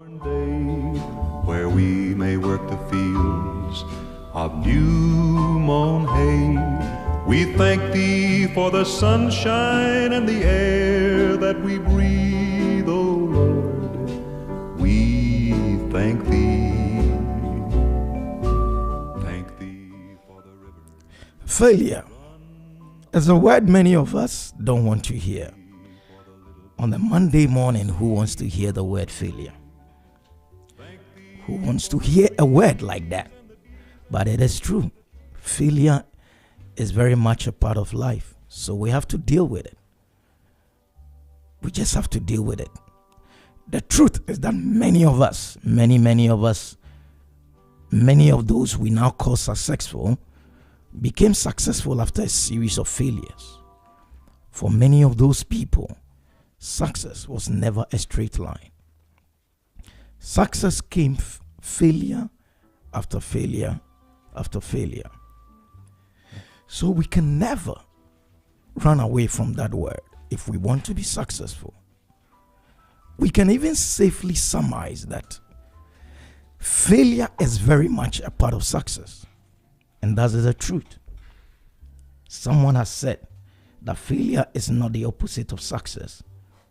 Day where we may work the fields of new mown hay. We thank thee for the sunshine and the air that we breathe, O Lord. We thank thee for the river. Failure is a word many of us don't want to hear. On a Monday morning, who wants to hear the word failure? Who wants to hear a word like that? But it is true. Failure is very much a part of life. So we have to deal with it. We just have to deal with it. The truth is that many of us, many of us, many of those we now call successful, became successful after a series of failures. For many of those people, success was never a straight line. Success came failure after failure after failure. So we can never run away from that word if we want to be successful. We can even safely surmise that failure is very much a part of success. And that is the truth. Someone has said that failure is not the opposite of success,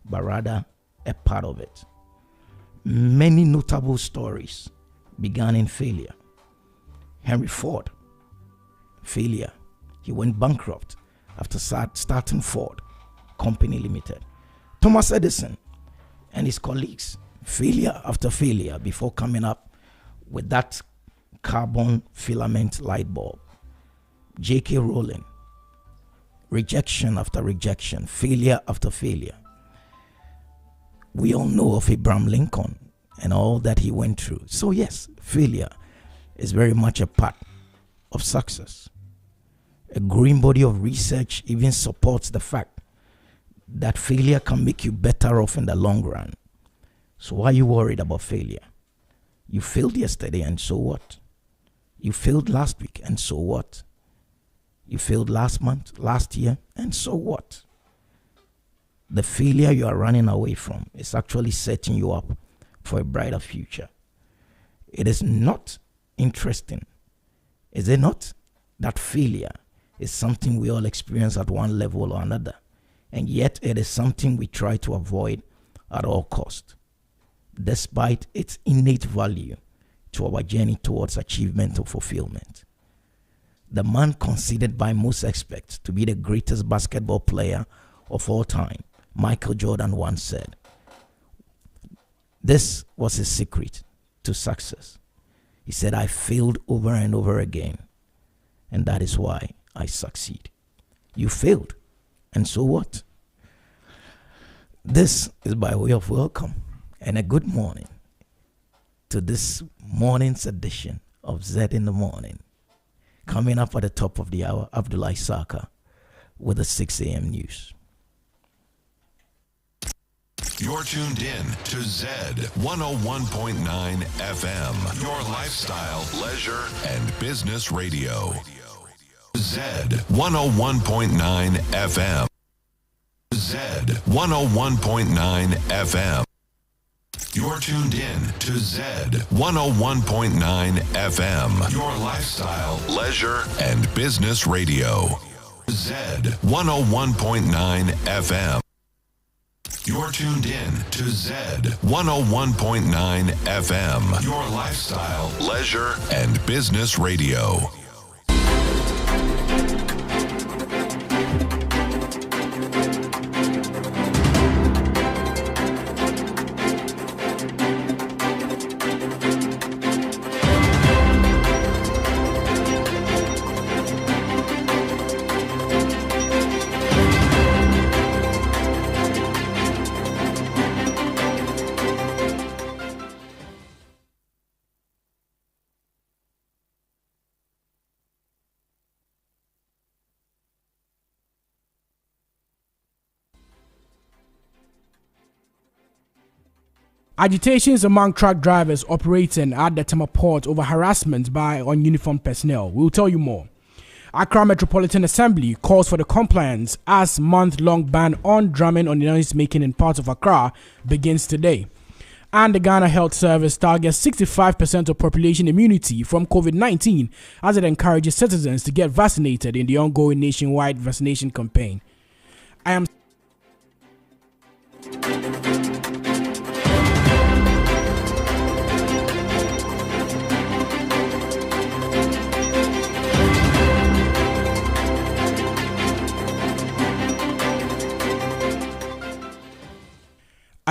but rather a part of it. Many notable stories began in failure. Henry Ford, failure. He went bankrupt after starting Ford Company Limited. Thomas Edison and his colleagues, failure after failure before coming up with that carbon filament light bulb. J.K. Rowling, rejection after rejection, failure after failure. We all know of Abraham Lincoln and all that he went through. So yes, failure is very much a part of success. A growing body of research even supports the fact that failure can make you better off in the long run. So why are you worried about failure? You failed yesterday, and so what? You failed last week, and so what? You failed last month, last year, and so what? The failure you are running away from is actually setting you up for a brighter future. It is not interesting, is it not, that failure is something we all experience at one level or another, and yet it is something we try to avoid at all costs, despite its innate value to our journey towards achievement or fulfillment. The man considered by most experts to be the greatest basketball player of all time, Michael Jordan, once said, this was his secret to success. He said, I failed over and over again, and that is why I succeed. You failed, and so what? This is by way of welcome and a good morning to this morning's edition of Zed in the Morning. Coming up at the top of the hour, Abdullah Saka with the 6 a.m. news. You're tuned in to Zed 101.9 FM, your lifestyle, leisure, and business radio. Zed 101.9 FM. Zed 101.9 FM. You're tuned in to Zed 101.9 FM, your lifestyle, leisure, and business radio. Zed 101.9 FM. You're tuned in to Zed 101.9 FM, your lifestyle, leisure, and business radio. Agitations among truck drivers operating at the Tema port over harassment by ununiformed personnel. We'll tell you more. Accra Metropolitan Assembly calls for the compliance as month-long ban on drumming on noise making in parts of Accra begins today. And the Ghana Health Service targets 65% of population immunity from COVID-19 as it encourages citizens to get vaccinated in the ongoing nationwide vaccination campaign. I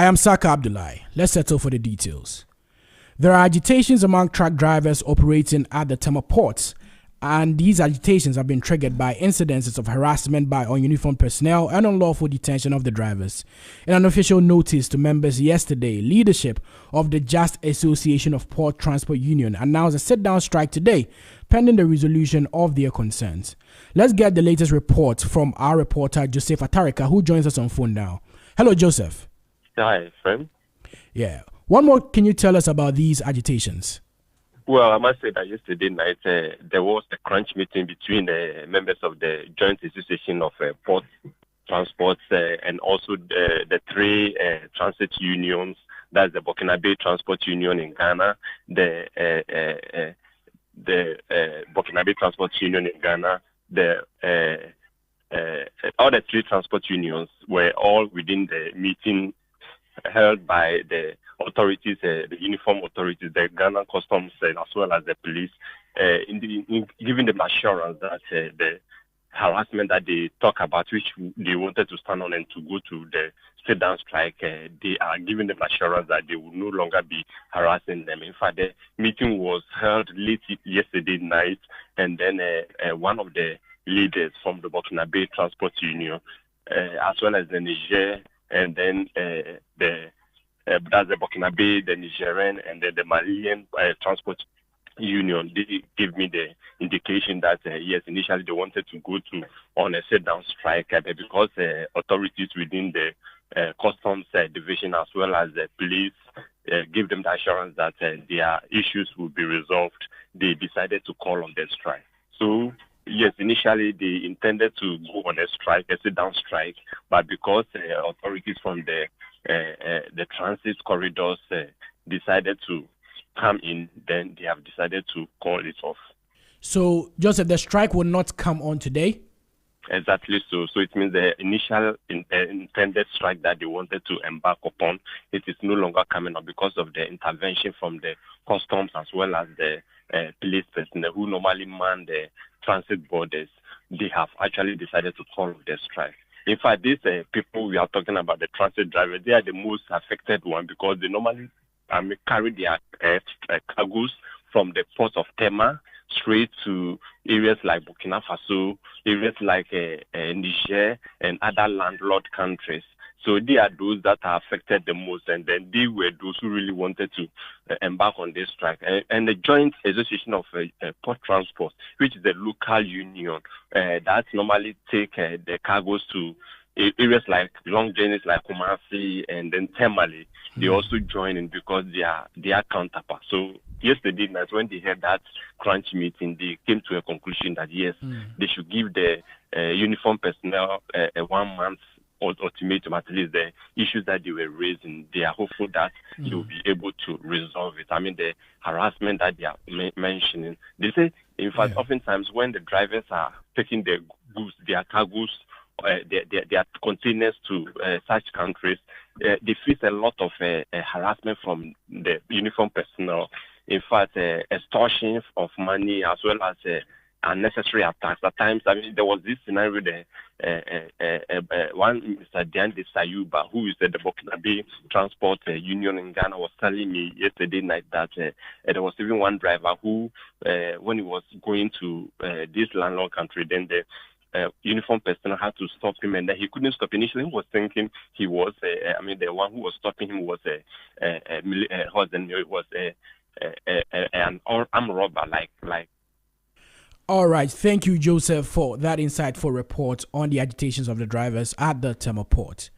am Saka Abdullahi. Let's settle for the details. There are agitations among truck drivers operating at the Tema ports, and these agitations have been triggered by incidences of harassment by ununiformed personnel and unlawful detention of the drivers. In an official notice to members yesterday, leadership of the Just Association of Port Transport Union announced a sit-down strike today, pending the resolution of their concerns. Let's get the latest report from our reporter Joseph Atarika, who joins us on phone now. Hello, Joseph. Hi, friend. Yeah. What more can you tell us about these agitations? Well, I must say that yesterday night there was a crunch meeting between members of the Joint Association of Port Transport and also the three transit unions. That's the Burkinabe Transport Union in Ghana, the Burkinabe Transport Union in Ghana, all the three transport unions were all within the meeting held by the authorities, the uniform authorities, the Ghana Customs, as well as the police, in giving them assurance that the harassment that they talk about, which they wanted to stand on and to go to the sit-down strike, they are giving them assurance that they will no longer be harassing them. In fact, the meeting was held late yesterday night, and then one of the leaders from the Burkinabe Transport Union, as well as the Niger, and then that's the Burkinabe, the Nigerian, and then the Malian Transport Union. They gave me the indication that yes, initially they wanted to go on a sit-down strike because authorities within the customs division as well as the police gave them the assurance that their issues will be resolved. They decided to call on the strike. So yes, initially they intended to go on a strike, a sit-down strike, but because authorities from the transit corridors decided to come in, then they have decided to call it off. So, Joseph, the strike will not come on today? Exactly so. So it means the initial intended strike that they wanted to embark upon, it is no longer coming up because of the intervention from the customs as well as the police personnel who normally man the transit borders. They have actually decided to call the strike. In fact, these people we are talking about, the transit drivers, they are the most affected one because they normally carry their cargoes from the port of Tema straight to areas like Burkina Faso, areas like Niger, and other landlord countries. So they are those that are affected the most, and then they were those who really wanted to embark on this strike. And the Joint Association of Port Transport, which is the local union that normally take the cargoes to areas like long journeys like Kumasi and then Temale, they also join in because they are counterparts. So yesterday night when they had that crunch meeting, they came to a conclusion that yes, they should give the uniform personnel a 1 month ultimatum, at least the issues that they were raising. They are hopeful that they will be able to resolve it. I mean, the harassment that they are mentioning, they say, in fact, oftentimes when the drivers are taking their goods, their cargoes, their containers to such countries, they face a lot of harassment from the uniform personnel. In fact, extortion of money as well as unnecessary attacks. At times, I mean, there was this scenario there. One Mr. Diande Sayuba, who is the Burkinabe Transport Union in Ghana, was telling me yesterday night that there was even one driver who, when he was going to this landlord country, then the uniform personnel had to stop him, and then he couldn't stop. Initially, he was thinking he was, the one who was stopping him was an armed robber, like. All right, thank you, Joseph, for that insightful report on the agitations of the drivers at the Tema port.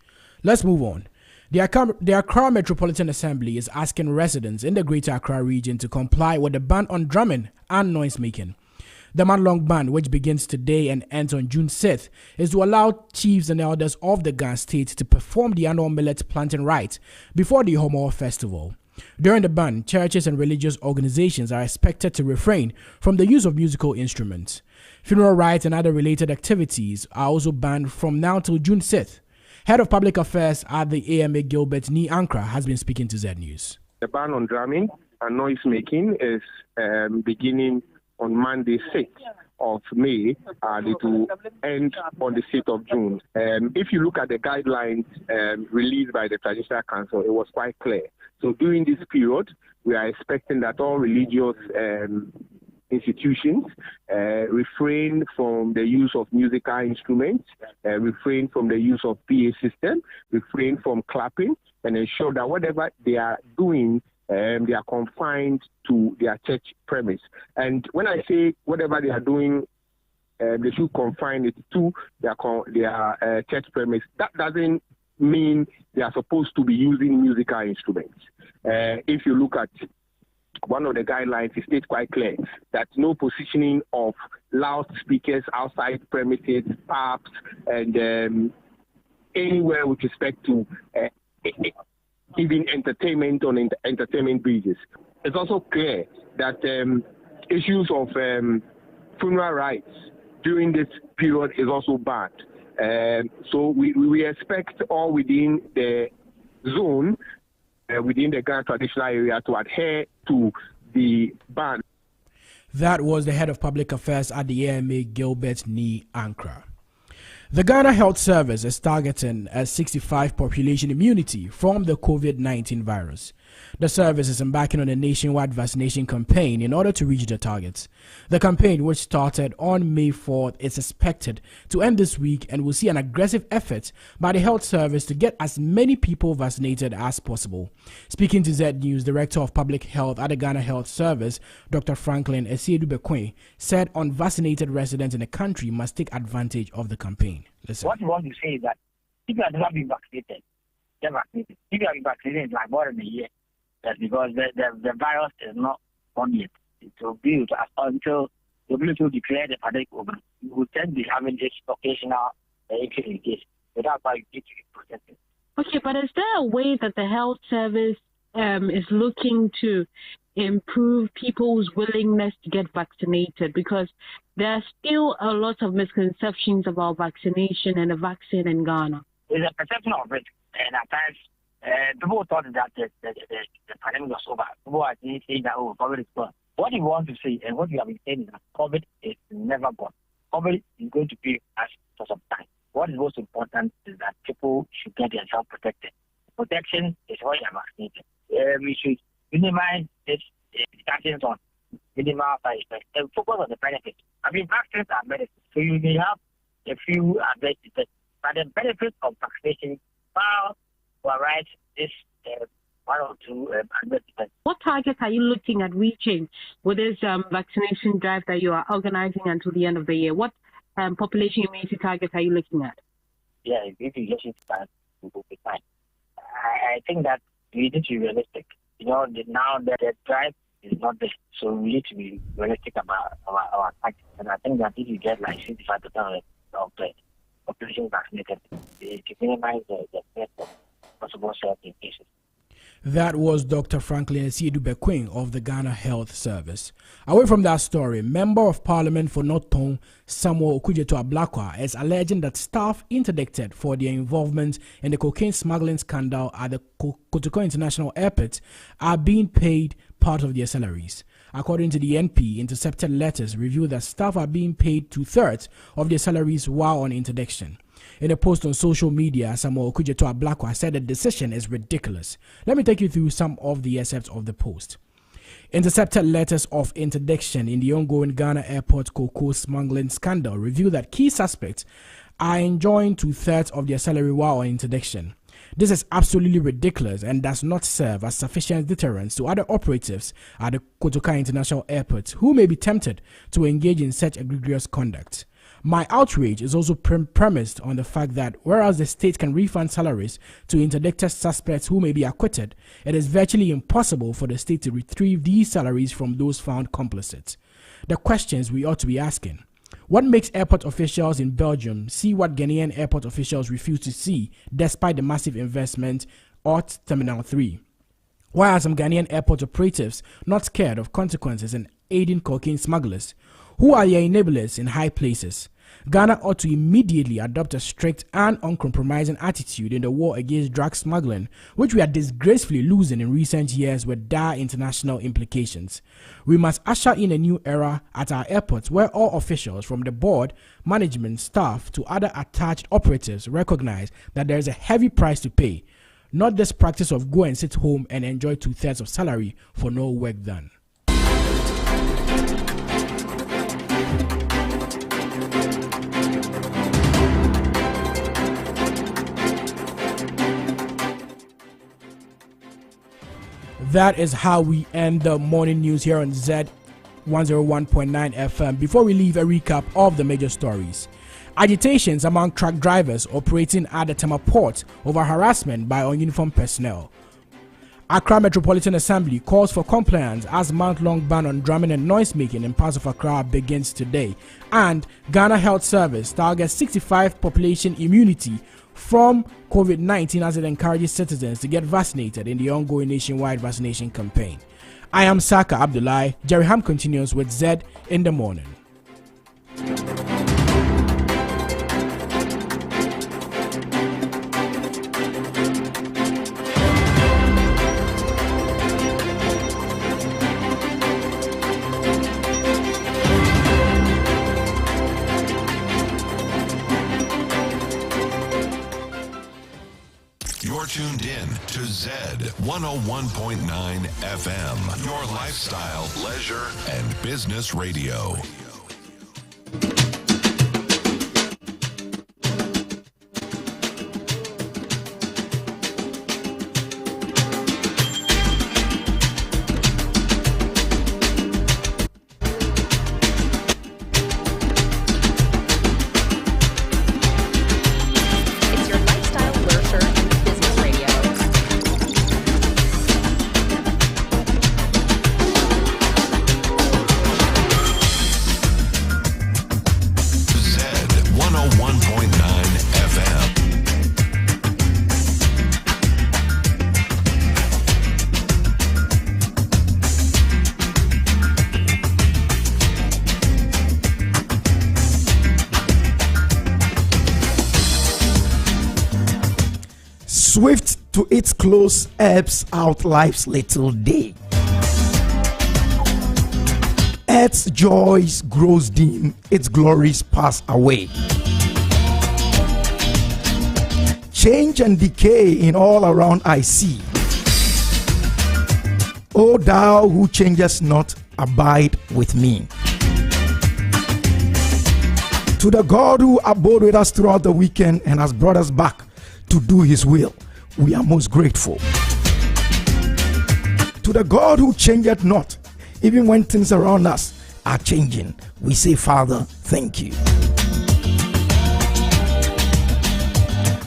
Let's move on. The Accra Metropolitan Assembly is asking residents in the Greater Accra region to comply with the ban on drumming and noise making. The month-long ban, which begins today and ends on June 6th, is to allow chiefs and elders of the Ghana state to perform the annual millet planting rite before the Homo festival. During the ban, churches and religious organizations are expected to refrain from the use of musical instruments. Funeral rites and other related activities are also banned from now till June 6th. Head of Public Affairs at the AMA, Gilbert Ni Ankra, has been speaking to Zed News. The ban on drumming and noise making is beginning on Monday 6th of May, it will end on the 6th of June. If you look at the guidelines released by the Traditional Council, it was quite clear. So during this period, we are expecting that all religious institutions refrain from the use of musical instruments, refrain from the use of PA system, refrain from clapping, and ensure that whatever they are doing, they are confined to their church premise. And when I say whatever they are doing, they should confine it to their church premise, that doesn't mean they are supposed to be using musical instruments. If you look at one of the guidelines, it states quite clear that no positioning of loudspeakers outside premises, pubs, and anywhere with respect to even entertainment on entertainment basis. It's also clear that issues of funeral rites during this period is also banned. So we expect all within the zone, within the Ghana traditional area, to adhere to the ban. That was the head of public affairs at the AMA, Gilbert Ni Ankra. The Ghana Health Service is targeting a 65 population immunity from the COVID-19 virus. The service is embarking on a nationwide vaccination campaign in order to reach the targets. The campaign, which started on May 4th, is expected to end this week and will see an aggressive effort by the health service to get as many people vaccinated as possible. Speaking to Zed News, Director of Public Health at the Ghana Health Service, Dr. Franklin Esiedu-Bekwin, said unvaccinated residents in the country must take advantage of the campaign. Listen. What we want to say is that if you have not been vaccinated, get vaccinated. If you have been vaccinated, it's like more than a year. That's because the virus is not gone yet. It will be until the WHO declare the pandemic over. We will then be having this occasional increase in case. Without why you need to be protected. Okay, but is there a way that the health service is looking to improve people's willingness to get vaccinated? Because there are still a lot of misconceptions about vaccination and the vaccine in Ghana. There's a perception of it, and at times people thought that the pandemic was over. People are saying that, oh, COVID is gone. What you want to say and what you have been saying is that COVID is never gone. COVID is going to be us for some time. What is most important is that people should get themselves protected. Protection is why you are vaccinated. We should minimize this discussions on minimal side effects and focus on the benefits. I mean, vaccines are benefits, so you may have a few adverse effects, but the benefits of vaccination far override this one or two adverse effects. What targets are you looking at reaching with this vaccination drive that you are organizing until the end of the year? What population immunity targets are you looking at? Yeah, if you get it fine, we will be fine. I think that we need to be realistic. You know, now that the drive is not there, so we need to be realistic about our tactics. And I think that if you get like 65% of the population vaccinated, to minimize the threat of possible certain cases. That was Dr. Franklin Esiedu-Bekwin of the Ghana Health Service. Away from that story, Member of Parliament for North Tongue, Samuel Okudzeto-Ablakwa, is alleging that staff interdicted for their involvement in the cocaine smuggling scandal at the Kotoka International Airport are being paid part of their salaries. According to the NP, intercepted letters reveal that staff are being paid 2/3 of their salaries while on interdiction. In a post on social media, Samuel Okudzeto-Ablakwa said the decision is ridiculous. Let me take you through some of the excerpts of the post. Intercepted letters of interdiction in the ongoing Ghana Airport cocoa smuggling scandal reveal that key suspects are enjoying 2/3 of their salary while on interdiction. This is absolutely ridiculous and does not serve as sufficient deterrence to other operatives at the Kotoka International Airport who may be tempted to engage in such egregious conduct. My outrage is also premised on the fact that whereas the state can refund salaries to interdicted suspects who may be acquitted, it is virtually impossible for the state to retrieve these salaries from those found complicit. the questions we ought to be asking. What makes airport officials in Belgium see what Ghanaian airport officials refuse to see despite the massive investment at Terminal 3? Why are some Ghanaian airport operatives not scared of consequences and aiding cocaine smugglers? Who are their enablers in high places? Ghana ought to immediately adopt a strict and uncompromising attitude in the war against drug smuggling, which we are disgracefully losing in recent years with dire international implications. We must usher in a new era at our airports where all officials from the board, management, staff to other attached operatives recognize that there is a heavy price to pay, not this practice of go and sit home and enjoy 2/3 of salary for no work done. That is how we end the morning news here on Zed 101.9 FM. Before we leave, a recap of the major stories. Agitations among truck drivers operating at the Tema port over harassment by ununiformed personnel. Accra Metropolitan Assembly calls for compliance as month-long ban on drumming and noise-making in parts of Accra begins today. And Ghana Health Service targets 65 population immunity from COVID-19 as it encourages citizens to get vaccinated in the ongoing nationwide vaccination campaign. I am Saka Abdullahi. Jerry Ham continues with Zed in the Morning. You're tuned in to Zed 101.9 FM, your lifestyle, leisure, and business radio. Swift to its close ebbs out life's little day. Earth's joys grows dim, its glories pass away. Change and decay in all around I see. O thou who changest not, abide with me. To the God who abode with us throughout the weekend and has brought us back to do his will, we are most grateful. To the God who changeth not, even when things around us are changing, we say, Father, thank you.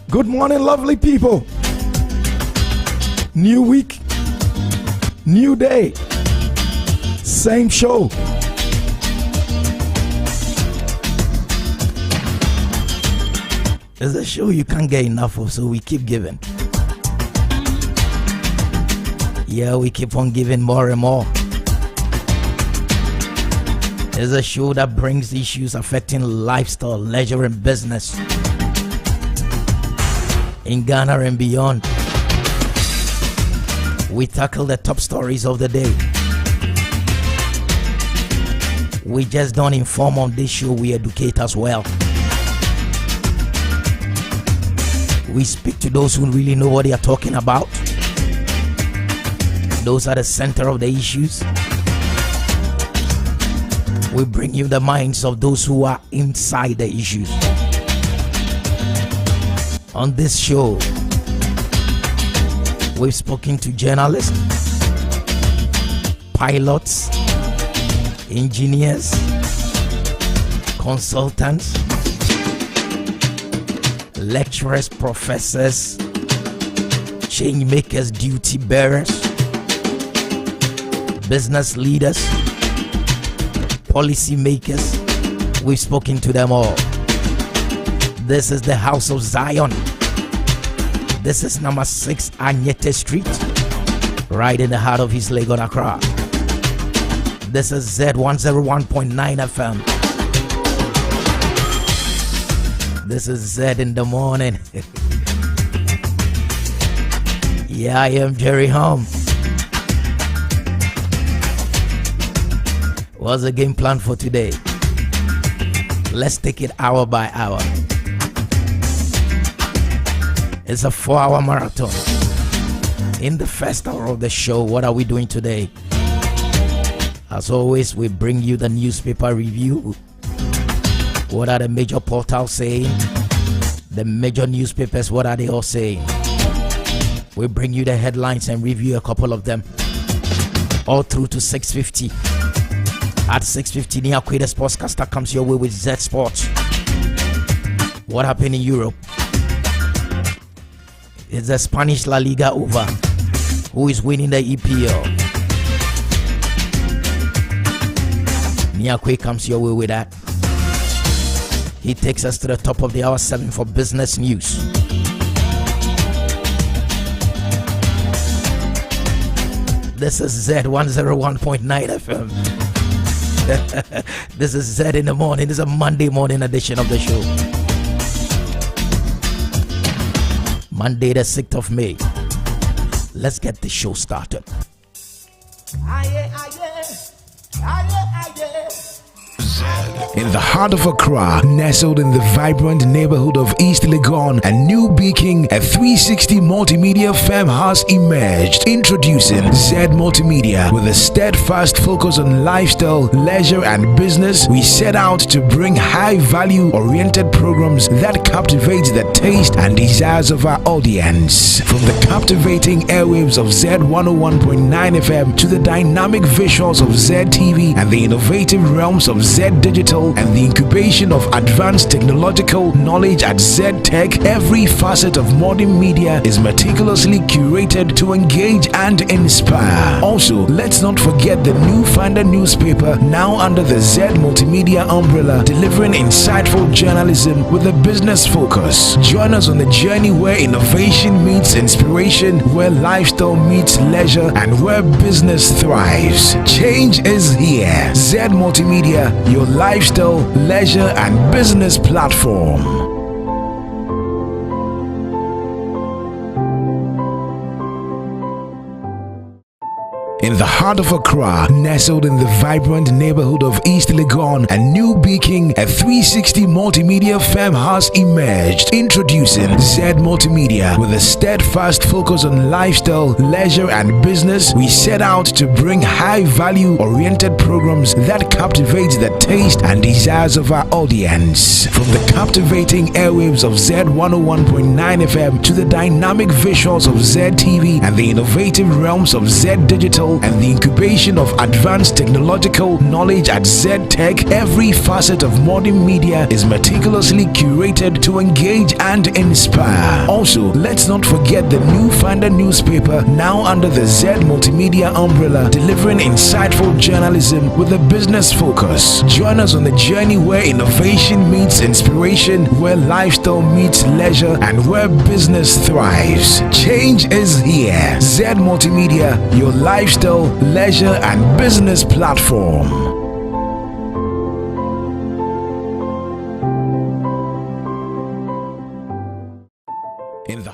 Good morning, lovely people. New week, new day, same show. It's a show you can't get enough of, so we keep giving. Yeah, we keep on giving more and more. It's a show that brings issues affecting lifestyle, leisure, and business in Ghana and beyond. We tackle the top stories of the day. We just don't inform on this show, we educate as well. We speak to those who really know what they are talking about. Those are the center of the issues. We bring you the minds of those who are inside the issues. On this show, we've spoken to journalists, pilots, engineers, consultants, lecturers, professors, change makers, duty bearers, business leaders, policymakers. We've spoken to them all. This is the House of Zion. This is number 6 Anyete Street, right in the heart of East Legon, Accra. This is Z101.9 FM. This is Zed in the Morning. Yeah, I am Jerry Home. What's the game plan for today? Let's take it hour by hour. It's a 4-hour marathon. In the first hour of the show, what are we doing today? As always, we bring you the newspaper review. What are the major portals saying? The major newspapers, what are they all saying? We bring you the headlines and review a couple of them. All through to 6:50. At 6:50, Niakwe, the sportscaster, comes your way with Z Sports. What happened in Europe? Is the Spanish La Liga over? Who is winning the EPL? Niakwe comes your way with that. He takes us to the top of the hour 7 for business news. This is Z101.9 FM. This is Zed in the Morning. This is a Monday morning edition of the show. Monday the 6th of May. Let's get the show started. In the heart of Accra, nestled in the vibrant neighborhood of East Legon and New Beacon, a 360 multimedia firm has emerged. Introducing Zed Multimedia. With a steadfast focus on lifestyle, leisure and business, we set out to bring high-value oriented programs that captivate the taste and desires of our audience. From the captivating airwaves of Z101.9 FM to the dynamic visuals of Zed TV and the innovative realms of Zed Digital and the incubation of advanced technological knowledge at Z Tech, every facet of modern media is meticulously curated to engage and inspire. Also, let's not forget the new Finder newspaper, now under the Z Multimedia umbrella, delivering insightful journalism with a business focus. Join us on the journey where innovation meets inspiration, where lifestyle meets leisure, and where business thrives. Change is here. Z Multimedia, your lifestyle, leisure and business platform. In the heart of Accra, nestled in the vibrant neighborhood of East Legon and New Beacon, a 360 multimedia firm has emerged. Introducing Zed Multimedia. With a steadfast focus on lifestyle, leisure and business, we set out to bring high-value oriented programs that captivate the taste and desires of our audience. From the captivating airwaves of Z101.9 FM to the dynamic visuals of Zed TV and the innovative realms of Zed Digital and the incubation of advanced technological knowledge at Z Tech, every facet of modern media is meticulously curated to engage and inspire. Also, let's not forget the new Finder newspaper, now under the Z Multimedia umbrella, delivering insightful journalism with a business focus. Join us on the journey where innovation meets inspiration, where lifestyle meets leisure, and where business thrives. Change is here. Z Multimedia, your lifestyle, leisure and business platform. In the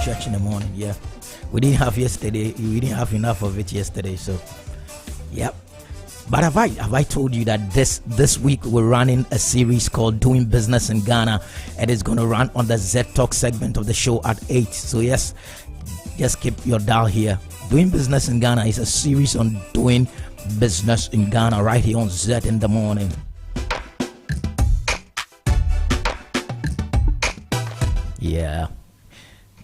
church in the morning. Yeah, we didn't have yesterday. We didn't have enough of it yesterday. So, yep. But have I told you that this week we're running a series called Doing Business in Ghana, and it's going to run on the Z Talk segment of the show at 8. So yes, just keep your dial here. Doing Business in Ghana is a series on doing business in Ghana right here on Zed in the Morning. Yeah.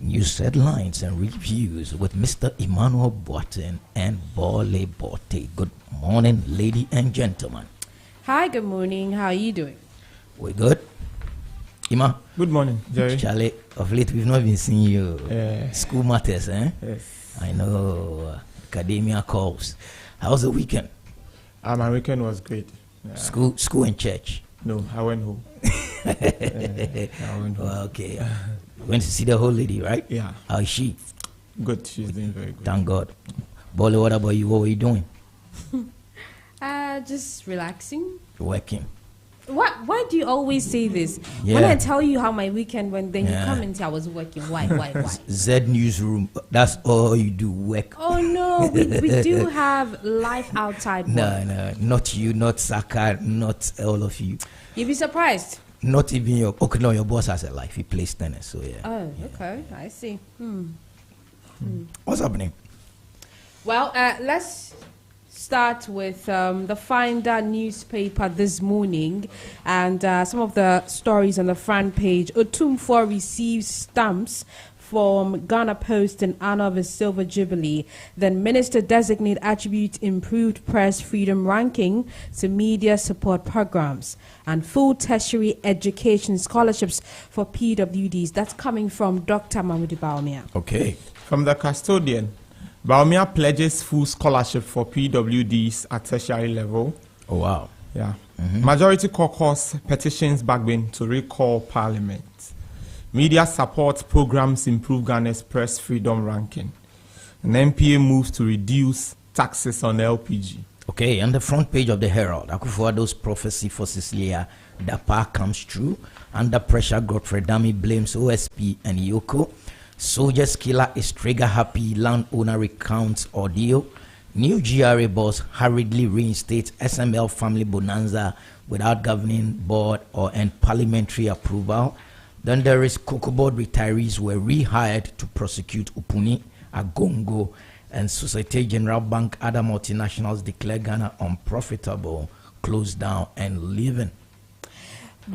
News headlines and reviews with Mr. Emmanuel Boateng and Bole Bote. Good morning, ladies and gentlemen. Hi, good morning. How are you doing? We're good. Ima. Good morning, Jerry. Charlie, of late we've not been seeing you. School matters, eh? Yes. I know. Academia calls. How's the weekend? My weekend was great. School and church? No, I went home. I went home. Okay. Went to see the whole lady, right? Yeah. How is she? Good. She's doing very good. Thank God. Bole, what about you? What were you doing? Just relaxing. Working. Why do you always say this? Yeah. When I tell you how my weekend went, then you come and say I was working. Why? Z Newsroom. That's all you do, work. Oh no, we do have life outside work. No, not you, not Saka, not all of you. You'd be surprised. Not even your your boss has a life. He plays tennis, so yeah. Oh, okay, I see. What's happening? Well, let's start with the Finder newspaper this morning, and some of the stories on the front page. Otumfuo receives stamps from Ghana Post in honor of his Silver Jubilee. Then Minister Designate attributes improved press freedom ranking to media support programs and full tertiary education scholarships for PWDs. That's coming from Dr. Mahmoud Baumia. Okay. From the custodian, Baumia pledges full scholarship for PWDs at tertiary level. Oh, wow. Yeah. Majority caucus petitions Bagbin to recall parliament. Media support programs improve Ghana's press freedom ranking. And NPA moves to reduce taxes on LPG. Okay, on the front page of the Herald, Akufo-Addo's prophecy for Cecilia Dapa comes true. Under pressure, Godfrey Dami blames OSP and Yoko. Soldiers killer is trigger happy, landowner recounts ordeal. New GRA boss hurriedly reinstates SML family bonanza without governing board and parliamentary approval. Then there is Cocoa Board retirees were rehired to prosecute Upuni, Agongo, and Societe General Bank. Other multinationals declare Ghana unprofitable, closed down, and leaving.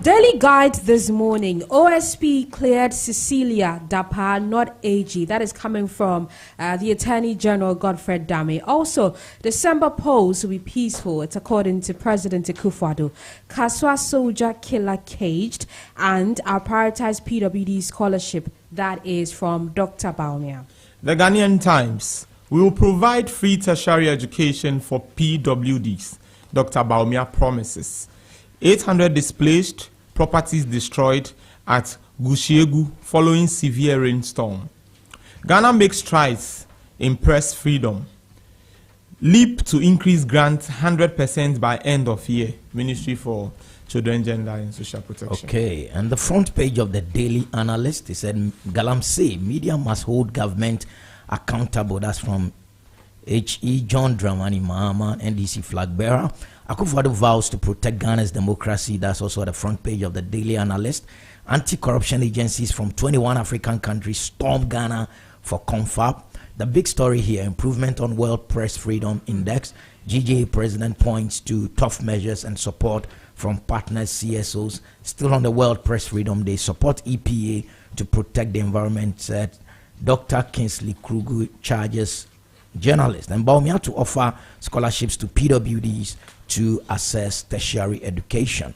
Daily Guide this morning. OSP cleared Cecilia Dapa, not AG. That is coming from the Attorney General Godfrey Dame. Also, December polls will be peaceful. It's according to President Akufo-Addo. Kaswa soldier killer caged, and our prioritized PWD scholarship. That is from Dr. Baumia. The Ghanaian Times. We will provide free tertiary education for PWDs. Dr. Baumia promises. 800 displaced, properties destroyed at Gushiegu following severe rainstorm. Ghana makes strides in press freedom. Leap to increase grant 100% by end of year. Ministry for Children, Gender and Social Protection. Okay, and the front page of the Daily Analyst, he said, Galamsey, media must hold government accountable. That's from H.E. John Dramani Mahama, NDC flag bearer. Akufo-Addo vows to protect Ghana's democracy. That's also at the front page of the Daily Analyst. Anti-corruption agencies from 21 African countries storm Ghana for confab. The big story here, improvement on World Press Freedom Index. GJA president points to tough measures and support from partners, CSOs. Still on the World Press Freedom Day, support EPA to protect the environment, said Dr. Kingsley Krugu charges journalists and Baumia to offer scholarships to PWDs to assess tertiary education.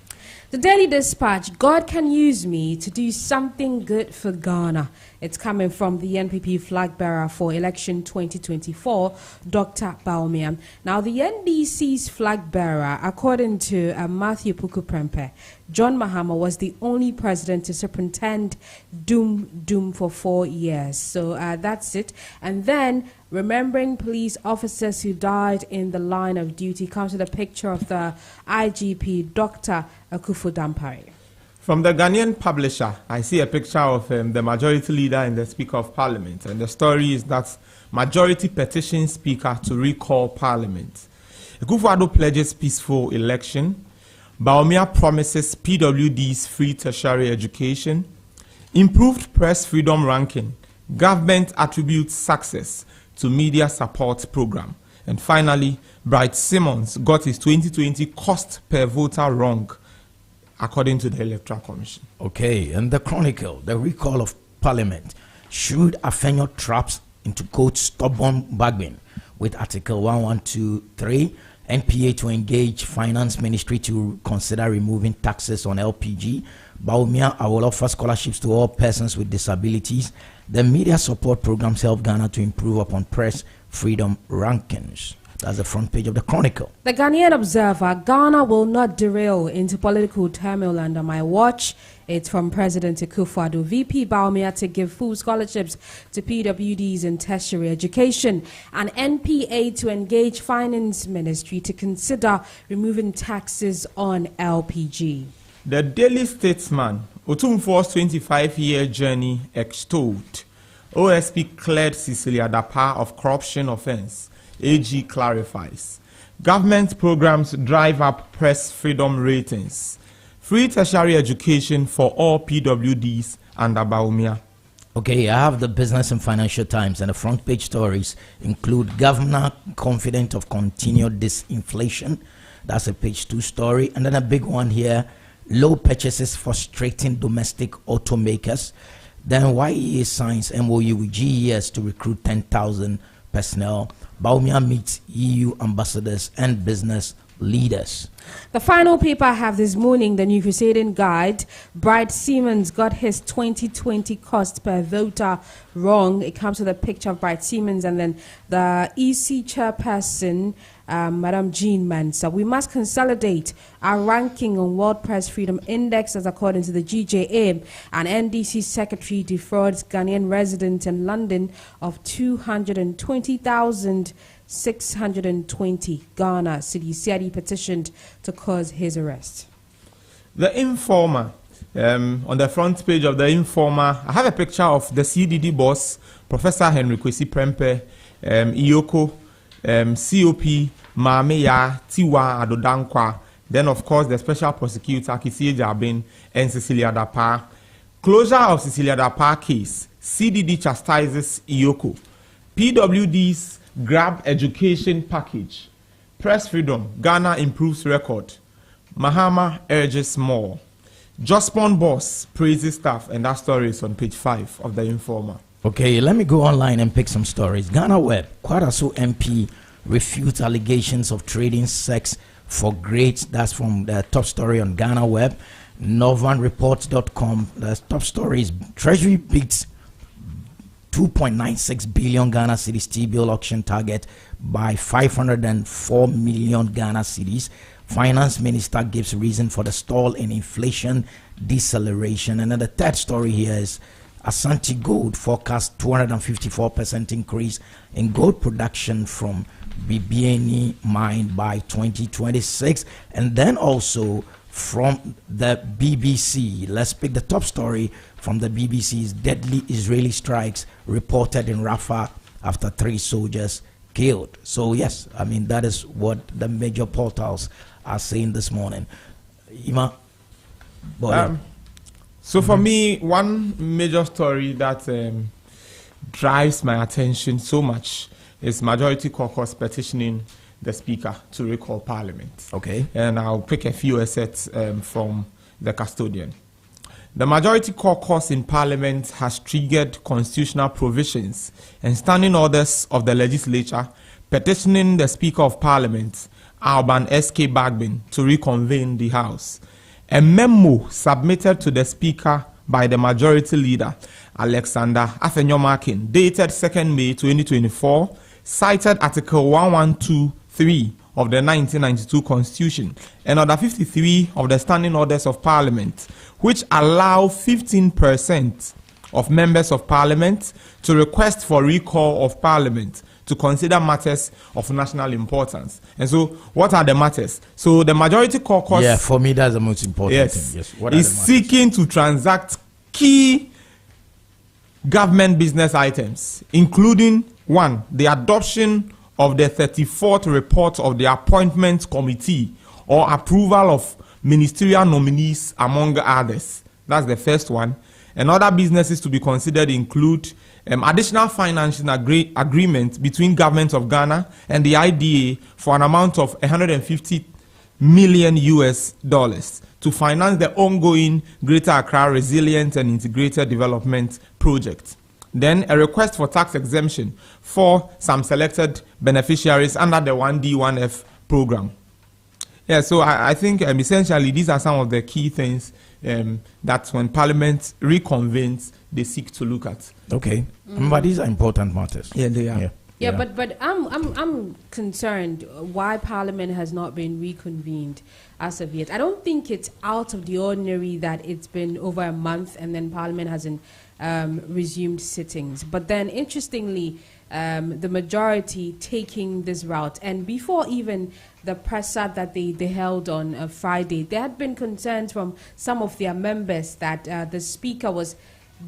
The Daily Dispatch, God can use me to do something good for Ghana. It's coming from the NPP flag bearer for election 2024, Dr. Baumia. Now, the NDC's flag bearer, according to Matthew Puku-Prempeh, John Mahama was the only president to superintend Doom for 4 years. So that's it. And then, remembering police officers who died in the line of duty, comes with a picture of the IGP, Dr. Akufo-Dampare. From the Ghanaian publisher, I see a picture of the majority leader and the Speaker of Parliament. And the story is that majority petitions Speaker to recall Parliament. Akufo-Addo pledges peaceful election. Bawumia promises PWD's free tertiary education. Improved press freedom ranking. Government attributes success to media support program. And finally, Bright Simmons got his 2020 cost per voter wrong, according to the Electoral Commission. Okay, and the Chronicle, the recall of Parliament. Should Afenyo traps into quote stubborn bargain with Article 1123, NPA to engage Finance Ministry to consider removing taxes on LPG. Bawumia, I will offer scholarships to all persons with disabilities. The media support programs help Ghana to improve upon press freedom rankings. That's the front page of the Chronicle. The Ghanaian Observer, Ghana will not derail into political turmoil under my watch. It's from President Akufo-Addo. VP Bawumia to give full scholarships to PWDs in tertiary education. And NPA to engage Finance Ministry to consider removing taxes on LPG. The Daily Statesman, Otumfuo's 25-year journey extolled. OSP cleared Cecilia Dapa of corruption offense. AG clarifies. Government programs drive up press freedom ratings. Free tertiary education for all PWDs under Bawumia. Okay, I have the Business and Financial Times, and the front page stories include Governor confident of continued disinflation. That's a page 2 story. And then a big one here, low purchases frustrating domestic automakers. Then YEA signs MOU with GES to recruit 10,000 personnel. Bawumia meets EU ambassadors and business leaders. The final paper I have this morning, the New Crusading Guide. Bright Simmons got his 2020 cost per voter wrong. It comes with a picture of Bright Simmons and then the EC chairperson, Madam Jean Mansa. We must consolidate our ranking on World Press Freedom Index as according to the GJA. And NDC secretary defrauds Ghanaian resident in London of 220,620 Ghana cedis. Said he petitioned to cause his arrest. The Informer. On the front page of the Informer, I have a picture of the CDD boss, Professor Henry Kwesi Prempeh, Iyoko, COP, Mameya, Tiwa Adodankwa, then of course the Special Prosecutor, Kisie Jabin, and Cecilia Dapa. Closure of Cecilia Dapa case, CDD chastises Iyoko. PWD's grab education package. Press freedom, Ghana improves record. Mahama urges more. Jospon boss praises staff, and that story is on page 5 of the Informer. Okay, let me go online and pick some stories. Ghana Web, Kwadaso MP refutes allegations of trading sex for grades. That's from the top story on Ghana Web. NorthernReports.com, the top story is Treasury beats 2.96 billion Ghana cedis T-bill auction target by 504 million Ghana cedis. Finance Minister gives reason for the stall in inflation deceleration. And then the third story here is Asante Gold forecast 254% increase in gold production from Bibiani mine by 2026. And then also from the BBC, let's pick the top story from the BBC's deadly Israeli strikes reported in Rafah after 3 soldiers killed. So yes, I mean, that is what the major portals are saying this morning. Ima, so for me, one major story that drives my attention so much is Majority Caucus petitioning the Speaker to recall Parliament. Okay. And I'll pick a few assets from the custodian. The Majority Caucus in Parliament has triggered constitutional provisions and standing orders of the legislature petitioning the Speaker of Parliament, Alban S.K. Bagbin, to reconvene the House. A memo submitted to the Speaker by the Majority Leader, Alexander Afenyo-Markin, dated 2nd May 2024, cited Article 1123 of the 1992 Constitution and Order 53 of the Standing Orders of Parliament, which allow 15% of members of parliament to request for recall of parliament to consider matters of national importance. And so, what are the matters? So, the majority caucus... Yeah, for me, that's the most important thing. Yes. What is seeking to transact key government business items, including, 1, the adoption of the 34th report of the appointment committee or approval of ministerial nominees, among others. That's the first one. And other businesses to be considered include additional financing agreement between government of Ghana and the IDA for an amount of $150 million to finance the ongoing Greater Accra Resilient and Integrated Development Project. Then a request for tax exemption for some selected beneficiaries under the 1D1F program. Yeah, so I think essentially these are some of the key things that when Parliament reconvenes, they seek to look at. Okay, but these are important matters. Yeah, they are. Yeah, but I'm concerned why Parliament has not been reconvened as of yet. I don't think it's out of the ordinary that it's been over a month and then Parliament hasn't resumed sittings. But then, interestingly, the majority taking this route, and before even the presser that they held on Friday, there had been concerns from some of their members that the Speaker was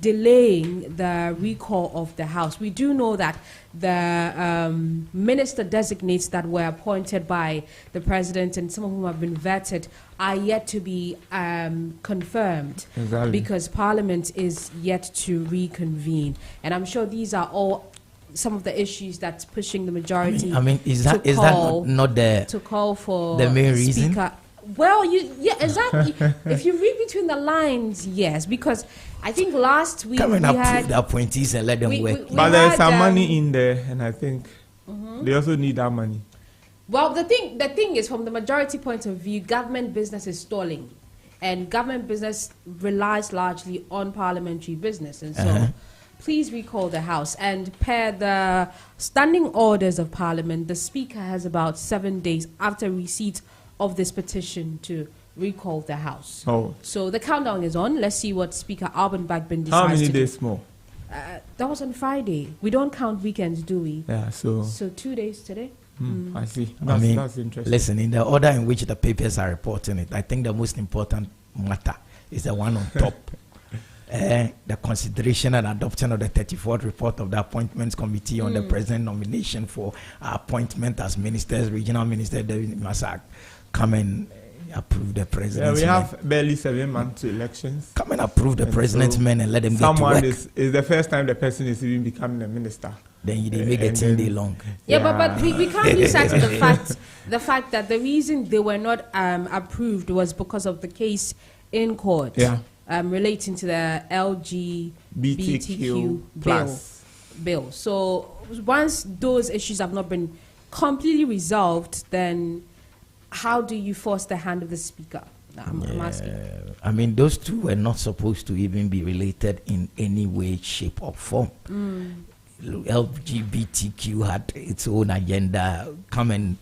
delaying the recall of the House. We do know that the minister designates that were appointed by the President and some of whom have been vetted are yet to be confirmed. Exactly. Because Parliament is yet to reconvene. And I'm sure these are all some of the issues that's pushing the majority. I mean, is that not the to call for the main reason? Speaker. Well, yeah, exactly. If you read between the lines, yes, because I think last week come and we approve had the appointees and let them work. But there's some money in there, and I think they also need that money. Well, the thing is, from the majority point of view, government business is stalling, and government business relies largely on parliamentary business, and so. Please recall the House. And per the standing orders of Parliament, the Speaker has about 7 days after receipt of this petition to recall the House. Oh. So the countdown is on. Let's see what Speaker Alban Bagbin decides. How many days more? That was on Friday. We don't count weekends, do we? Yeah, so 2 days today. I see. That's interesting. Listen, in the order in which the papers are reporting it, I think the most important matter is the one on top. The consideration and adoption of the 34th report of the Appointments Committee on the President nomination for appointment as ministers, regional minister David Masak. Come and approve the president's we have barely 7 months to elections. Come and approve the president's men and let them get to work. Someone is the first time the person is even becoming a minister. Then they make a 10-day long. Yeah, but we can't lose sight of the fact that the reason they were not approved was because of the case in court. Yeah. Relating to the LGBTQ bill. So once those issues have not been completely resolved, then how do you force the hand of the Speaker? I'm asking. I mean, those two were not supposed to even be related in any way, shape, or form. LGBTQ had its own agenda. Come and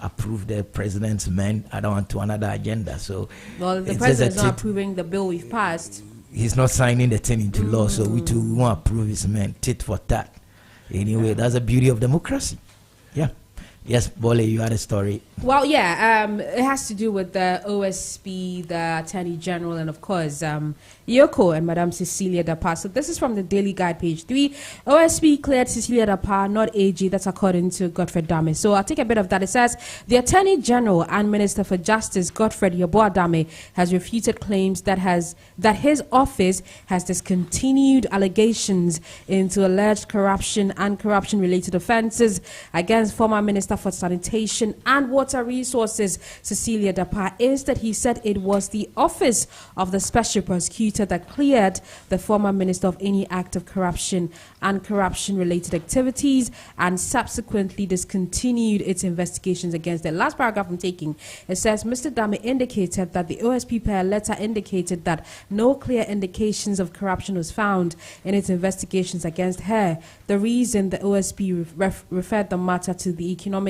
approve the president's men. I don't want to another agenda. So, well, the president is not approving the bill we've passed. He's not signing the thing into law. So we won't approve his men. Tit for tat. Anyway, that's the beauty of democracy. Yeah. Yes, Bole, you had a story. Well, yeah, it has to do with the OSP, the Attorney General, and of course, Yoko and Madame Cecilia Dapar. So this is from the Daily Guide, page 3. OSP cleared Cecilia Dapar, not AG. That's according to Godfred Dame. So I'll take a bit of that. It says, the Attorney General and Minister for Justice, Godfred Yeboah Dame, has refuted claims that his office has discontinued allegations into alleged corruption and corruption-related offences against former Minister for Sanitation and Water Resources, Cecilia Dapar. Instead, he said it was the office of the Special Prosecutor that cleared the former minister of any act of corruption and corruption-related activities and subsequently discontinued its investigations against it. Last paragraph I'm taking, it says, Mr. Dame indicated that the OSP per letter indicated that no clear indications of corruption was found in its investigations against her. The reason the OSP referred the matter to the Economic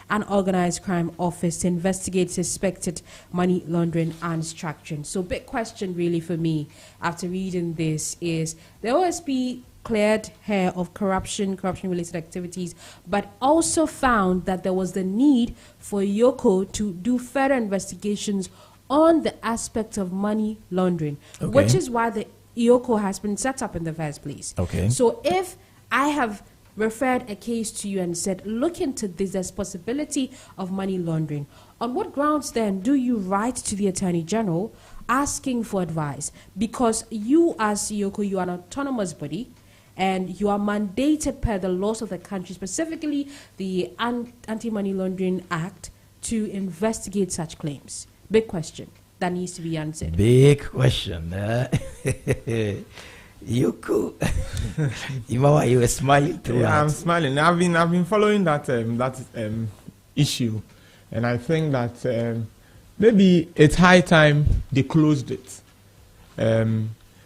and Organized Crime Office to investigate suspected money laundering and structuring. So big question really for me. after reading this is the OSP cleared her of corruption-related activities, but also found that there was the need for Yoko to do further investigations on the aspect of money laundering, which is why the Yoko has been set up in the first place. Okay. So if I have referred a case to you and said, look into this, there's possibility of money laundering, on what grounds then do you write to the Attorney General asking for advice? Because you as Yoko, you are an autonomous body, and you are mandated per the laws of the country, specifically the Anti-Money Laundering Act, to investigate such claims. Big question that needs to be answered. Big question. Yoko, Imawa, you were smiling through. Yeah, I'm smiling. I've been following that issue, and I think that maybe it's high time they closed it,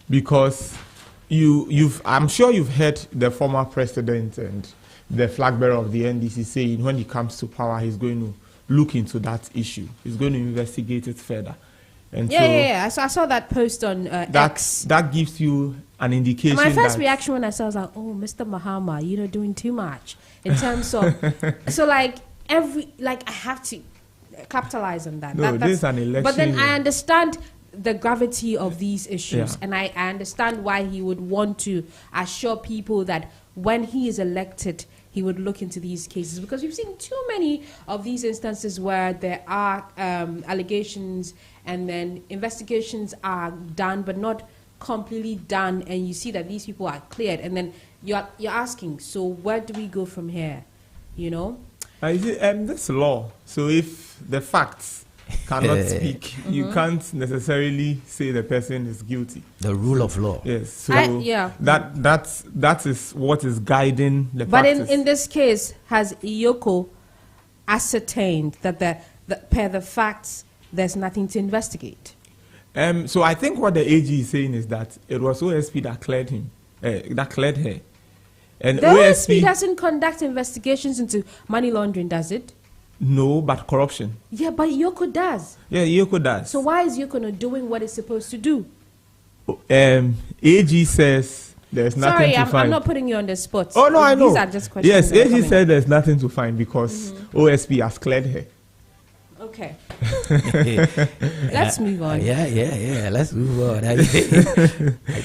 because I'm sure you've heard the former president and the flag bearer of the NDC saying when he comes to power, he's going to look into that issue. He's going to investigate it further. And I saw that post on X. That gives you an indication. My first reaction when I saw it was like, oh, Mr. Mahama, doing too much in terms of. So I have to capitalize on that. No, this is an election. But then I understand the gravity of these issues, and I understand why he would want to assure people that when he is elected, he would look into these cases, because we've seen too many of these instances where there are allegations and then investigations are done but not completely done, and you see that these people are cleared, and then you're asking, so where do we go from here? This law, so if the facts cannot speak, you can't necessarily say the person is guilty. The rule of law. Yes. So that is what is guiding the practice. But in this case, has Yoko ascertained that per the facts there's nothing to investigate? So I think what the AG is saying is that it was OSP that cleared him, that cleared her. And the OSP doesn't conduct investigations into money laundering, does it? No, but corruption. Yeah, but Yoko does. Yeah, Yoko does. So why is Yoko not doing what it's supposed to do? AG says there's nothing to find. Sorry, I'm not putting you on the spot. Oh, no, I know. These are just questions. Yes, AG said there's nothing to find because OSP has cleared her. Okay. Let's move on. Yeah. Let's move on.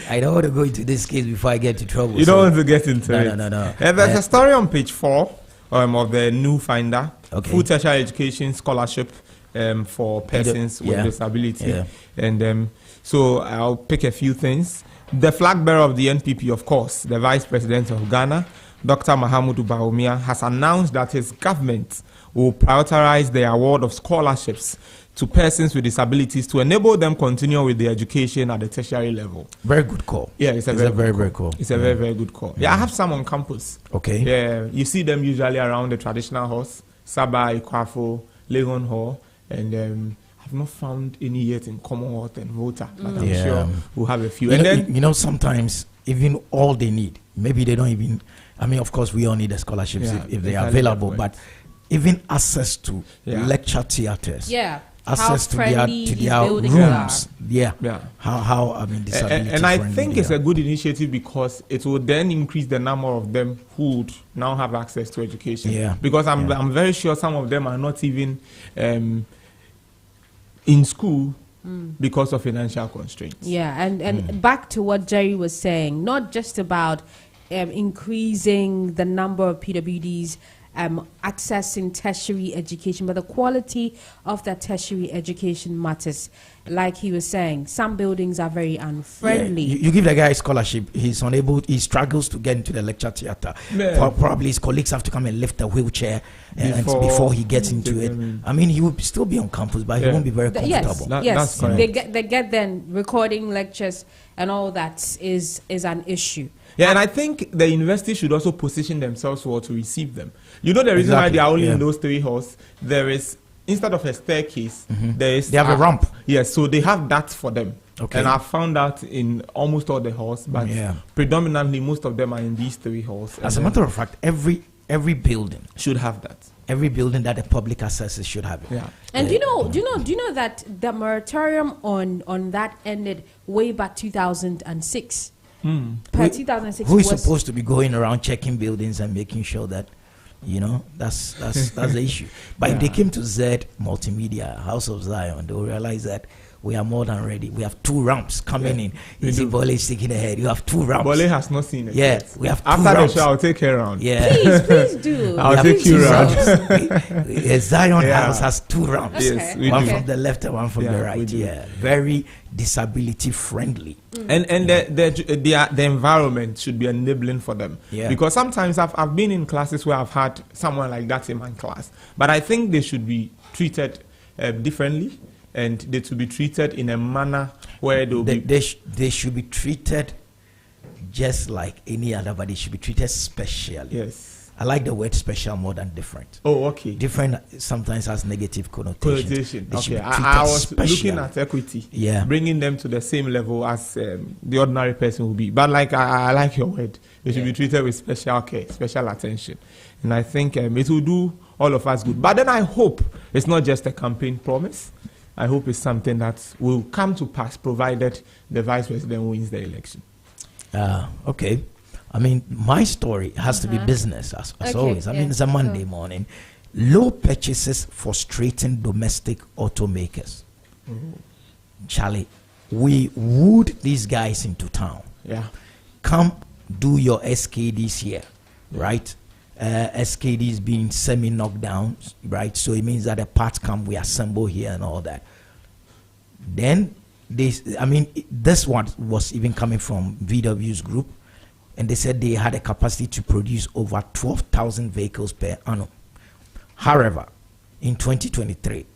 I don't want to go into this case before I get into trouble. You don't want to get into it? No. There's a story on page 4 of the new finder. Full tertiary education scholarship for persons with disability. Yeah. And so I'll pick a few things. The flag bearer of the NPP, of course, the Vice President of Ghana, Dr. Mahamudu Bawumia, has announced that his government will prioritize the award of scholarships to persons with disabilities to enable them continue with their education at the tertiary level. Very good call. Yeah, it's a very cool. It's a very, very good call. Yeah, I have some on campus. Okay. Yeah, you see them usually around the traditional halls, Saba, Ikwafo, Legon Hall, and I've not found any yet in Commonwealth and Volta, but I'm sure we'll have a few. Sometimes even all they need, maybe they don't even, of course we all need the scholarships if they are available, but even access to lecture theaters. Yeah. Access to their rooms. How disability and I think it's a good initiative because it will then increase the number of them who would now have access to education. Yeah. Because I'm very sure some of them are not even in school because of financial constraints. Yeah, and back to what Jerry was saying, not just about increasing the number of PWDs accessing tertiary education, but the quality of that tertiary education matters. Like he was saying, some buildings are very unfriendly. You give the guy a scholarship, he struggles to get into the lecture theater. Probably his colleagues have to come and lift the wheelchair before he gets into it. He will still be on campus, but he won't be very comfortable. Yes. They get then recording lectures and all that is an issue. Yeah, and I think the university should also position themselves well to receive them. You know the reason why they are only in those 3 halls? There is, instead of a staircase, they have a ramp. Yes, so they have that for them. Okay. And I found that in almost all the halls, but predominantly most of them are in these 3 halls. As a matter of fact, every every building should have that. Every building that the public accesses should have it. Yeah. And do you know that the moratorium on that ended way back 2006? Per 2006. Who is supposed to be going around checking buildings and making sure that, that's the issue. But if they came to Zed Multimedia, House of Zion, they'll realize that we are more than ready. We have 2 ramps coming in. You see Bole is sticking ahead. You have 2 ramps. Bole has not seen it. Yeah, we have 2 ramps. After the show, I'll take her around. Yeah. Please do. I'll take you around. Zion House has 2 ramps. Yes, one from the left and one from the right. Yeah, very disability friendly. And the environment should be enabling for them. Yeah. Because sometimes I've been in classes where I've had someone like that in my class, but I think they should be treated differently. And they to be treated in a manner where they should be treated just like any other, but they should be treated specially. Yes. I like the word special more than different. Oh, okay. Different sometimes has negative connotation. Okay. I was looking at equity. Yeah. Bringing them to the same level as the ordinary person will be. But I like your word. They should be treated with special care, special attention. And I think it will do all of us good. But then I hope it's not just a campaign promise. I hope it's something that will come to pass, provided the vice president wins the election. Okay. I mean, my story has to be business, as always. I mean, it's a Monday morning. Low purchases frustrating domestic automakers. Charlie, we wooed these guys into town. Yeah. Come do your SKDs here, right? SKDs being semi-knocked down, right? So it means that the parts come, we assemble here and all that. Then, this one was even coming from VW's group, and they said they had a capacity to produce over 12,000 vehicles per annum. However, in 2023,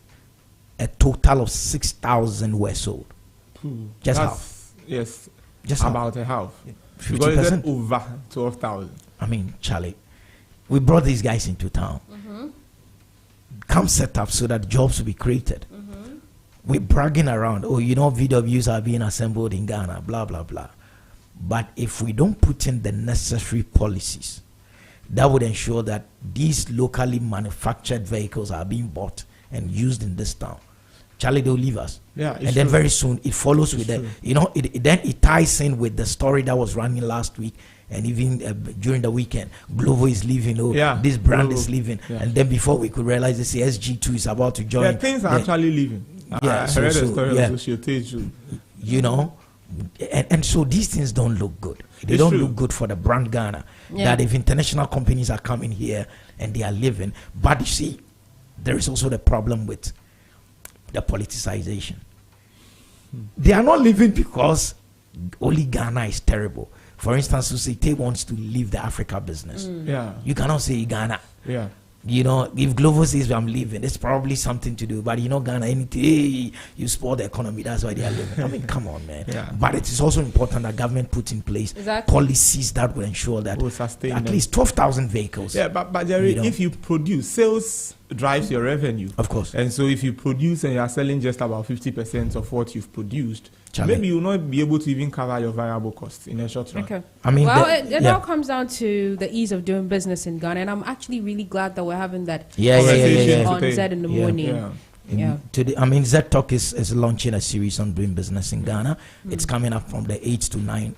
a total of 6,000 were sold. Just half. Yes, just about a half. 50%. Because it's over 12,000. I mean, Charlie, we brought these guys into town. Come set up so that jobs will be created. We're bragging around, VWs are being assembled in Ghana, blah, blah, blah. But if we don't put in the necessary policies, that would ensure that these locally manufactured vehicles are being bought and used in this town. Charlie, they'll leave us. Yeah, and then very soon it follows with then it ties in with the story that was running last week. And even during the weekend, Glovo is leaving. This brand is leaving. Yeah. And then before we could realize, this SG2 is about to join. Yeah, things are actually leaving. Yeah, I read a story of Social. And so these things don't look good. They don't look good for the brand Ghana. That if international companies are coming here and they are living. But you see, there is also the problem with the politicization. They are not living because only Ghana is terrible. For instance, Susite wants to leave the Africa business. You cannot say Ghana. Yeah. If Glovo says I'm leaving, it's probably something to do. But Ghana, anything, you spoil the economy. That's why they are leaving. I mean, come on, man. Yeah. But it is also important that government puts in place policies that will ensure that at least 12,000 vehicles. Yeah, but Jerry, if you produce, sales drives your revenue. Of course. And so if you produce and you are selling just about 50% of what you've produced, Charlie, maybe you will not be able to even cover your variable costs in a short run. Okay. I mean, it all comes down to the ease of doing business in Ghana, and I'm actually really glad that we're having that conversation on Zed in the morning. Today, Zed Talk is launching a series on doing business in Ghana. It's coming up from the 8 to 9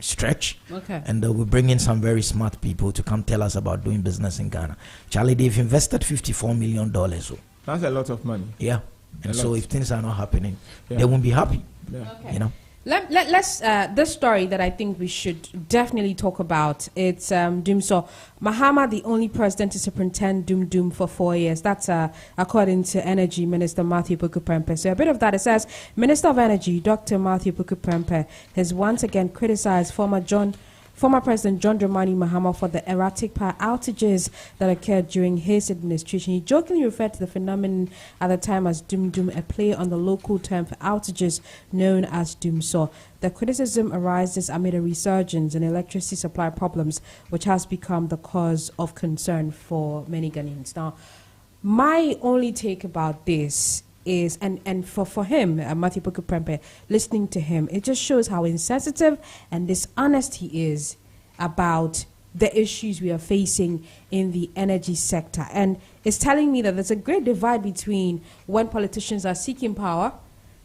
stretch. Okay. And we're bringing some very smart people to come tell us about doing business in Ghana. Charlie, they've invested $54 million. So. That's a lot of money. Yeah. And so if things are not happening, they won't be happy. Yeah. Okay. Let's this story that I think we should definitely talk about. It's Dumso Mahama, the only president to superintend Dum for 4 years. That's according to Energy Minister Matthew Puku-Prempeh. So a bit of that, it says Minister of Energy Dr. Matthew Puku-Prempeh has once again criticized former President John Dramani Mahama for the erratic power outages that occurred during his administration. He jokingly referred to the phenomenon at the time as Dum, a play on the local term for outages known as Dumso. The criticism arises amid a resurgence in electricity supply problems, which has become the cause of concern for many Ghanaians. Now, my only take about this is, and for him, Matthew Puku-Prempeh, listening to him, it just shows how insensitive and dishonest he is about the issues we are facing in the energy sector. And it's telling me that there's a great divide between when politicians are seeking power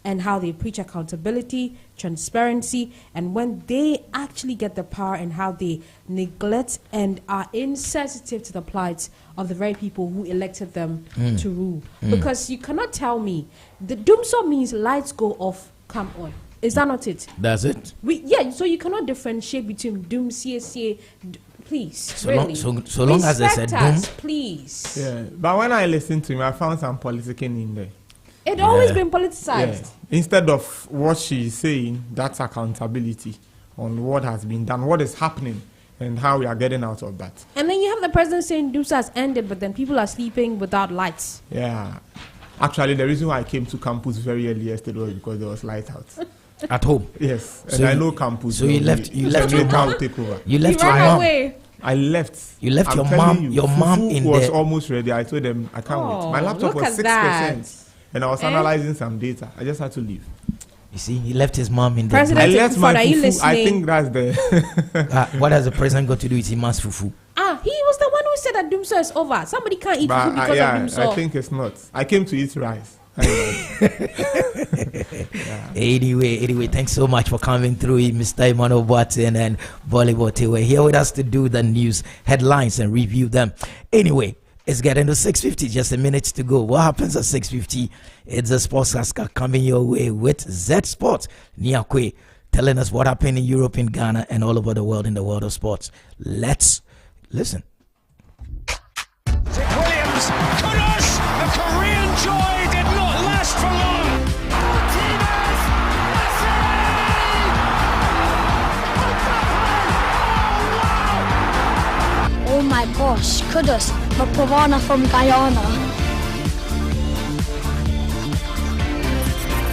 and how they preach accountability, transparency, and when they actually get the power and how they neglect and are insensitive to the plight of the very people who elected them to rule. Because you cannot tell me, the doomsday means lights go off, come on. Is that not it? That's it. So you cannot differentiate between doom, CSA, please. So long as there's a doom. Please. Yeah, but when I listened to him, I found some politicking in there. It's always been politicized. Yeah. Instead of what she's saying, that's accountability on what has been done, what is happening, and how we are getting out of that. And then you have the president saying Doomsday has ended, but then people are sleeping without lights. Yeah. Actually, the reason why I came to campus very early yesterday was because there was light out. At home? Yes. So and I know campus. So you left your mom. Take over. You left your mom. Away. I left. You left your mom. Your mom in was there. almost ready. I told them I can't wait. My laptop was 6%. And I was analyzing some data. I just had to leave. You see, he left his mom in there. President, I left my fufu. I think that's the... What has the president got to do with Iman's fufu? He was the one who said that doomsday is over. Somebody can't eat food because of doomsday. I think it's not. I came to eat rice. Anyway, thanks so much for coming through, Mr. Emmanuel Boateng and Volleyball. We're here with us to do the news headlines and review them. Anyway, it's getting to 6:50, just a minute to go. What happens at 6:50? It's a sports caster coming your way with Zed Sports. Niakwe telling us what happened in Europe, in Ghana, and all over the world in the world of sports. Let's listen. Williams, Kudos, the Korean joy did not last for long. Oh my gosh, Kudos, the piranha from Guyana.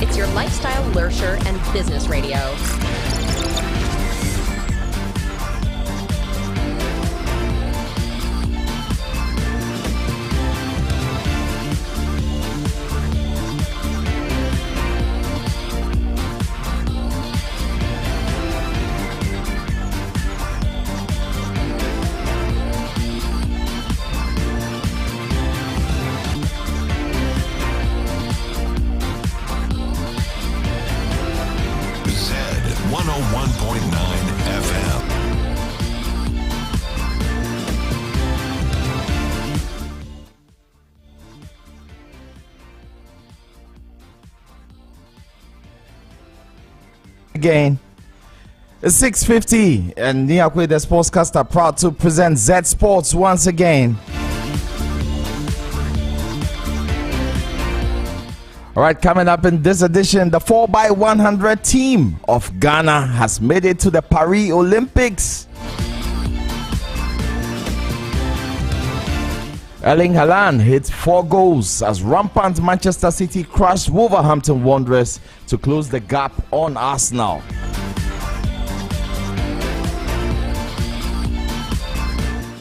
It's your lifestyle, leisure, and business radio. Zed 101.9 FM. Again, it's 6:50, and Niakwe, the sportscaster, proud to present Zed Sports once again. All right, coming up in this edition, the 4x100 team of Ghana has made it to the Paris Olympics. Erling Haaland hit 4 goals as rampant Manchester City crushed Wolverhampton Wanderers to close the gap on Arsenal.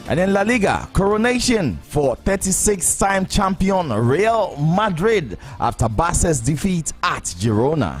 And in La Liga, coronation for 36-time champion Real Madrid after Barca's defeat at Girona.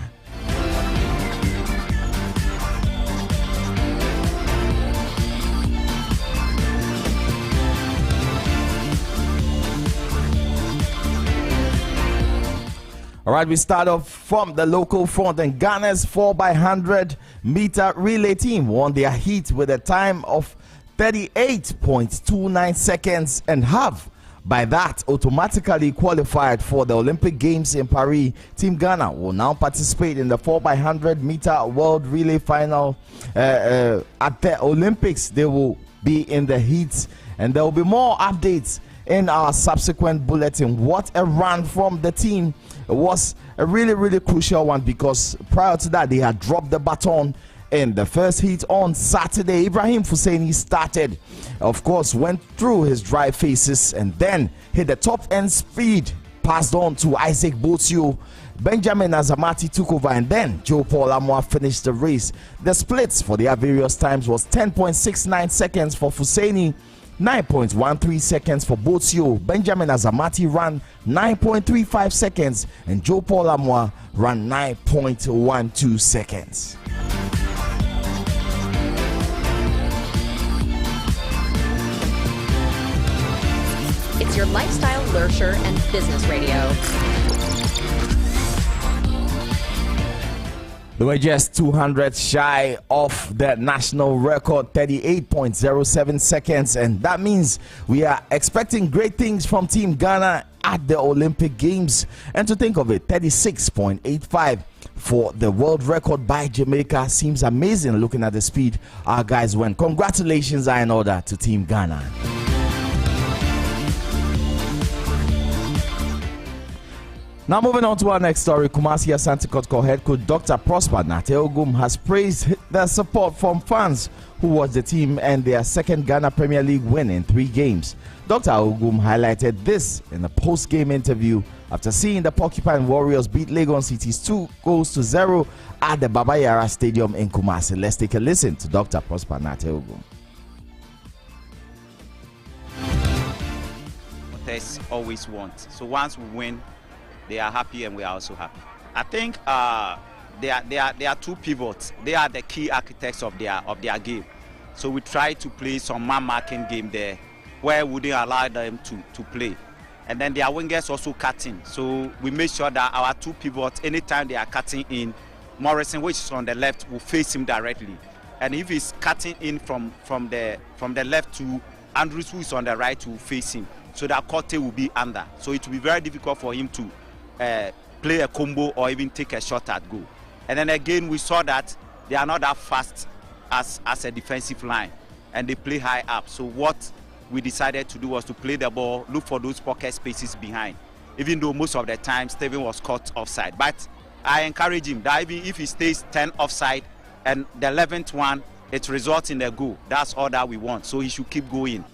All right, we start off from the local front, and Ghana's 4x100 meter relay team won their heat with a time of 38.29 seconds and have by that automatically qualified for the Olympic Games in Paris. Team Ghana will now participate in the 4x100 meter world relay final at the Olympics. They will be in the heat, and there will be more updates in our subsequent bulletin. What a run from the team. It was a really crucial one, because prior to that they had dropped the baton in the first heat on Saturday. Ibrahim Husseini started, of course, went through his dry faces and then hit the top end speed, passed on to Isaac Botsio. Benjamin Azamati took over, and then Joe Paul Amoah finished the race. The splits for their various times was 10.69 seconds for Husseini, 9.13 seconds for Botsio. Benjamin Azamati ran 9.35 seconds, and Joe Paul Amoah ran 9.12 seconds. your lifestyle, leisure, and business radio. They were just 200 shy of the national record, 38.07 seconds. And that means we are expecting great things from Team Ghana at the Olympic Games. And to think of it, 36.85 for the world record by Jamaica seems amazing looking at the speed our guys went. Congratulations are in order to Team Ghana. Now moving on to our next story, Kumasi Asante Kotoko head coach Dr. Prosper Nateogum has praised the support from fans who watched the team and their second Ghana Premier League win in 3 games. Dr. Ogum highlighted this in a post-game interview after seeing the Porcupine Warriors beat Legon Cities 2-0 at the Baba Yara Stadium in Kumasi. Let's take a listen to Dr. Prosper Nateogum. What always want. So once we win, they are happy and we are also happy. I think they are 2 pivots. They are the key architects of their game. So we try to play some man-marking game there where we didn't allow them to play. And then their wingers also cutting. So we make sure that our 2 pivots, anytime they are cutting in, Morrison, which is on the left, will face him directly. And if he's cutting in from the left to Andrews, who is on the right, will face him. So that Corte will be under. So it will be very difficult for him to play a combo or even take a shot at goal. And then again, we saw that they are not that fast as a defensive line, and they play high up. So what we decided to do was to play the ball, look for those pocket spaces behind, even though most of the time Steven was caught offside. But I encourage him that even if he stays 10 offside and the 11th one, it results in a goal. That's all that we want. So he should keep going.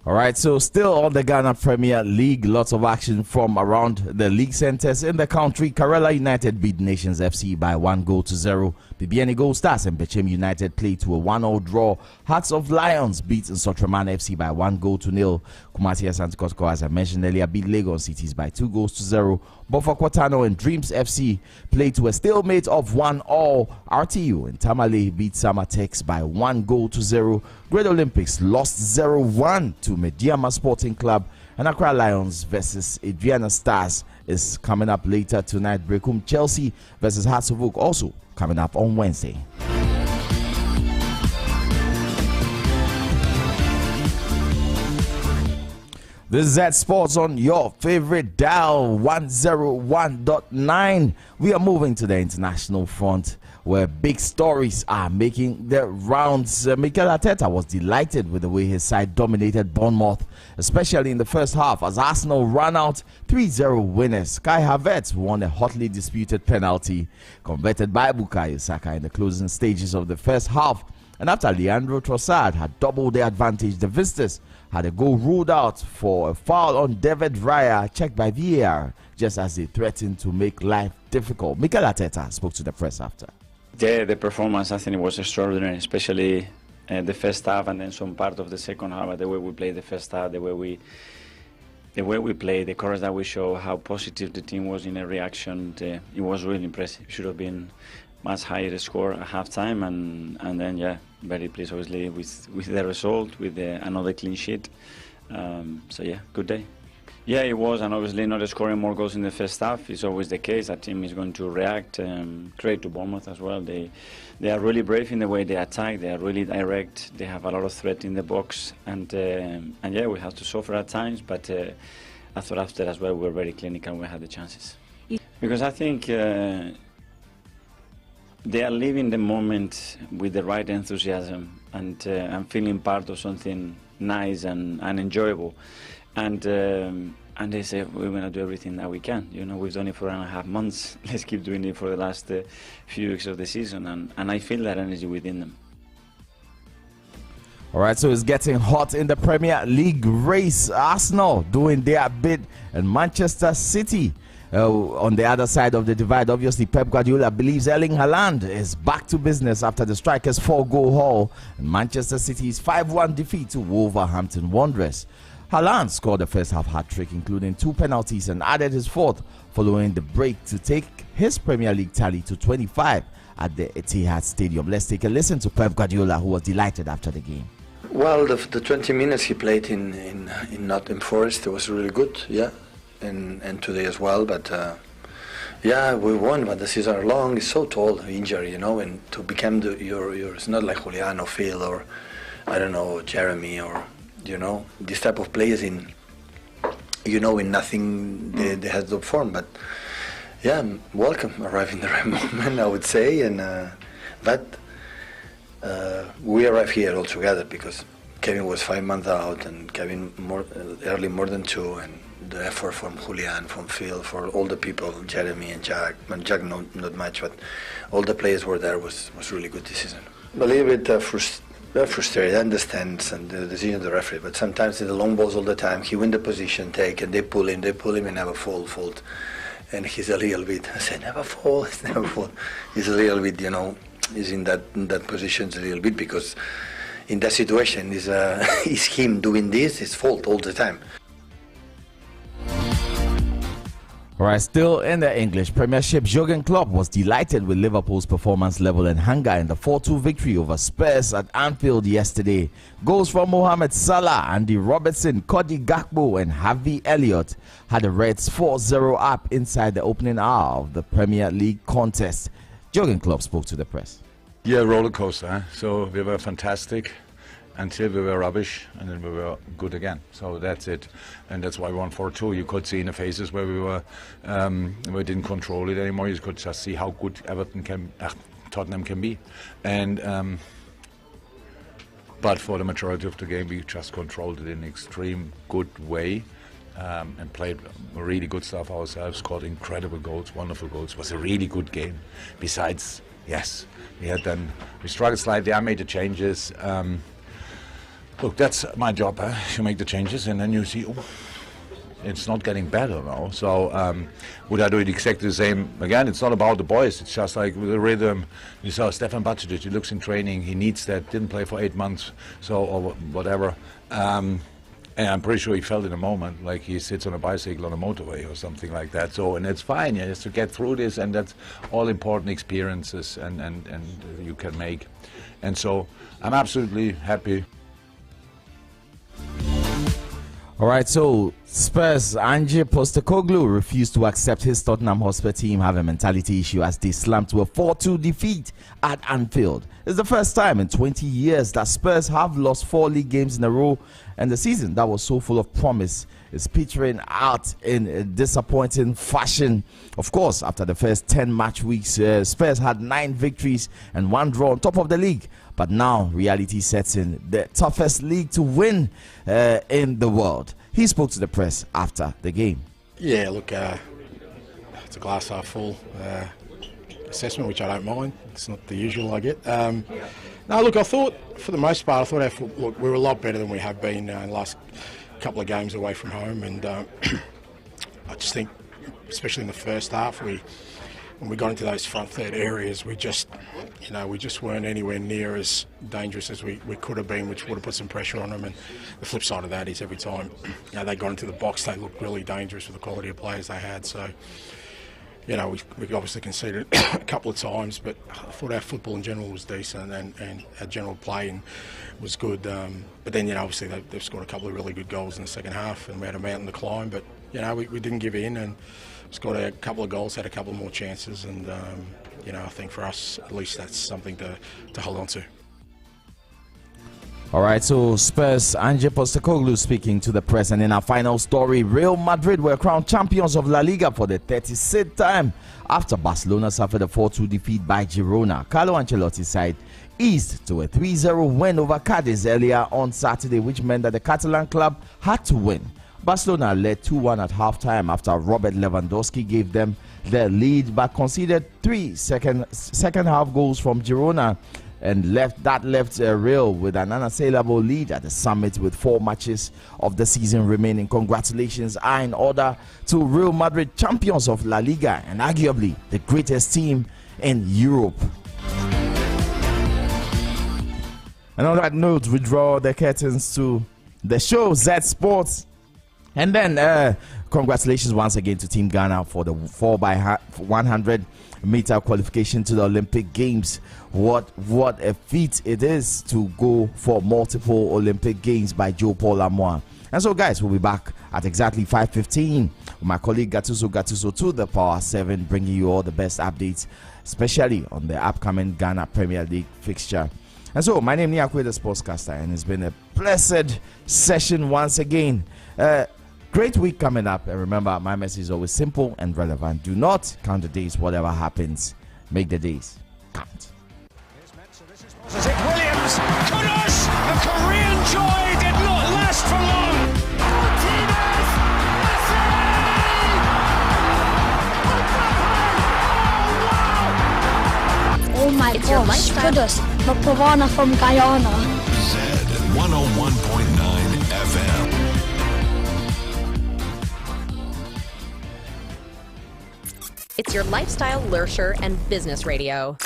All right, so still on the Ghana Premier League, lots of action from around the league centers in the country. Karela United beat Nations FC by 1-0. BBN Gold Stars and Bechem United played to a 1-0 draw. Hearts of Lions beat Sotraman FC by 1-0. Kumasi Asante Kotoko, as I mentioned earlier, beat Legon Cities by 2-0. Bofa Kwatano and Dreams FC played to a stalemate of 1-1. RTU and Tamale beat Samatex by 1-0. Great Olympics lost 0-1 to Mediama Sporting Club, and Accra Lions versus Adriana Stars is coming up later tonight. Brekum Chelsea versus Hearts of Oak also coming up on Wednesday. This is Zed Sports on your favorite dial 101.9. We are moving to the international front where big stories are making the rounds. Mikel Arteta was delighted with the way his side dominated Bournemouth, especially in the first half as Arsenal ran out 3-0 winners. Kai Havertz won a hotly disputed penalty converted by Bukayo Saka in the closing stages of the first half. And after Leandro Trossard had doubled the advantage, the visitors had a goal ruled out for a foul on David Raya, checked by VAR, just as they threatened to make life difficult. Mikel Arteta spoke to the press after. Yeah, the performance, I think it was extraordinary, especially the first half and then some part of the second half. The way we played the first half, the way we played, the courage that we showed, how positive the team was in a reaction. It was really impressive. It should have been much higher score at halftime, and then yeah, very pleased obviously with the result, with another clean sheet. So yeah, good day. Yeah, it was, and obviously not scoring more goals in the first half is always the case. That team is going to react. Great to Bournemouth as well. They are really brave in the way they attack. They are really direct. They have a lot of threat in the box, and yeah, we have to suffer at times. But I thought after as well we were very clinical. We had the chances because I think they are living the moment with the right enthusiasm and feeling part of something nice and enjoyable. And they say we're going to do everything that we can. You know, we've done it for 1.5 months. Let's keep doing it for the last few weeks of the season, and I feel that energy within them. All right, so it's getting hot in the Premier League race. Arsenal doing their bit, and Manchester City on the other side of the divide. Obviously, Pep Guardiola believes Erling Haaland is back to business after the strikers' 4-goal haul and Manchester City's 5-1 defeat to Wolverhampton Wanderers. Haaland scored the first half hat-trick, including 2 penalties, and added his 4th following the break to take his Premier League tally to 25 at the Etihad Stadium. Let's take a listen to Pep Guardiola, who was delighted after the game. Well, the 20 minutes he played in Nottingham Forest, it was really good, yeah, and today as well. But yeah, we won, but the season are long. It's so tall, injury, and to become your it's not like Julian or Phil or I don't know Jeremy or this type of players in nothing they had to form. But yeah, welcome, arriving the right moment, I would say, and but. We arrived here all together because Kevin was 5 months out, and Kevin more than 2, and the effort from Julian, from Phil, for all the people, Jeremy and Jack. And Jack not much, but all the players were there. Was really good this season. A little bit frustrated. I understand and the decision of the referee, but sometimes in the long balls all the time, he win the position take and they pull him and never fault. And he's a little bit. I say never fall. It's never fall. He's a little bit, is in that position a little bit because in that situation is him doing this, his fault all the time. Alright, still in the English Premiership, Jurgen Klopp was delighted with Liverpool's performance level and hunger in the 4-2 victory over Spurs at Anfield yesterday. Goals from Mohamed Salah, Andy Robertson, Cody Gakpo and Harvey Elliott had the Reds 4-0 up inside the opening hour of the Premier League contest. Jurgen Klopp spoke to the press. Yeah, roller coaster. Huh? So we were fantastic until we were rubbish, and then we were good again. So that's it, and that's why we won 4-2. You could see in the phases where we didn't control it anymore. You could just see how good Tottenham can be, and but for the majority of the game, we just controlled it in an extreme good way. And played really good stuff ourselves, scored incredible goals, wonderful goals. It was a really good game. Besides, yes, we struggled slightly. I made the changes. Look, that's my job. You make the changes and then you see, it's not getting better now. So would I do it exactly the same again? It's not about the boys. It's just like with the rhythm. You saw Stefan Bacicic, he looks in training. He needs that. Didn't play for 8 months, or whatever. And I'm pretty sure he felt in a moment like he sits on a bicycle on a motorway or something like that. So, and it's fine, yeah, just to get through this, and that's all important experiences and you can make. And so I'm absolutely happy. All right, so Spurs' Ange Postecoglou refused to accept his Tottenham Hotspur team have a mentality issue as they slumped to a 4-2 defeat at Anfield. It's the first time in 20 years that Spurs have lost 4 league games in a row, and the season that was so full of promise is petering out in a disappointing fashion. Of course, after the first 10 match weeks, Spurs had 9 victories and 1 draw on top of the league. But now reality sets in, the toughest league to win in the world. He spoke to the press after the game. Yeah, look, it's a glass half full assessment, which I don't mind. It's not the usual I get. No, look, I thought for the most part, we were a lot better than we have been in the last couple of games away from home, and I just think, especially in the first half, when we got into those front third areas, we just weren't anywhere near as dangerous as we could have been, which would have put some pressure on them. And the flip side of that is every time they got into the box, they looked really dangerous with the quality of players they had. So, we obviously conceded a couple of times, but I thought our football in general was decent and our general play was good. But then, obviously they've scored a couple of really good goals in the second half, and we had a mountain to climb. But we didn't give in and scored a couple of goals, had a couple more chances, and I think for us at least that's something to hold on to. All right, so Spurs, Ange Postecoglou speaking to the press. And in our final story, Real Madrid were crowned champions of La Liga for the 36th time after Barcelona suffered a 4-2 defeat by Girona. Carlo Ancelotti's side eased to a 3-0 win over Cadiz earlier on Saturday, which meant that the Catalan club had to win. Barcelona led 2-1 at halftime after Robert Lewandowski gave them the lead, but conceded 3 second half goals from Girona and left Real with an unassailable lead at the summit with 4 matches of the season remaining. Congratulations are in order to Real Madrid, champions of La Liga and arguably the greatest team in Europe. And on that note, we draw the curtains to the show, Zed Sports. And then congratulations once again to Team Ghana for the 100-meter qualification to the Olympic Games. What a feat it is to go for multiple Olympic Games by Joe Paul Amoah. And so, guys, we'll be back at exactly 5:15 with my colleague Gatuso to the Power 7, bringing you all the best updates, especially on the upcoming Ghana Premier League fixture. And so, my name is Niakwe, the sportscaster, and it's been a blessed session once again. Great week coming up, and remember, my message is always simple and relevant. Do not count the days, whatever happens. Make the days count. Zed Williams, Kudus, the Korean joy did not last for long. Oh my It's your gosh, lifestyle. Kudus, the piranha from Guyana. Zed 101.9 FM. It's your lifestyle, leisure, and business radio.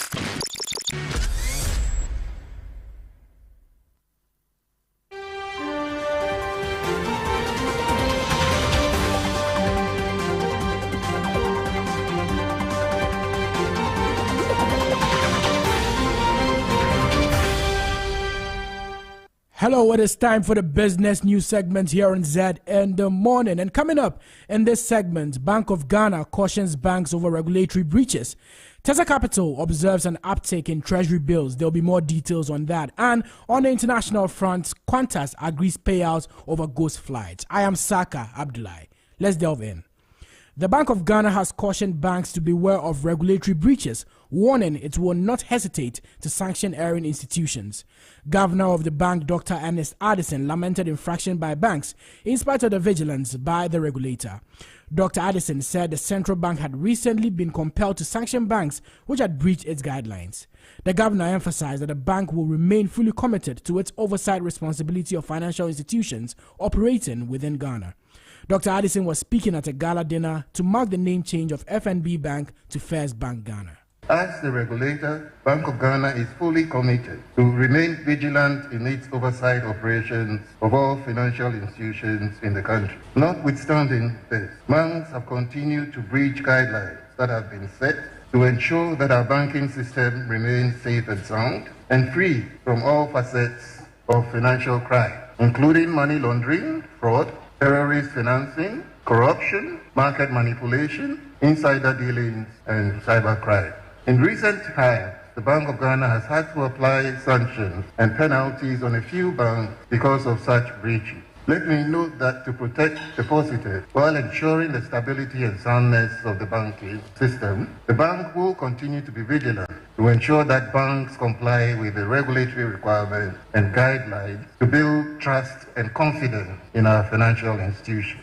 Hello, it is time for the business news segment here on Zed in the Morning. And coming up in this segment, Bank of Ghana cautions banks over regulatory breaches. Tesa Capital observes an uptick in treasury bills. There will be more details on that. And on the international front, Qantas agrees payouts over ghost flights. I am Saka Abdullahi. Let's delve in. The Bank of Ghana has cautioned banks to beware of regulatory breaches, warning it will not hesitate to sanction erring institutions. Governor of the bank, Dr. Ernest Addison, lamented infraction by banks in spite of the vigilance by the regulator. Dr. Addison said the central bank had recently been compelled to sanction banks which had breached its guidelines. The governor emphasized that the bank will remain fully committed to its oversight responsibility of financial institutions operating within Ghana. Dr. Addison was speaking at a gala dinner to mark the name change of FNB Bank to First Bank Ghana. As the regulator, Bank of Ghana is fully committed to remain vigilant in its oversight operations of all financial institutions in the country. Notwithstanding this, banks have continued to breach guidelines that have been set to ensure that our banking system remains safe and sound and free from all facets of financial crime, including money laundering, fraud, terrorist financing, corruption, market manipulation, insider dealings, and cybercrime. In recent times, the Bank of Ghana has had to apply sanctions and penalties on a few banks because of such breaches. Let me note that to protect depositors while ensuring the stability and soundness of the banking system, the bank will continue to be vigilant to ensure that banks comply with the regulatory requirements and guidelines to build trust and confidence in our financial institutions.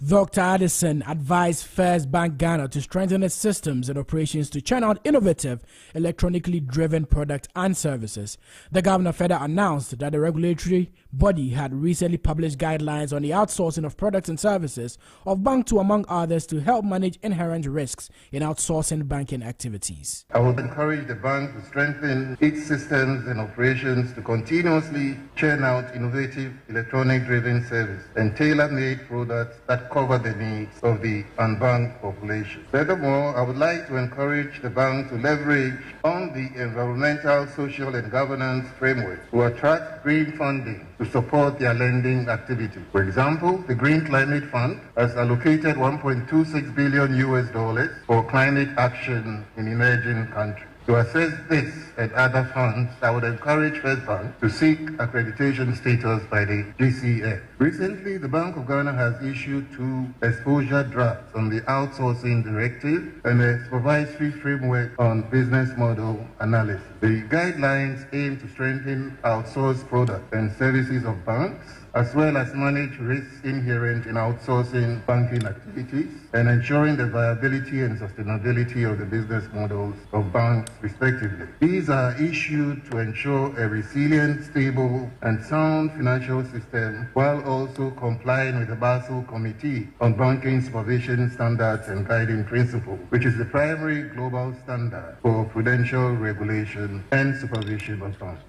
Dr. Addison advised First Bank Ghana to strengthen its systems and operations to churn out innovative, electronically driven products and services. The governor further announced that the regulatory body had recently published guidelines on the outsourcing of products and services of banks to, among others, to help manage inherent risks in outsourcing banking activities. I would encourage the bank to strengthen its systems and operations to continuously churn out innovative, electronic-driven service and tailor-made products that cover the needs of the unbanked population. Furthermore, I would like to encourage the bank to leverage on the environmental, social, and governance framework to attract green funding to support their lending activity. For example, the Green Climate Fund has allocated $1.26 billion for climate action in emerging countries. To assess this and other funds, I would encourage First Bank to seek accreditation status by the GCF. Recently, the Bank of Ghana has issued 2 exposure drafts on the outsourcing directive and a supervisory framework on business model analysis. The guidelines aim to strengthen outsourced products and services of banks, as well as manage risks inherent in outsourcing banking activities and ensuring the viability and sustainability of the business models of banks, respectively. These are issued to ensure a resilient, stable, and sound financial system while also complying with the Basel Committee on Banking Supervision Standards and Guiding Principles, which is the primary global standard for prudential regulation and supervision of banks.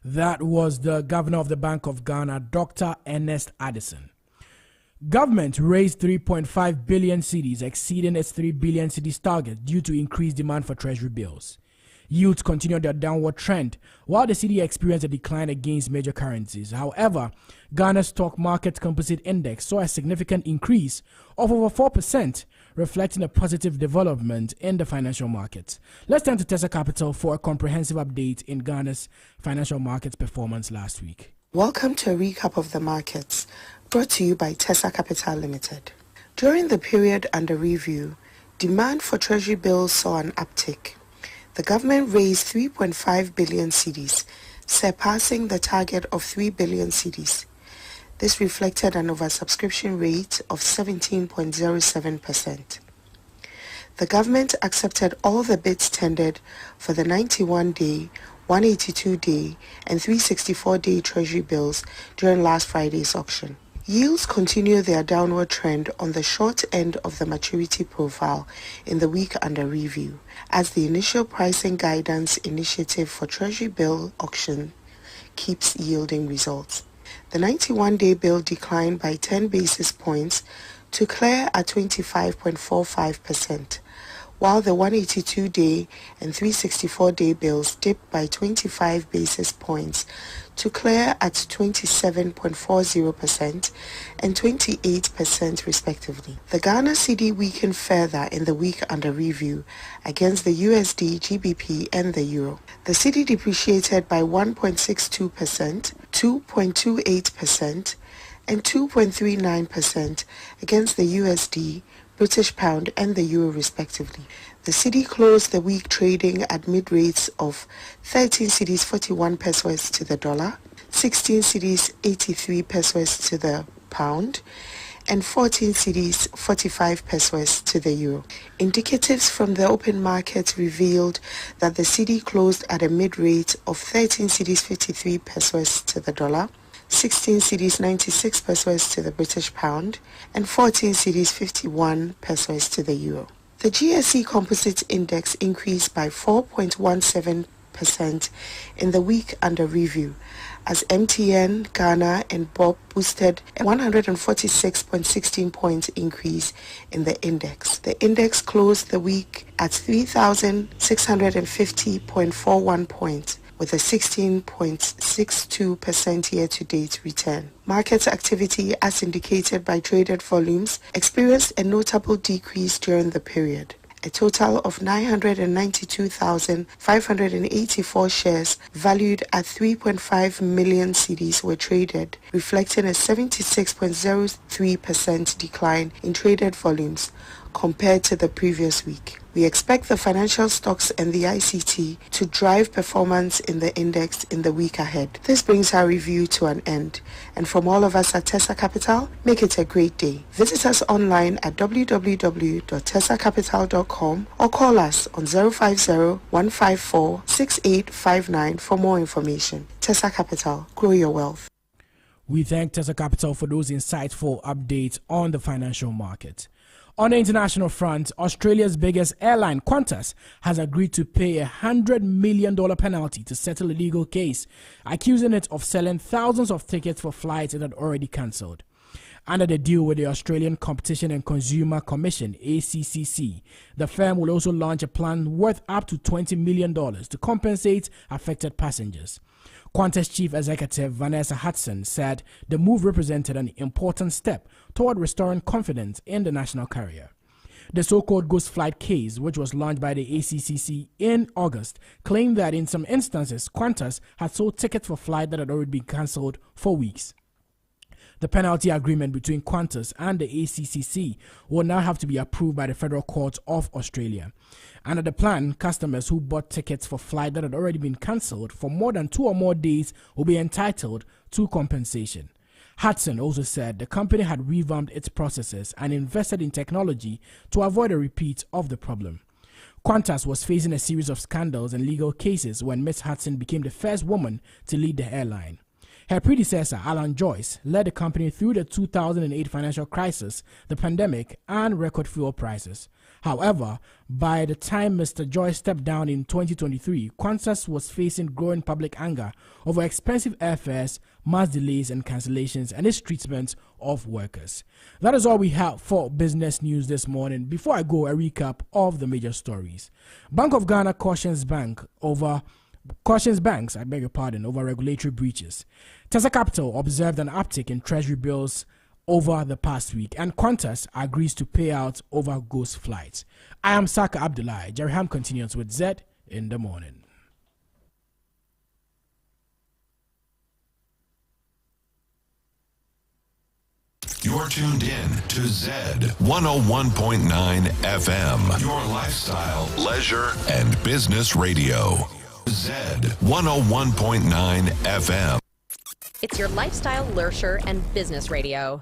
That was the governor of the Bank of Ghana, Dr. Ernest Addison. Government raised 3.5 billion cedis, exceeding its 3 billion cedis target due to increased demand for treasury bills. Yields continued their downward trend, while the cedi experienced a decline against major currencies. However, Ghana's stock market composite index saw a significant increase of over 4%, reflecting a positive development in the financial markets. Let's turn to Tessa Capital for a comprehensive update in Ghana's financial markets performance last week. Welcome to a recap of the markets, brought to you by Tessa Capital Limited. During the period under review, demand for treasury bills saw an uptick. The government raised 3.5 billion cedis, surpassing the target of 3 billion cedis. This reflected an oversubscription rate of 17.07%. The government accepted all the bids tendered for the 91-day, 182-day, and 364-day treasury bills during last Friday's auction. Yields continue their downward trend on the short end of the maturity profile in the week under review, as the initial pricing guidance initiative for treasury bill auction keeps yielding results. The 91-day bill declined by 10 basis points to clear at 25.45%, while the 182-day and 364-day bills dipped by 25 basis points to clear at 27.40% and 28% respectively. The Ghana cedi weakened further in the week under review against the USD, GBP and the Euro. The cedi depreciated by 1.62%, 2.28% and 2.39% against the USD, British Pound and the Euro respectively. The cedi closed the week trading at mid-rates of 13 cedis 41 pesos to the dollar, 16 cedis 83 pesos to the pound, and 14 cedis 45 pesos to the euro. Indicatives from the open market revealed that the cedi closed at a mid-rate of 13 cedis 53 pesos to the dollar, 16 cedis 96 pesos to the British pound, and 14 cedis 51 pesos to the euro. The GSE Composite Index increased by 4.17% in the week under review, as MTN, Ghana, and BOP boosted a 146.16 point increase in the index. The index closed the week at 3,650.41 points, with a 16.62% year-to-date return. Market activity, as indicated by traded volumes, experienced a notable decrease during the period. A total of 992,584 shares valued at 3.5 million cedis were traded, reflecting a 76.03% decline in traded volumes compared to the previous week. We expect the financial stocks and the ICT to drive performance in the index in the week ahead. This brings our review to an end, and from all of us at Tessa Capital, make it a great day. Visit us online at www.tessacapital.com or call us on 050-154-6859 for more information. Tessa Capital, grow your wealth. We thank Tessa Capital for those insightful updates on the financial market. On the international front, Australia's biggest airline, Qantas, has agreed to pay a $100 million penalty to settle a legal case, accusing it of selling thousands of tickets for flights it had already cancelled. Under the deal with the Australian Competition and Consumer Commission, ACCC, the firm will also launch a plan worth up to $20 million to compensate affected passengers. Qantas Chief Executive Vanessa Hudson said the move represented an important step toward restoring confidence in the national carrier. The so-called ghost flight case, which was launched by the ACCC in August, claimed that in some instances, Qantas had sold tickets for flights that had already been cancelled for weeks. The penalty agreement between Qantas and the ACCC will now have to be approved by the Federal Court of Australia. Under the plan, customers who bought tickets for flights that had already been cancelled for more than 2 or more days will be entitled to compensation. Hudson also said the company had revamped its processes and invested in technology to avoid a repeat of the problem. Qantas was facing a series of scandals and legal cases when Ms. Hudson became the first woman to lead the airline. Her predecessor, Alan Joyce, led the company through the 2008 financial crisis, the pandemic, and record fuel prices. However, by the time Mr. Joy stepped down in 2023, Qantas was facing growing public anger over expensive airfares, mass delays and cancellations, and its treatment of workers. That is all we have for business news this morning. Before I go, a recap of the major stories. Bank of Ghana cautions banks, over regulatory breaches. Tesla Capital observed an uptick in treasury bills over the past week, and Qantas agrees to pay out over ghost flights. I am Saka Abdullahi. Jerry Ham continues with Zed in the Morning. You're tuned in to Zed 101.9 FM, your lifestyle, leisure, and business radio. Zed 101.9 FM. It's your lifestyle, leisure, and business radio.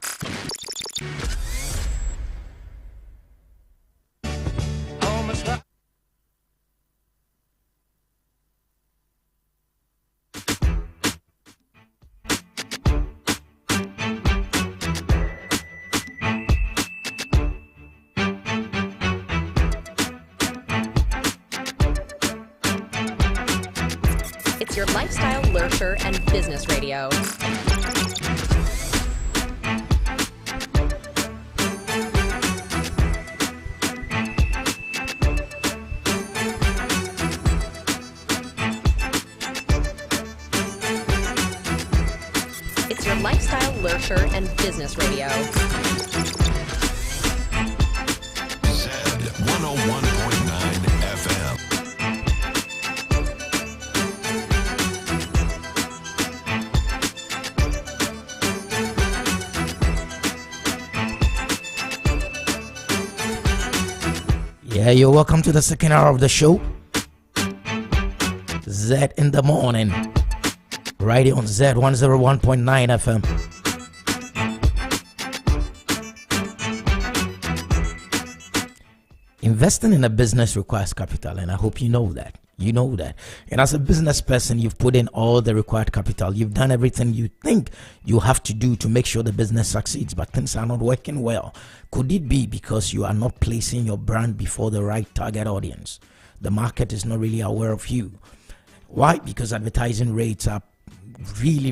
It's your lifestyle, leisure, and business radio. It's your lifestyle, leisure, and business radio. Zed 101.9 FM. Yeah, you're welcome to the second hour of the show. Zed in the Morning. Right here on Zed 101.9 FM. Investing in a business requires capital, and I hope you know that. You know that. And as a business person, you've put in all the required capital. You've done everything you think you have to do to make sure the business succeeds, but things are not working well. Could it be because you are not placing your brand before the right target audience? The market is not really aware of you. Why? Because advertising rates are really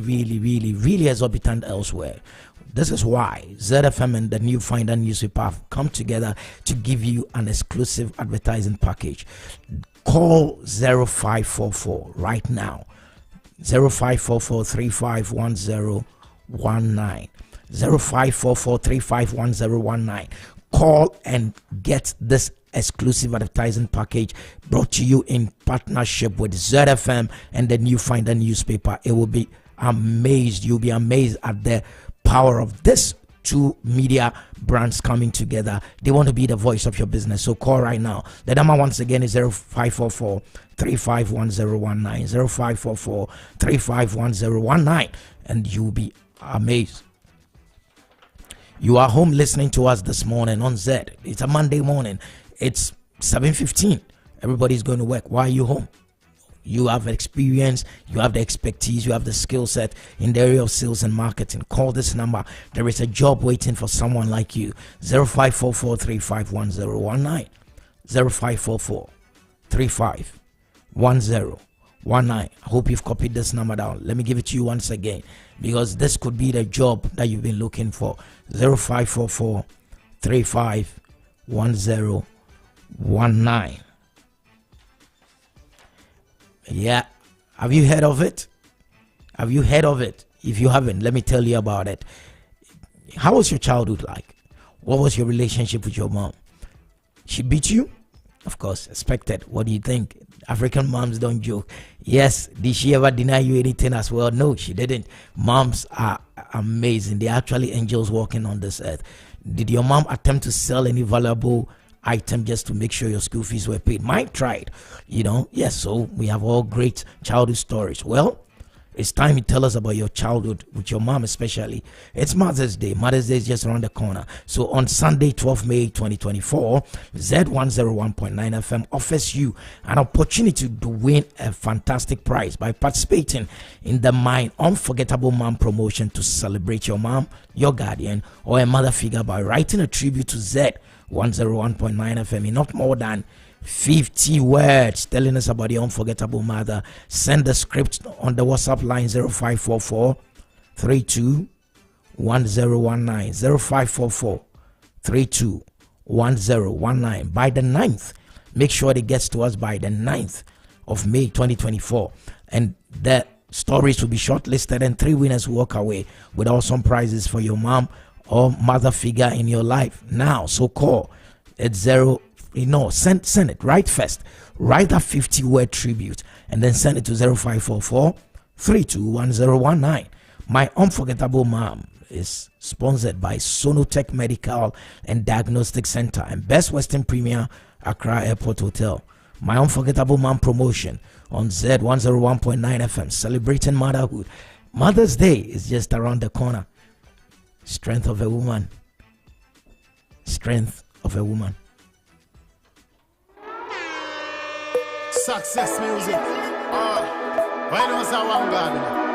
exorbitant elsewhere. This is why ZFM and the New Finder newspaper have come together to give you an exclusive advertising package. Call 0544 right now. 0544 351019. 0544 351019. Call and get this exclusive advertising package brought to you in partnership with ZFM and the New Finder newspaper. It will be amazed. You'll be amazed at the power of this two media brands coming together. They want to be the voice of your business. So call right now. The number once again is 0544 351019. 0544 351019. And you'll be amazed. You are home listening to us this morning on Zed. It's a Monday morning. It's 7:15. Everybody's going to work. Why are you home? You have experience, you have the expertise, you have the skill set in the area of sales and marketing. Call this number. There is a job waiting for someone like you. 0544 351019. 0544 351019. I hope you've copied this number down. Let me give it to you once again, because this could be the job that you've been looking for. 0544 351019. Yeah, have you heard of it? Have you heard of it? If you haven't, let me tell you about it. How was your childhood like? What was your relationship with your mom? She beat you? Of course, expected. What do you think? African moms don't joke. Yes, did she ever deny you anything as well? No, she didn't. Moms are amazing. They're actually angels walking on this earth. Did your mom attempt to sell any valuable item just to make sure your school fees were paid? Mine tried, yes. So we have all great childhood stories. Well, it's time you tell us about your childhood with your mom, especially. It's Mother's Day. Mother's Day is just around the corner. So on Sunday, 12 May 2024, Z101.9 FM offers you an opportunity to win a fantastic prize by participating in the Mine Unforgettable Mom promotion to celebrate your mom, your guardian, or a mother figure by writing a tribute to Z 101.9 FM in not more than 50 words telling us about your unforgettable mother. Send the script on the WhatsApp line 0544 32 1019 0544 32 1019 by the 9th. Make sure it gets to us by the 9th of May 2024, and the stories will be shortlisted and 3 winners will walk away with awesome prizes for your mom or mother figure in your life now. So call at send it right first. Write that 50-word tribute and then send it to 0544 321019. My Unforgettable Mom is sponsored by Sonotech Medical and Diagnostic Center and Best Western Premier Accra Airport Hotel. My Unforgettable Mom promotion on Z 101.9 FM, celebrating motherhood. Mother's Day is just around the corner. Strength of a woman. Strength of a woman. Success music. Why don't I want God?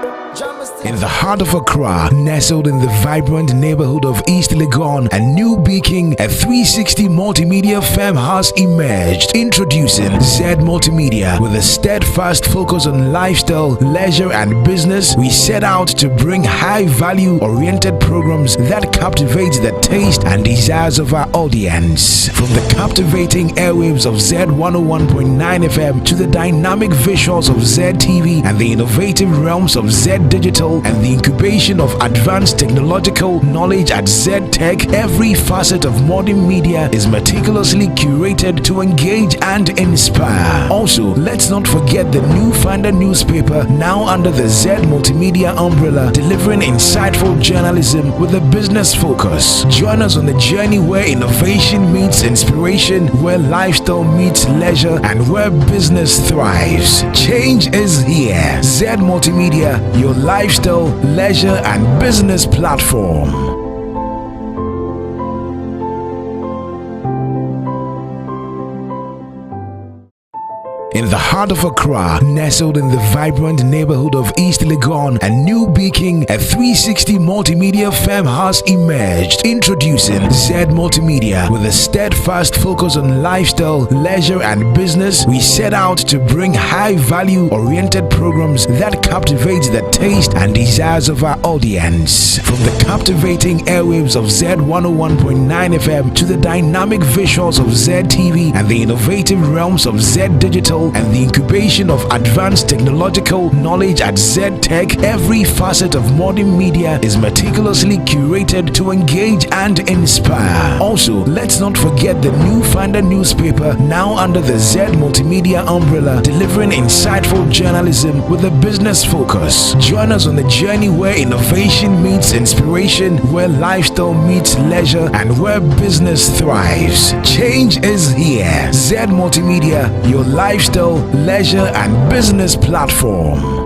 In the heart of Accra, nestled in the vibrant neighborhood of East Legon and New Beacon, a 360 multimedia fam has emerged. Introducing Zed Multimedia. With a steadfast focus on lifestyle, leisure, and business, we set out to bring high-value oriented programs that captivate the taste and desires of our audience. From the captivating airwaves of Z 101.9 FM to the dynamic visuals of Zed TV and the innovative realms of Zed Digital and the incubation of advanced technological knowledge at Z Tech, every facet of modern media is meticulously curated to engage and inspire. Also, let's not forget the new Finder newspaper, now under the Z Multimedia umbrella, delivering insightful journalism with a business focus. Join us on the journey where innovation meets inspiration, where lifestyle meets leisure, and where business thrives. Change is here. Z Multimedia, your lifestyle, leisure, and business platform. In the heart of Accra, nestled in the vibrant neighborhood of East Legon and New Beacon, a 360 multimedia fam has emerged. Introducing Zed Multimedia. With a steadfast focus on lifestyle, leisure, and business, we set out to bring high-value oriented programs that captivate the taste and desires of our audience. From the captivating airwaves of Z 101.9 FM to the dynamic visuals of Zed TV and the innovative realms of Zed Digital and the incubation of advanced technological knowledge at Z Tech, every facet of modern media is meticulously curated to engage and inspire. Also, let's not forget the new Finder newspaper, now under the Z Multimedia umbrella, delivering insightful journalism with a business focus. Join us on the journey where innovation meets inspiration, where lifestyle meets leisure, and where business thrives. Change is here. Z Multimedia, your lifestyle, leisure, and business platform.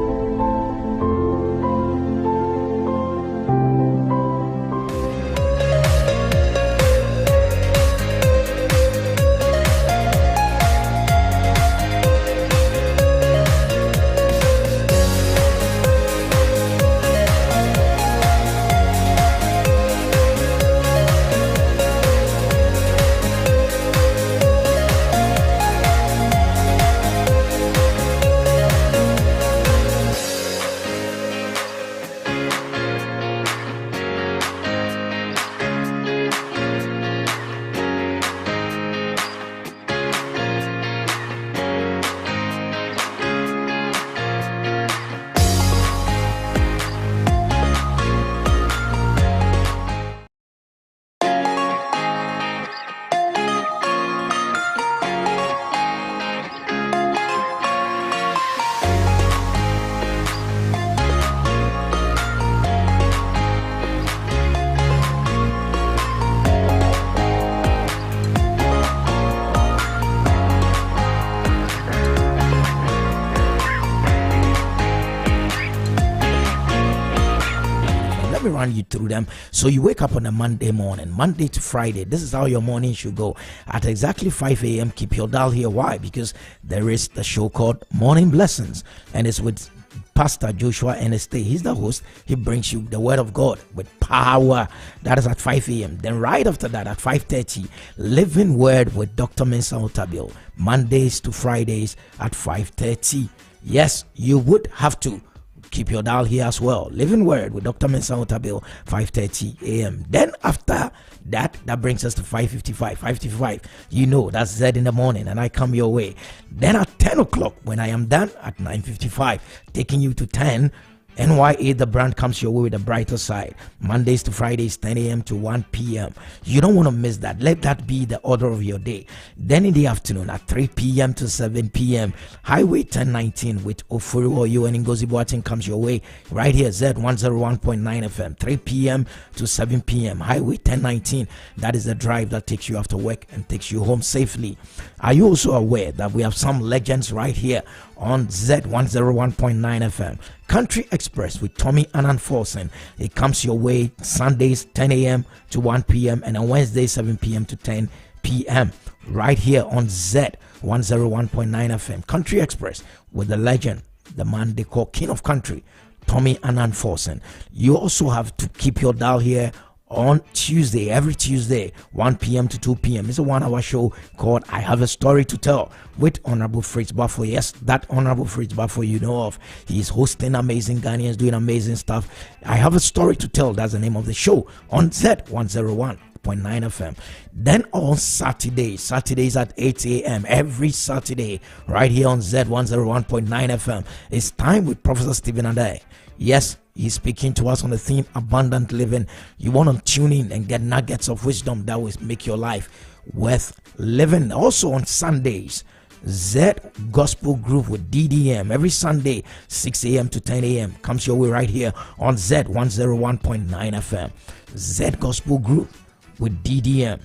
Run you through them. So you wake up on a Monday morning, Monday to Friday. This is how your morning should go. At exactly 5 a.m., keep your dial here. Why? Because there is the show called Morning Blessings, and it's with Pastor Joshua Eneste. He's the host. He brings you the word of God with power. That is at 5 a.m. Then right after that at 5:30, Living Word with Dr. Mensa Otabil. Mondays to Fridays at 5:30. Yes, you would have to keep your dial here as well. Living Word with Dr. Mensa Otabil, 5:30 a.m. Then after that brings us to 5:55. You know, that's Zed in the morning, and I come your way. Then at 10 o'clock, when I am done at 9:55, taking you to 10. NYA, the brand, comes your way with the brighter side. Mondays to Fridays, 10 a.m. to 1 p.m. You don't want to miss that. Let that be the order of your day. Then in the afternoon at 3 p.m. to 7 p.m., Highway 1019 with Ofuru Oyo and Ngozi Boateng comes your way right here, Z 101.9 FM, 3 p.m. to 7 p.m. Highway 1019. That is the drive that takes you after work and takes you home safely. Are you also aware that we have some legends right here on Z 101.9 FM? Country Express with Tommy Annan Forsen. It comes your way Sundays 10 a.m. to 1 p.m. and on Wednesday 7 p.m. to 10 p.m. right here on Z 101.9 FM. Country Express with the legend, the man they call King of Country, Tommy Annan Forsen. You also have to keep your dial here on Tuesday, every Tuesday, 1 p.m. to 2 p.m. It's a 1-hour show called I Have a Story to Tell with Honorable Fritz Buffo. Yes, that Honorable Fritz Buffo you know of. He's hosting amazing Ghanaians, doing amazing stuff. I Have a Story to Tell, that's the name of the show on Z 101.9 FM. Then on Saturdays at 8 a.m. every Saturday, right here on Z 101.9 FM, it's time with Professor Stephen Adai. Yes, he's speaking to us on the theme abundant living. You want to tune in and get nuggets of wisdom that will make your life worth living. Also on Sundays, Z Gospel Group with DDM every Sunday 6 a.m. to 10 a.m. comes your way right here on Z 101.9 FM. Z Gospel Group with DDM.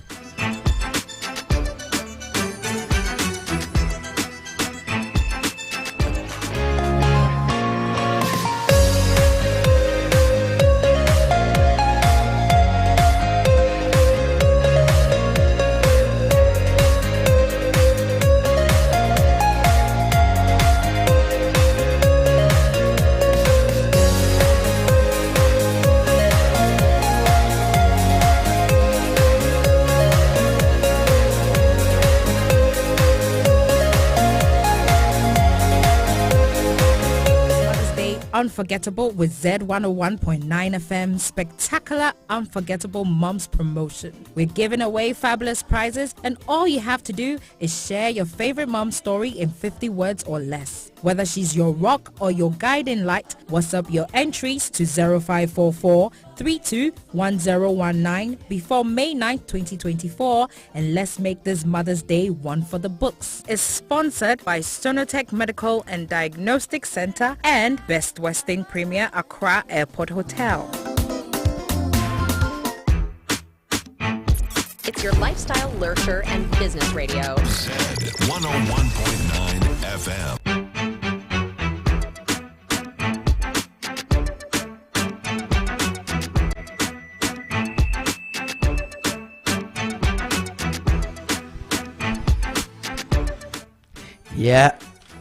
Unforgettable with Z 101.9 FM spectacular unforgettable mums promotion. We're giving away fabulous prizes and all you have to do is share your favorite mum story in 50 words or less. Whether she's your rock or your guiding light, WhatsApp your entries to 0544 321019 before May 9, 2024, and let's make this Mother's Day one for the books. It's sponsored by Sonotech Medical and Diagnostic Center and Best Western Premier Accra Airport Hotel. It's your lifestyle, leisure, and business radio. Zed 101.9 FM. Yeah,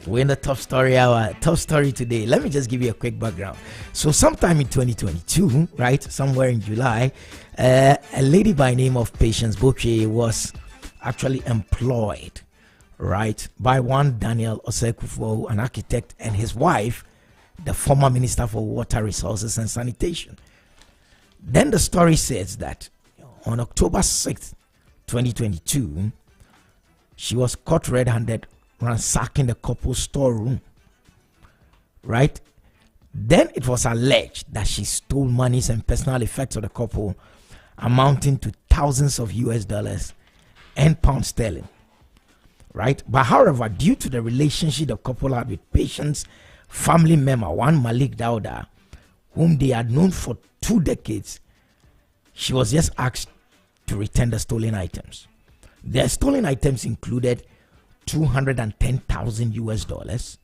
we're in the top story hour. Top story today. Let me just give you a quick background. So sometime in 2022, right, somewhere in July, a lady by name of Patience Bokye was actually employed, right, by one Daniel Osekufo, an architect, and his wife, the former Minister for Water Resources and Sanitation. Then the story says that on October 6th, 2022, she was caught red-handed ransacking the couple's storeroom, right? Then it was alleged that she stole monies and personal effects of the couple amounting to thousands of US dollars and pound sterling, right? But however, due to the relationship the couple had with Patient's family member, one Malik Dauda, whom they had known for 2 decades, she was just asked to return the stolen items. The stolen items included 210,000 US dollars,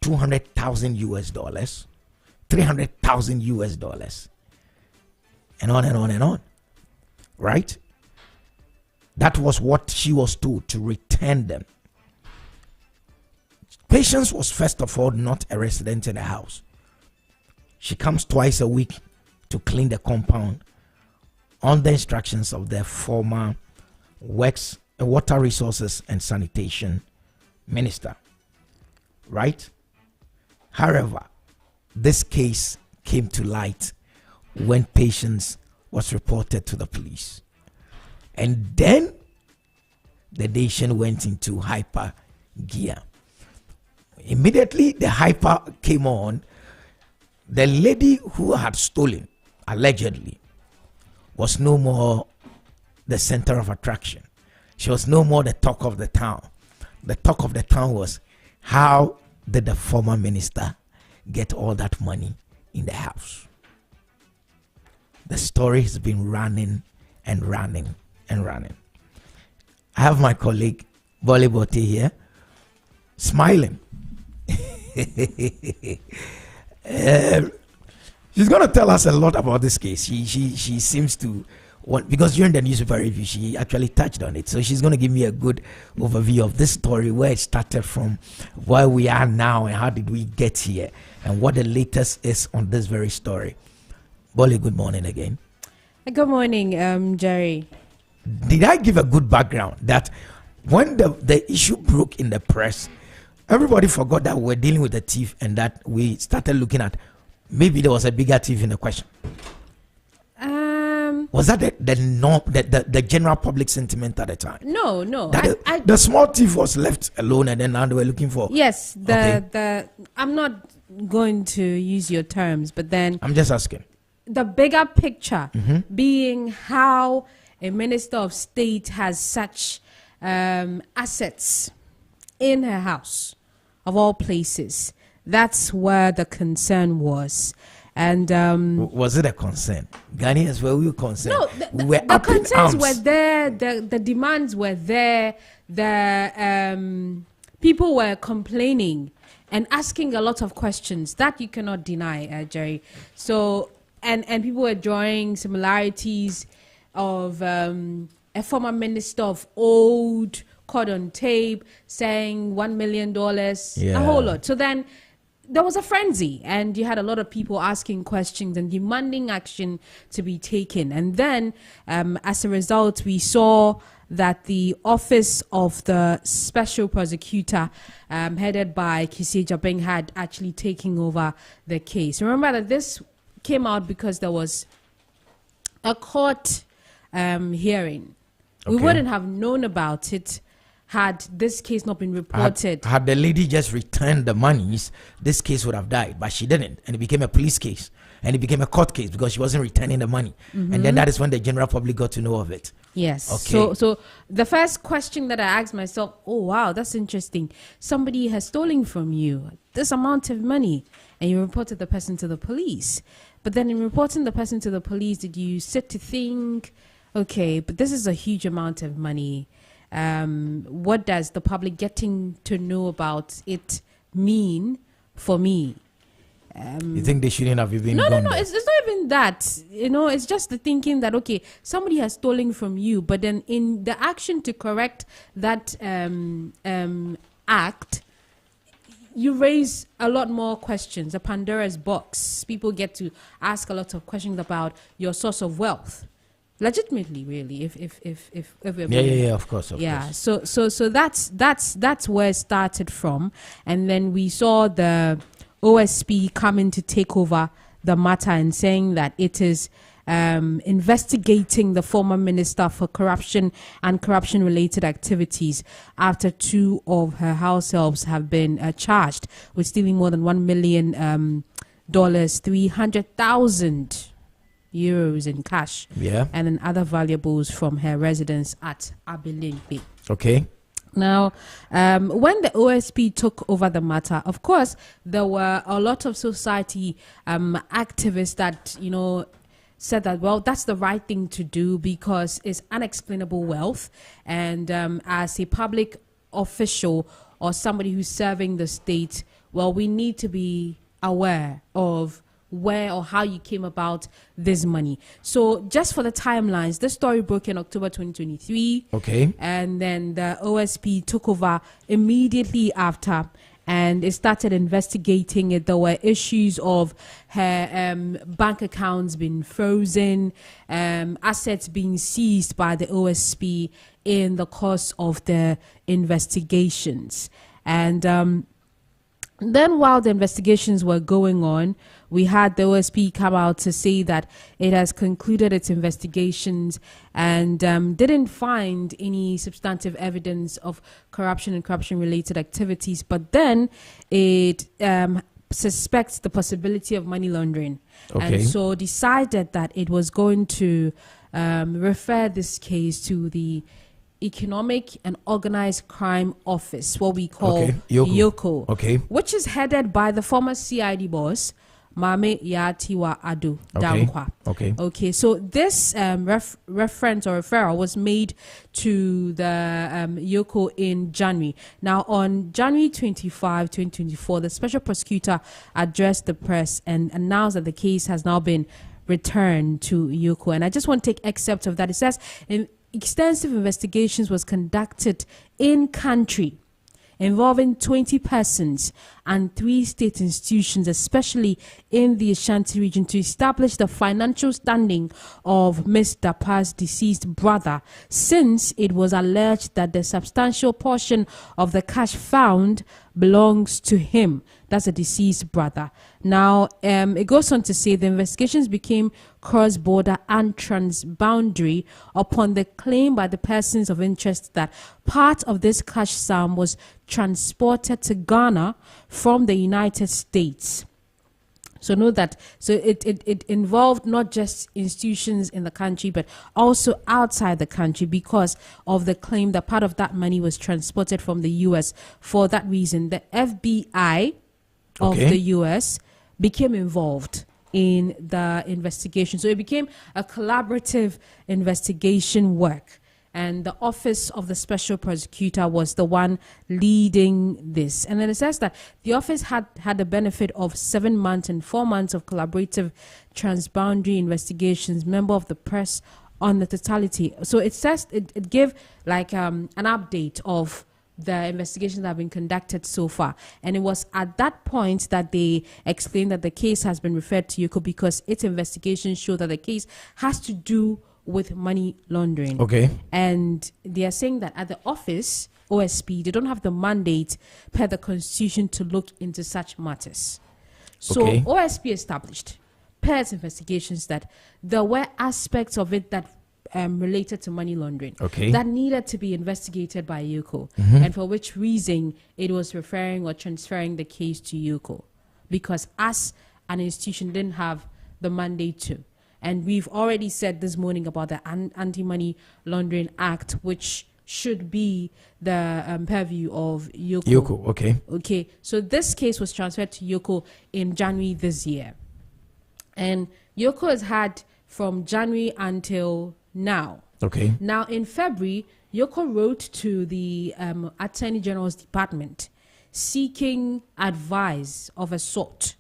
200,000 US dollars, 300,000 US dollars, and on and on and on, right? That was what she was told, to return them. Patience was first of all not a resident in the house. She comes twice a week to clean the compound on the instructions of the former Works, Water Resources and Sanitation Minister. Right? However, this case came to light when Patience was reported to the police. And then the nation went into hyper gear. Immediately the hyper came on. The lady who had stolen, allegedly, was no more the center of attraction. She was no more the talk of the town. The talk of the town was, how did the former minister get all that money in the house? The story has been running and running and running. I have my colleague Bote here, smiling. She's going to tell us a lot about this case. She seems to want, because during the newspaper review, she actually touched on it. So she's going to give me a good overview of this story, where it started from, where we are now, and how did we get here, and what the latest is on this very story. Bolly, good morning again. Good morning, Jerry. Did I give a good background that when the issue broke in the press, everybody forgot that we were dealing with a thief, and that we started looking at maybe there was a bigger thief in the question? Was that the general public sentiment at the time? No. The small thief was left alone, and then now they were looking for. Yes, I'm not going to use your terms, but then I'm just asking. The bigger picture being how a minister of state has such assets in her house, of all places. That's where the concern was. And was it a concern? Ghanaians, were we concerned? No, the concerns were there, the demands were there, the people were complaining and asking a lot of questions that you cannot deny, Jerry. So and people were drawing similarities of a former minister of old caught on tape saying $1 million, a whole lot. So then there was a frenzy, and you had a lot of people asking questions and demanding action to be taken. And then as a result, we saw that the office of the special prosecutor headed by Kisi Jabeng had actually taken over the case. Remember that this came out because there was a court hearing. We wouldn't have known about it had this case not been reported. Had the lady just returned the monies, this case would have died, but she didn't, and it became a police case, and it became a court case because she wasn't returning the money. And then that is when the general public got to know of it. Yes. Okay. So the first question that I asked myself, oh wow, that's interesting. Somebody has stolen from you this amount of money, and you reported the person to the police. But then in reporting the person to the police, did you sit to think, okay, but this is a huge amount of money. What does the public getting to know about it mean for me? You think they shouldn't have even No, gone it's not even that. It's just the thinking that, okay, somebody has stolen from you, but then in the action to correct that act, you raise a lot more questions, a Pandora's box. People get to ask a lot of questions about your source of wealth. Legitimately, really, if yeah, of course, so that's where it started from, and then we saw the OSP coming to take over the matter and saying that it is investigating the former minister for corruption and corruption-related activities after 2 of her house helps have been charged with stealing more than $1 million, 300,000 euros in cash, and then other valuables from her residence at Abilimpe. Okay. Now, when the OSP took over the matter, of course, there were a lot of society activists that, said that, well, that's the right thing to do because it's unexplainable wealth. And as a public official or somebody who's serving the state, well, we need to be aware of where or how you came about this money. So just for the timelines, this story broke in October 2023. Okay. And then the OSP took over immediately after. and it started investigating it. There were issues of her bank accounts being frozen, assets being seized by the OSP in the course of the investigations. And then while the investigations were going on, we had the OSP come out to say that it has concluded its investigations and didn't find any substantive evidence of corruption and corruption-related activities. But then it suspects the possibility of money laundering. Okay. And so decided that it was going to refer this case to the Economic and Organized Crime Office, what we call YOCO, which is headed by the former CID boss, Mame Yatiwa Ado Dankwa. Okay, so this reference or referral was made to the YOCO in January. Now, on January 25, 2024, the special prosecutor addressed the press and announced that the case has now been returned to YOCO. And I just want to take excerpts of that. It says, extensive investigations was conducted in country involving 20 persons and 3 state institutions, especially in the Ashanti region, to establish the financial standing of Ms. Dapa's deceased brother, since it was alleged that the substantial portion of the cash found belongs to him. That's a deceased brother. Now, it goes on to say the investigations became cross-border and transboundary upon the claim by the persons of interest that part of this cash sum was transported to Ghana from the United States. So note that, so it involved not just institutions in the country, but also outside the country, because of the claim that part of that money was transported from the U.S. For that reason, the FBI of the U.S. became involved in the investigation. So it became a collaborative investigation work. And the office of the special prosecutor was the one leading this. And then it says that the office had the benefit of 7 months and 4 months of collaborative transboundary investigations, member of the press on the totality. So it says it gave like an update of the investigations that have been conducted so far. And it was at that point that they explained that the case has been referred to YOCO because its investigations show that the case has to do with money laundering. Okay. And they are saying that at the office, OSP, they don't have the mandate per the constitution to look into such matters. So OSP established per its investigations that there were aspects of it that related to money laundering that needed to be investigated by YOCO, and for which reason it was referring or transferring the case to YOCO, because as an institution didn't have the mandate to. And we've already said this morning about the Anti-Money Laundering Act, which should be the purview of YOCO. Okay. So this case was transferred to YOCO in January this year. And YOCO has had from January until now. Now, in February, YOCO wrote to the Attorney General's Department seeking advice of a sort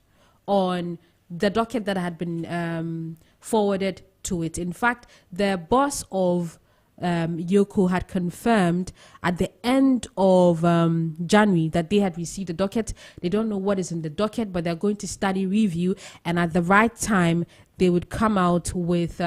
on the docket that had been forwarded to it. In fact, the boss of YOCO had confirmed at the end of January that they had received a docket. They don't know what is in the docket, but they're going to study review, and at the right time, they would come out with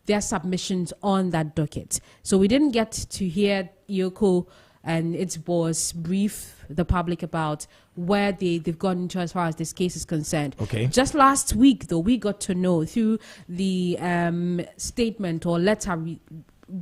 their submissions on that docket. So we didn't get to hear YOCO and its boss brief the public about where they've gone into as far as this case is concerned. Just last week, though, we got to know through the statement or letter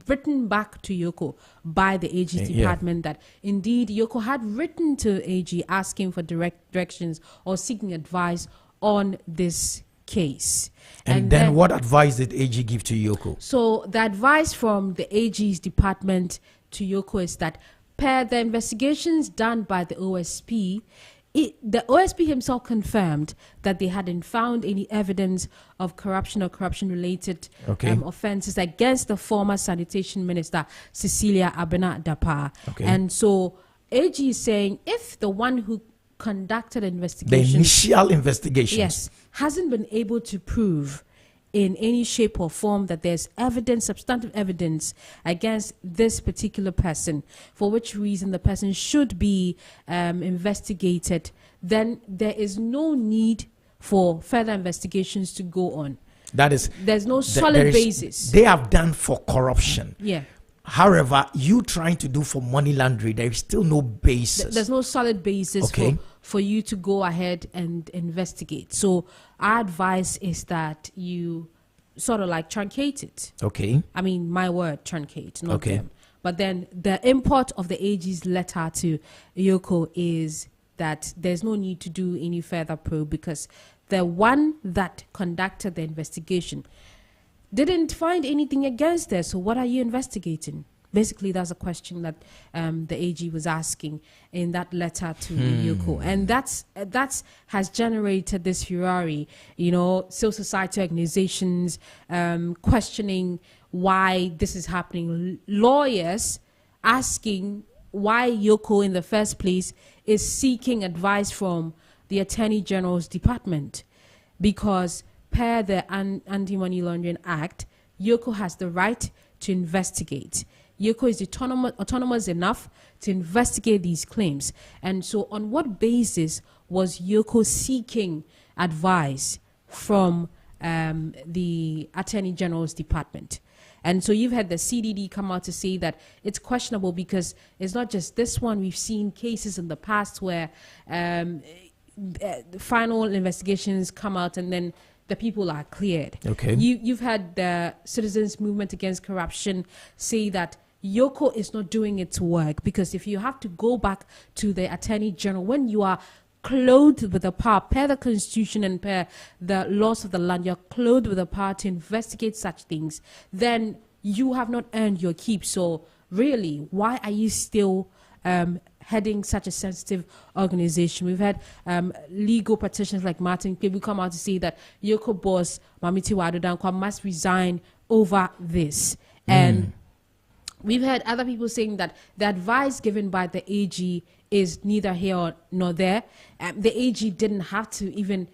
written back to YOCO by the AG's department that indeed YOCO had written to AG asking for directions or seeking advice on this case. And then what advice did AG give to YOCO? So the advice from the AG's department to YOCO is that per the investigations done by the OSP, the OSP himself confirmed that they hadn't found any evidence of corruption or corruption-related offences against the former sanitation minister, Cecilia Abena Dapa. And so AG is saying if the one who conducted investigations, the initial investigations, hasn't been able to prove in any shape or form that there's evidence, substantive evidence against this particular person, for which reason the person should be investigated, then there is no need for further investigations to go on. That is, there's no solid basis. They have done for corruption. Yeah. However, you trying to do for money laundering, there is still no basis. There's no solid basis for you to go ahead and investigate. So our advice is that you sort of like truncate it. Okay. I mean, my word, truncate, not them. But then the import of the AG's letter to Yoko is that there's no need to do any further probe because the one that conducted the investigation didn't find anything against her. So what are you investigating? Basically, that's a question that the AG was asking in that letter to Yoko. And that's has generated this furore, civil society organizations questioning why this is happening. Lawyers asking why Yoko in the first place is seeking advice from the Attorney General's department, because per the Anti-Money Laundering Act, Yoko has the right to investigate. Yoko is autonomous enough to investigate these claims. And so on what basis was Yoko seeking advice from the Attorney General's department? And so you've had the CDD come out to say that it's questionable because it's not just this one. We've seen cases in the past where final investigations come out and then the people are cleared. Okay. You've had the Citizens Movement Against Corruption say that Yoko is not doing its work, because if you have to go back to the Attorney General when you are clothed with the power per the Constitution and per the laws of the land, you're clothed with the power to investigate such things, then you have not earned your keep. So really, why are you still heading such a sensitive organization? We've had legal petitions like Martin People come out to say that Yoko boss Mamiti Wadodankwa must resign over this. And we've had other people saying that the advice given by the AG is neither here nor there. The AG didn't have to even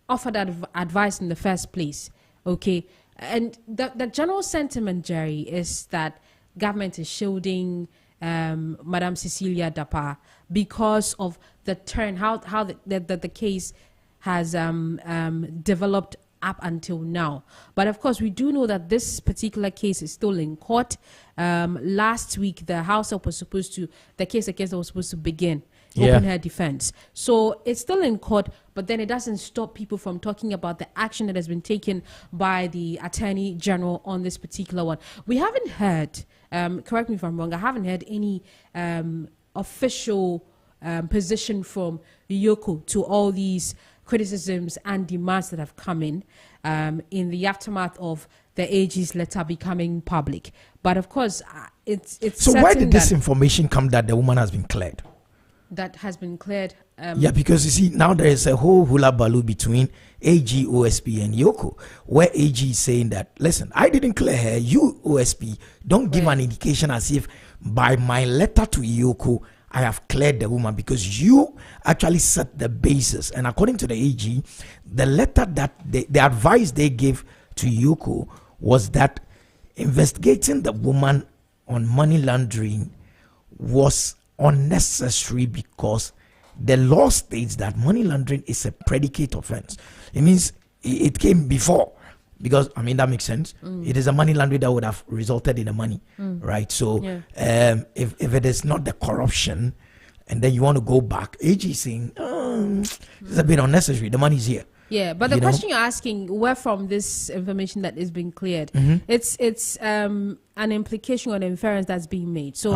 offer that advice in the first place. Okay. And the general sentiment, Jerry, is that government is shielding Madam Cecilia Dapa because of the turn, how the case has developed up until now. But of course, we do know that this particular case is still in court. Last week, the House was supposed to, the case against her was supposed to begin, open her defense. So it's still in court, but then it doesn't stop people from talking about the action that has been taken by the Attorney General on this particular one. We haven't heard, correct me if I'm wrong, I haven't heard any official position from Yoko to all these criticisms and demands that have come in the aftermath of the AG's letter becoming public. But of course, it's so where did this information come that the woman has been cleared? That has been cleared. Yeah, because you see, now there is a whole hula baloo between AG, OSP, and Yoko, where AG is saying that, listen, I didn't clear her, you, OSP, don't give an indication as if by my letter to Yoko, I have cleared the woman, because you actually set the basis. And according to the AG, the letter that the advice they gave to Yoko was that investigating the woman on money laundering was unnecessary because the law states that money laundering is a predicate offense. It means it came before, because I mean that makes sense. It is a money laundering that would have resulted in the money, right? So if it is not the corruption, and then you want to go back, AG is saying it's a bit unnecessary. The money is here. Yeah, but the question you're asking, where from this information that is being cleared, it's an implication or an inference that's being made. So,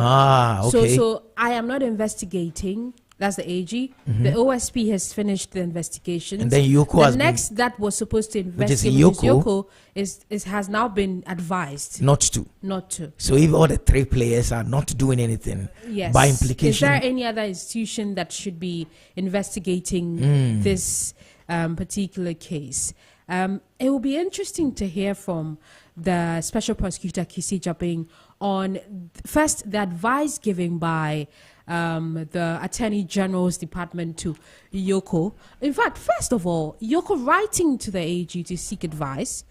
so I am not investigating. That's the AG. The OSP has finished the investigation. And then Yoko that was supposed to investigate, which is Yoko, has now been advised not to. So if all the three players are not doing anything, by implication, is there any other institution that should be investigating this particular case? It will be interesting to hear from the Special Prosecutor Kisi Japing on first the advice given by the Attorney General's department to Yoko. In fact, first of all, Yoko writing to the AG to seek advice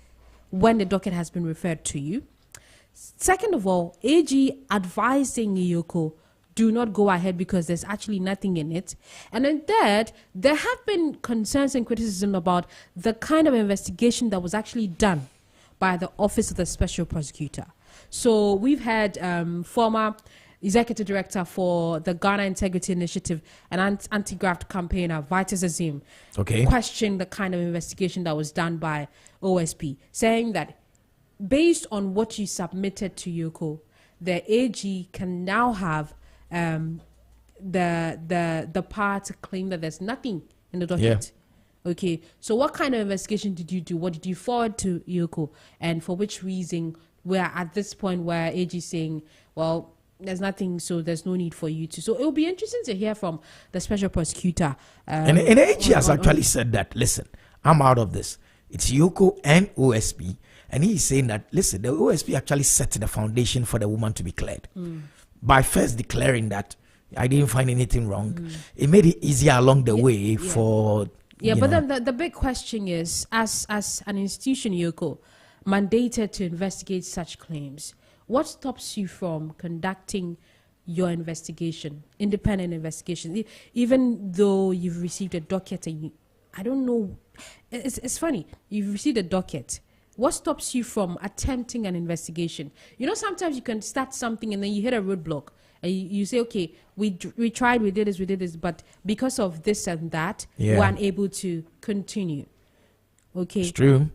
when the docket has been referred to you. Second of all, AG advising Yoko, do not go ahead because there's actually nothing in it. And then third, there have been concerns and criticism about the kind of investigation that was actually done by the Office of the Special Prosecutor. So we've had former Executive Director for the Ghana Integrity Initiative and anti-graft campaigner Vitus Azim question the kind of investigation that was done by OSP, saying that based on what you submitted to Yoko, the AG can now have the power to claim that there's nothing in the docket. Yeah. Okay, so what kind of investigation did you do? What did you forward to Yoko? And for which reason we're at this point where AG is saying, well, there's nothing, so there's no need for you to. So it will be interesting to hear from the special prosecutor. And AG has actually said that, listen, I'm out of this. It's Yoko and OSP. And he's saying that, listen, the OSP actually set the foundation for the woman to be cleared. By first declaring that I didn't find anything wrong. It made it easier along the way for... Yeah, but then the big question is, as an institution, Yoko, mandated to investigate such claims, what stops you from conducting your investigation, independent investigation, even though you've received a docket? And I don't know, it's funny, you've received a docket. What stops you from attempting an investigation? You know, sometimes you can start something and then you hit a roadblock. And you say, okay, we tried, we did this, but because of this and that, we're unable to continue. Okay. It's true.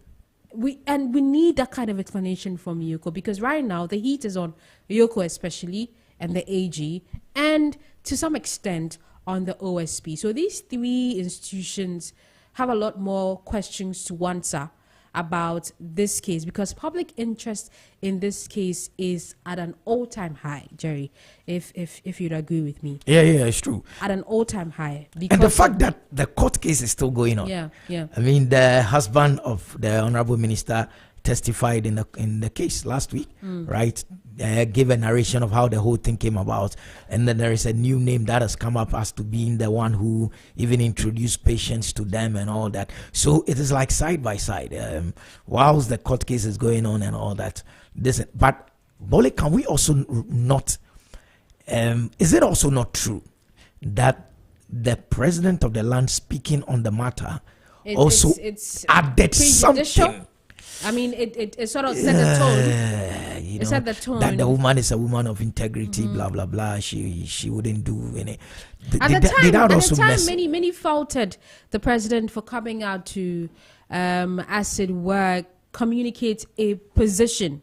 We need that kind of explanation from Yoko, because right now the heat is on Yoko especially, and the AG, and to some extent on the OSP. So these three institutions have a lot more questions to answer about this case, because public interest in this case is at an all-time high, Jerry, if you'd agree with me. Yeah, it's true. At an all-time high. And the fact that the court case is still going on. Yeah. I mean, the husband of the Honorable Minister testified in the case last week, right? Gave a narration of how the whole thing came about, and then there is a new name that has come up as to being the one who even introduced patients to them and all that. So it is like side by side, whilst the court case is going on and all that. But Bole, can we also not? Is it also not true that the president of the land speaking on the matter it's added something? I mean, it sort of set the tone. It set the tone. That the woman is a woman of integrity, blah, blah, blah. She wouldn't do any. At the time, many faulted the president for coming out to, as it were, communicate a position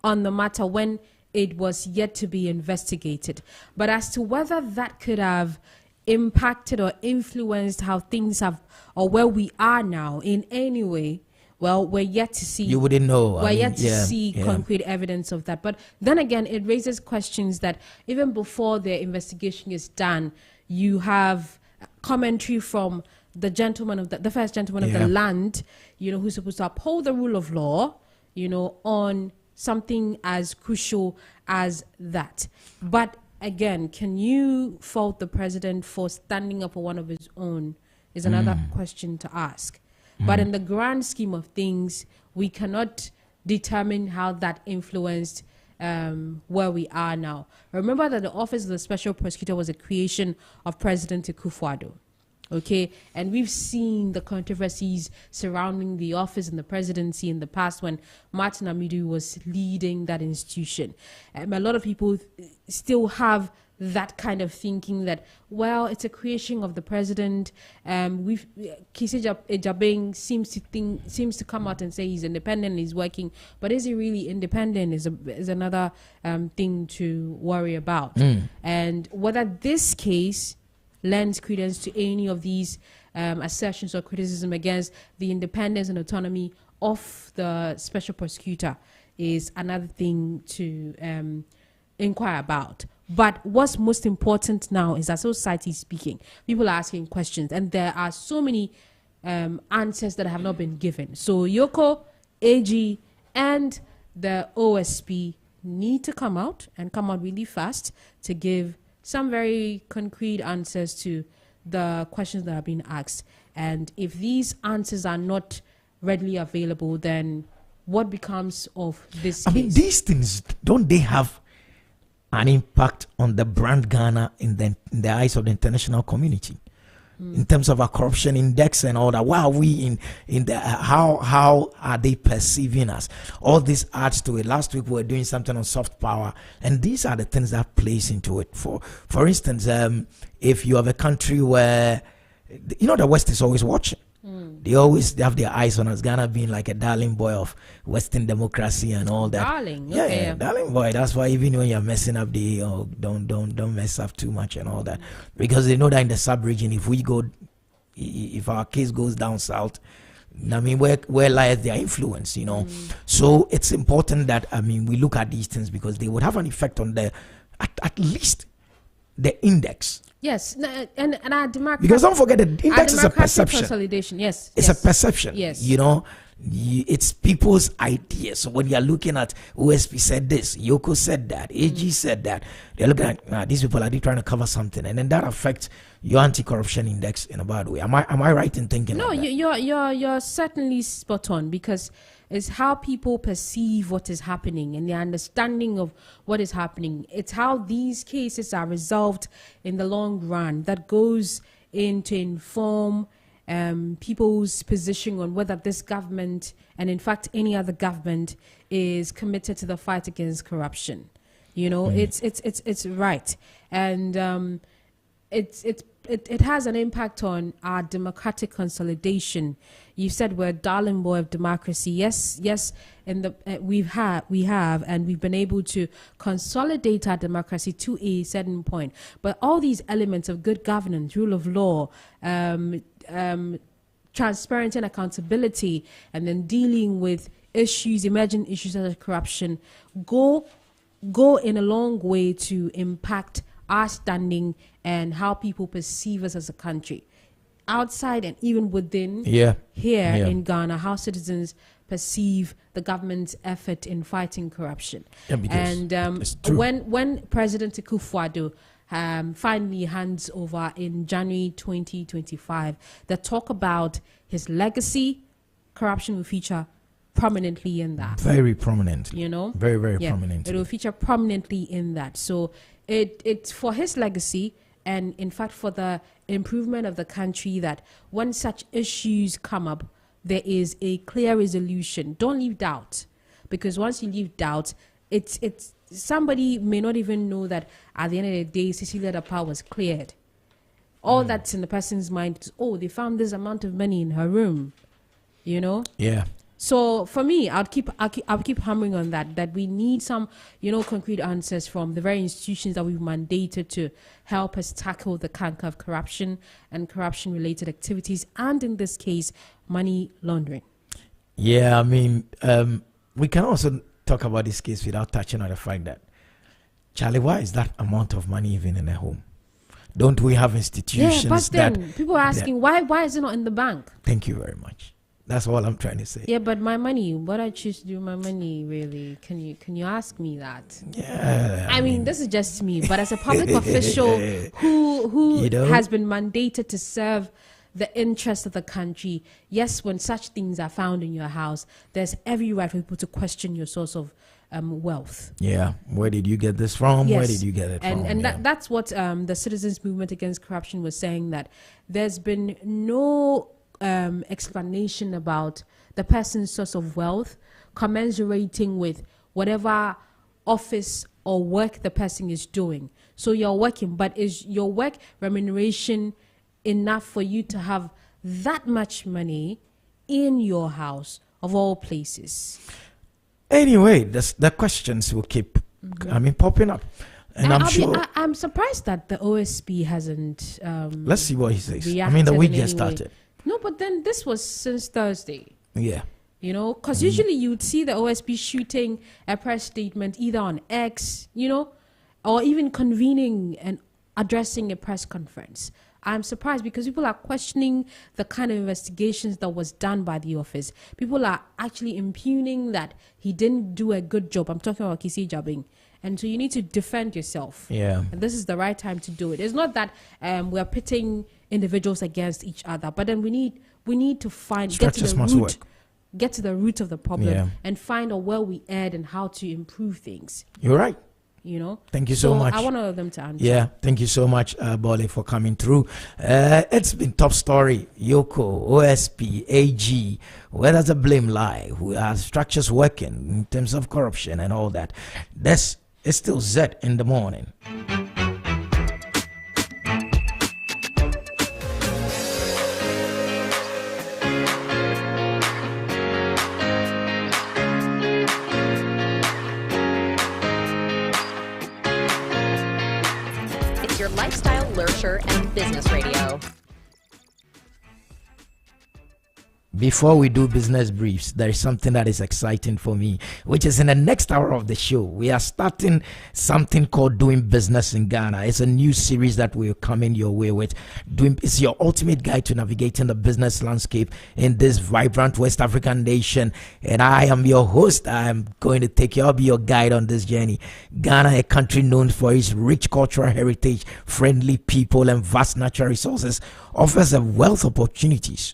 on the matter when it was yet to be investigated. But as to whether that could have impacted or influenced how things have, or where we are now in any way, well, we're yet to see. You wouldn't know. We're yet to see concrete evidence of that. But then again, it raises questions that even before the investigation is done, you have commentary from the gentleman of the first gentleman of the land, who's supposed to uphold the rule of law, on something as crucial as that. But again, can you fault the president for standing up for one of his own? Is another question to ask. But in the grand scheme of things, we cannot determine how that influenced where we are now. Remember that the Office of the Special Prosecutor was a creation of President Akufo-Addo. Okay, and we've seen the controversies surrounding the office and the presidency in the past when Martin Amidu was leading that institution. A lot of people still have that kind of thinking that, well, it's a creation of the president. Kisi Ejabeng seems to come out and say he's independent and he's working, but is he really independent is another thing to worry about. And whether this case lends credence to any of these assertions or criticism against the independence and autonomy of the special prosecutor is another thing to inquire about. But what's most important now is that society is speaking. People are asking questions, and there are so many answers that have not been given. So Yoko, AG, and the OSP need to come out really fast to give some very concrete answers to the questions that are being asked. And if these answers are not readily available, then what becomes of this case? I mean, these things, don't they have an impact on the brand Ghana in the eyes of the international community? In terms of our corruption index and all that, why are we in the how are they perceiving us? All this adds to it. Last week we were doing something on soft power, and these are the things that plays into it. For instance, if you have a country where the West is always watching. They always have their eyes on us. Ghana being like a darling boy of Western democracy and all that. Darling, yeah, darling boy. That's why even when you're messing up, they don't mess up too much and all that, because they know that in the sub-region, if our case goes down south, I mean, where lies their influence, So it's important that we look at these things, because they would have an effect on at least the index. Yes, and our democracy. Because don't forget, the index is a perception. Consolidation. Yes, it's a perception. Yes, it's people's ideas. So when you're looking at OSP said this, Yoko said that, AG said that, they're looking at these people are they trying to cover something, and then that affects your anti-corruption index in a bad way. Am I right in thinking? No, like that? you're certainly spot on, because it's how people perceive what is happening and their understanding of what is happening. It's how these cases are resolved in the long run that goes in to inform people's position on whether this government, and in fact any other government, is committed to the fight against corruption. It's right, and it has an impact on our democratic consolidation. You said we're a darling boy of democracy. Yes. And we have, and we've been able to consolidate our democracy to a certain point. But all these elements of good governance, rule of law, transparency and accountability, and then dealing with emerging issues such as corruption, go in a long way to impact our standing and how people perceive us as a country, outside and even within in Ghana, how citizens perceive the government's effort in fighting corruption. And when President Akufo-Addo finally hands over in January 2025, the talk about his legacy, corruption will feature prominently in that. Very prominently. Very, very prominently. It will feature prominently in that. So it's for his legacy, and in fact for the improvement of the country, that when such issues come up, there is a clear resolution. Don't leave doubt, because once you leave doubt, it's somebody may not even know that at the end of the day, Cecilia Dapa was cleared. All that's in the person's mind is, they found this amount of money in her room, Yeah. So for me, I'll keep hammering on that we need some, concrete answers from the very institutions that we've mandated to help us tackle the canker of corruption and corruption-related activities, and in this case, money laundering. Yeah, we can also talk about this case without touching on the fact that, Charlie, why is that amount of money even in a home? Don't we have institutions but then people are asking, why is it not in the bank? Thank you very much. That's all I'm trying to say. Yeah, but my money, what I choose to do with my money, really, can you ask me that? Yeah. I mean, this is just me, but as a public official who has been mandated to serve the interest of the country, yes, when such things are found in your house, there's every right for people to question your source of wealth. Yeah, where did you get this from? Yes. Where did you get it from? And that's what the Citizens Movement Against Corruption was saying, that there's been no explanation about the person's source of wealth commensurating with whatever office or work the person is doing. So you're working, but is your work remuneration enough for you to have that much money in your house, of all places? Anyway, the questions will keep popping up. And I'm surprised that the OSP hasn't let's see what he says. The week just started. No, but then this was since Thursday. Yeah. Because usually you'd see the OSP shooting a press statement either on X, or even convening and addressing a press conference. I'm surprised because people are questioning the kind of investigations that was done by the office. People are actually impugning that he didn't do a good job. I'm talking about Kisi Jabing. And so you need to defend yourself. Yeah. And this is the right time to do it. It's not that we're pitting individuals against each other, but then we need to get to the root of the problem and find out where we erred and how to improve things. You're right. You know, thank you so much. I want all of them to answer. Yeah, thank you so much, Bole, for coming through. It's been top story. Yoko, OSP, AG. Where does the blame lie? Who are structures working in terms of corruption and all that? This is still Zed in the morning. Your lifestyle, leisure, and business radio. Before we do business briefs, there is something that is exciting for me, which is in the next hour of the show. We are starting something called Doing Business in Ghana. It's a new series that we're coming your way with. It's your ultimate guide to navigating the business landscape in this vibrant West African nation. And I am your host. I'm going to I'll be your guide on this journey. Ghana, a country known for its rich cultural heritage, friendly people, and vast natural resources, offers a wealth of opportunities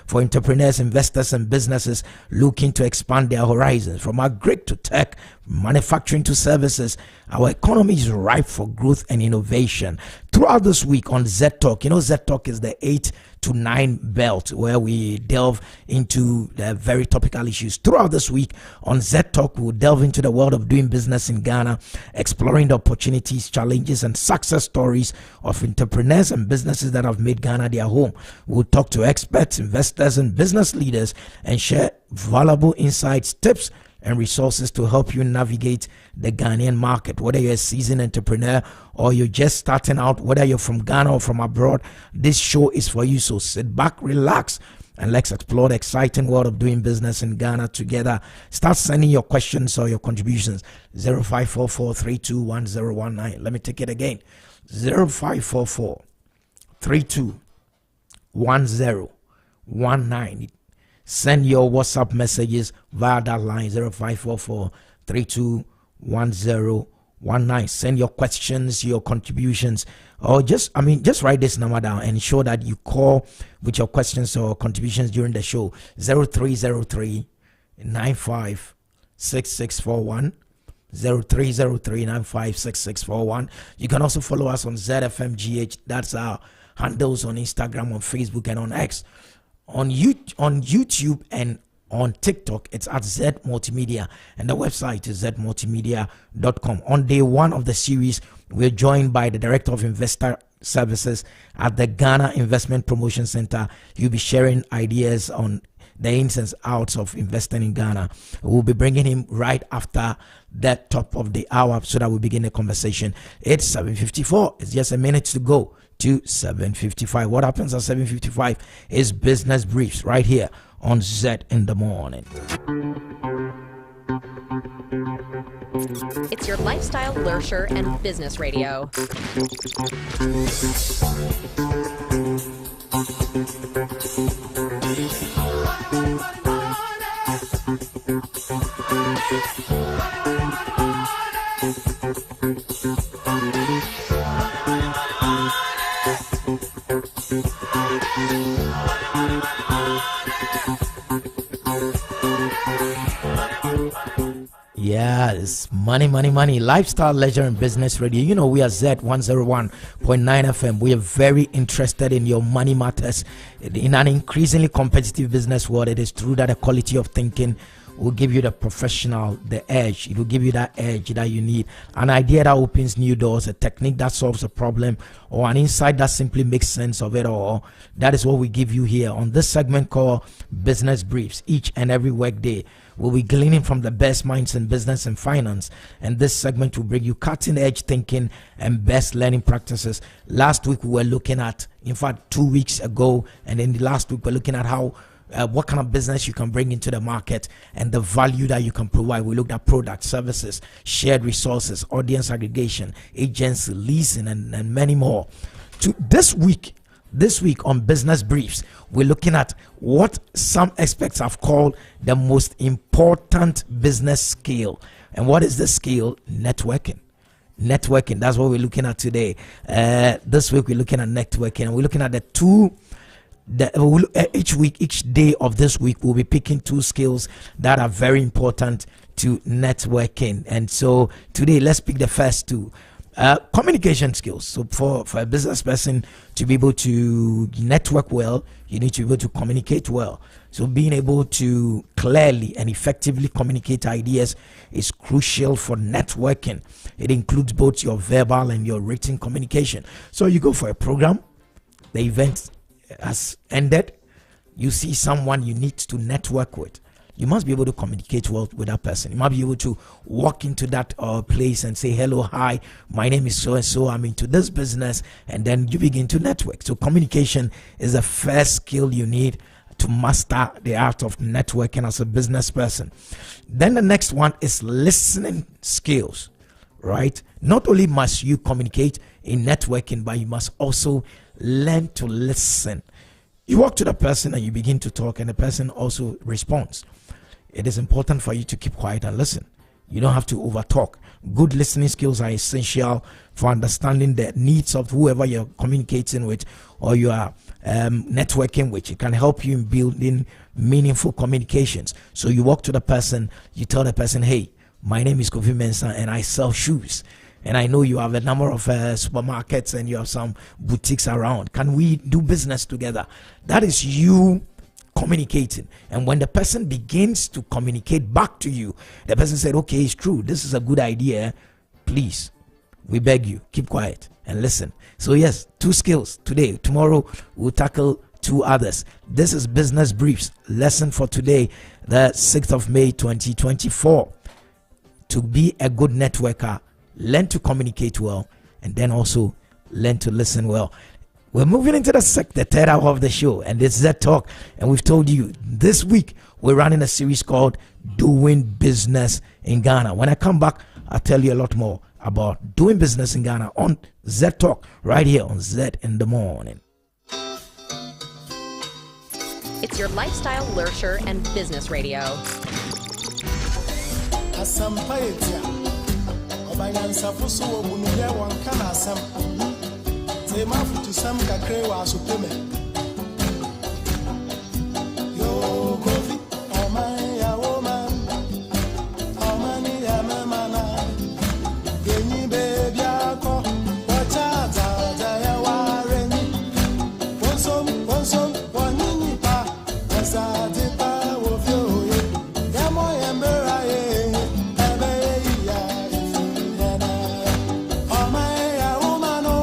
for entrepreneurs, investors, and businesses looking to expand their horizons. From agri to tech, manufacturing to services, our economy is ripe for growth and innovation. Throughout this week on Zed Talk, Zed Talk is the 8 to 9 belt where we delve into the very topical issues. Throughout this week on Zed Talk, we'll delve into the world of doing business in Ghana, exploring the opportunities, challenges, and success stories of entrepreneurs and businesses that have made Ghana their home. We'll talk to experts, investors, and business leaders and share valuable insights, tips, and resources to help you navigate the Ghanaian market. Whether you're a seasoned entrepreneur or you're just starting out, whether you're from Ghana or from abroad, this show is for you. So sit back, relax, and let's explore the exciting world of doing business in Ghana together. Start sending your questions or your contributions. 0544-321019. Let me take it again. 0544-321019. Send your WhatsApp messages via that line 0544-321019. Send your questions, your contributions, or just write this number down and ensure that you call with your questions or contributions during the show. 0303-956641. 0303-956641. You can also follow us on ZFMGH. That's our handles on Instagram, on Facebook, and on X. On YouTube and on TikTok, it's at Zed Multimedia, and the website is zedmultimedia.com. On day one of the series, we're joined by the Director of Investor Services at the Ghana Investment Promotion Center. He'll be sharing ideas on the ins and outs of investing in Ghana. We'll be bringing him right after that top of the hour so that we begin the conversation. It's 7:54. It's just a minute to go to 7:55. What happens at 7:55 is business briefs right here on Zed in the Morning. It's your lifestyle, leisure, and business radio. Yes, money. Lifestyle, leisure, and business radio. We are Zed 101.9 FM. We are very interested in your money matters. In an increasingly competitive business world, it is true that the quality of thinking will give you the professional, the edge. It will give you that edge that you need. An idea that opens new doors, a technique that solves a problem, or an insight that simply makes sense of it all. That is what we give you here on this segment called Business Briefs. Each and every workday, we'll be gleaning from the best minds in business and finance. And this segment will bring you cutting-edge thinking and best learning practices. Last week, we were looking at, in fact, 2 weeks ago, and then the last week, we're looking at how what kind of business you can bring into the market and the value that you can provide. We looked at products, services, shared resources, audience aggregation, agency, leasing, and many more. This week on Business Briefs, we're looking at what some experts have called the most important business skill And what is the skill? Networking. Networking, that's what we're looking at today. This week we're looking at networking, and we're looking at each day of this week we'll be picking 2 skills that are very important to networking. And so today let's pick the first 2. Communication skills. So for a business person to be able to network well, you need to be able to communicate well. So being able to clearly and effectively communicate ideas is crucial for networking. It includes both your verbal and your written communication. So you go for a program, the event has ended, you see someone you need to network with. You must be able to communicate well with that person. You must be able to walk into that place and say, hello, hi, my name is so-and-so, I'm into this business, and then you begin to network. So communication is the first skill you need to master the art of networking as a business person. Then the next one is listening skills, right? Not only must you communicate in networking, but you must also learn to listen. You walk to the person and you begin to talk, and the person also responds. It is important for you to keep quiet and listen. You don't have to overtalk. Good listening skills are essential for understanding the needs of whoever you're communicating with or you are networking with. It can help you in building meaningful communications. So you walk to the person, you tell the person, hey, my name is Kofi Mensah and I sell shoes. And I know you have a number of supermarkets and you have some boutiques around. Can we do business together? That is you communicating. And when the person begins to communicate back to you, the person said, okay, it's true, this is a good idea, please, we beg you, keep quiet and listen. So yes, 2 skills today. Tomorrow we'll tackle 2 others. This is Business Briefs lesson for today, the 6th of May 2024. To be a good networker, learn to communicate well, and then also learn to listen well. We're moving into the third hour of the show, and this is Zed Talk. And we've told you this week we're running a series called Doing Business in Ghana. When I come back, I'll tell you a lot more about doing business in Ghana on Zed Talk, right here on Zed in the Morning. It's your lifestyle, leisure, and business radio. Say my foot to some kakre wa supreme. Yo Kofi, oh my ya woman, oh mani ya mana. Yeni baby ako, wacha za ya wareni. Wonsom, wanini pa, asa de pa wofio ye. Yamo yembera ye, ebe ya ifuyana. Oh my ya woman oh.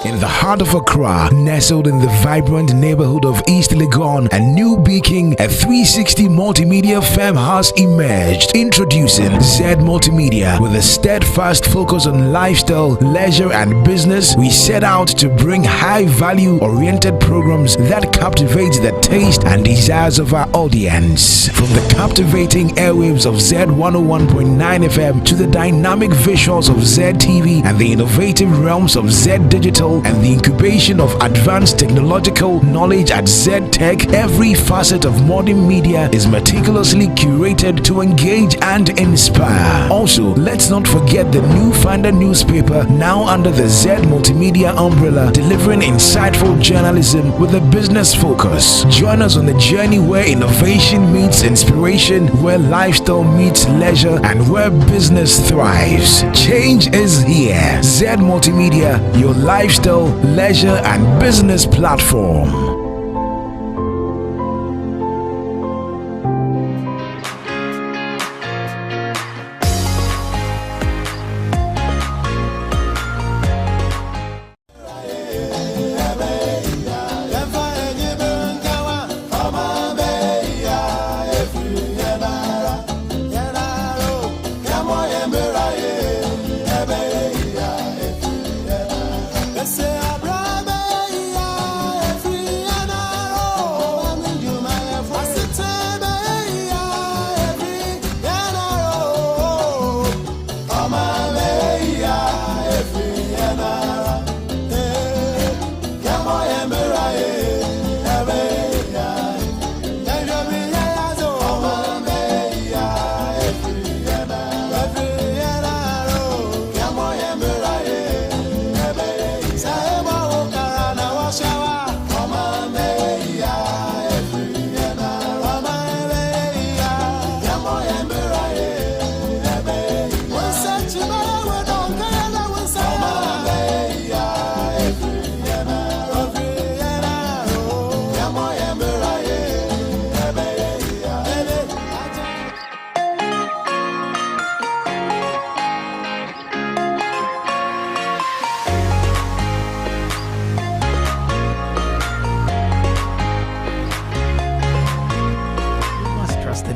In the heart of Accra, nestled in the vibrant neighborhood of East Legon and New Beijing, a 360 multimedia firm has emerged. Introducing Zed Multimedia. With a steadfast focus on lifestyle, leisure, and business, we set out to bring high-value oriented programs that captivate the taste and desires of our audience. From the captivating airwaves of Zed 101.9 FM to the dynamic visuals of Zed TV and the innovative realms of Zed Digital know and the incubation of advanced technological knowledge at Zed Tech, every facet of modern media is meticulously curated to engage and inspire. Also, let's not forget the new Finder newspaper, now under the Zed Multimedia umbrella, delivering insightful journalism with a business focus. Join us on the journey where innovation meets inspiration, where lifestyle meets leisure, and where business thrives. Change is here. Zed Multimedia, your lifestyle, leisure, and business platform.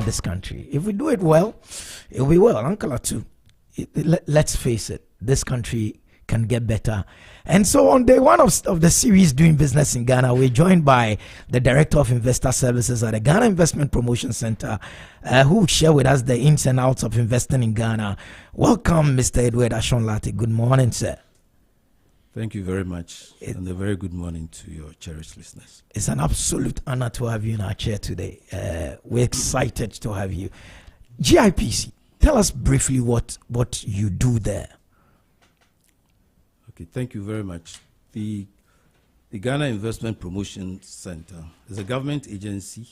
This country, if we do it well, it'll be well. Uncle too. Let's face it, this country can get better. And so on day one of the series Doing Business in Ghana, we're joined by the Director of Investor Services at the Ghana Investment Promotion Center, who will share with us the ins and outs of investing in Ghana. Welcome, Mr. Edward Ashonlate. Good morning, sir. Thank you very much, and a very good morning to your cherished listeners. It's an absolute honor to have you in our chair today. We're excited to have you. GIPC, tell us briefly what you do there. Okay, thank you very much. The Ghana Investment Promotion Center is a government agency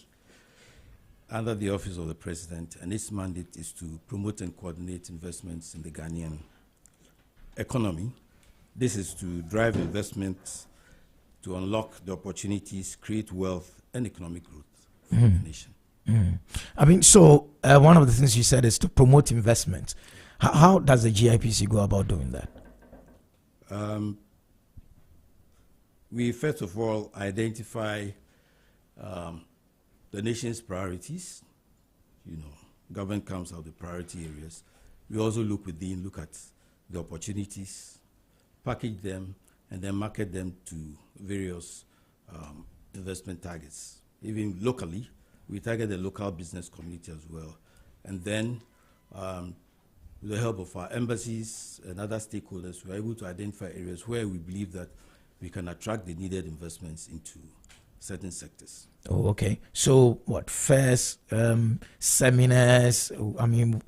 under the Office of the President, and its mandate is to promote and coordinate investments in the Ghanaian economy. This is to drive investments, to unlock the opportunities, create wealth and economic growth for the nation. I mean, so one of the things you said is to promote investment. How does the GIPC go about doing that? We first of all identify the nation's priorities. You know, government comes out the priority areas. We also look at the opportunities, package them, and then market them to various investment targets. Even locally, we target the local business community as well. And then, with the help of our embassies and other stakeholders, we're able to identify areas where we believe that we can attract the needed investments into certain sectors. Oh, okay. So what, fairs, seminars, I mean,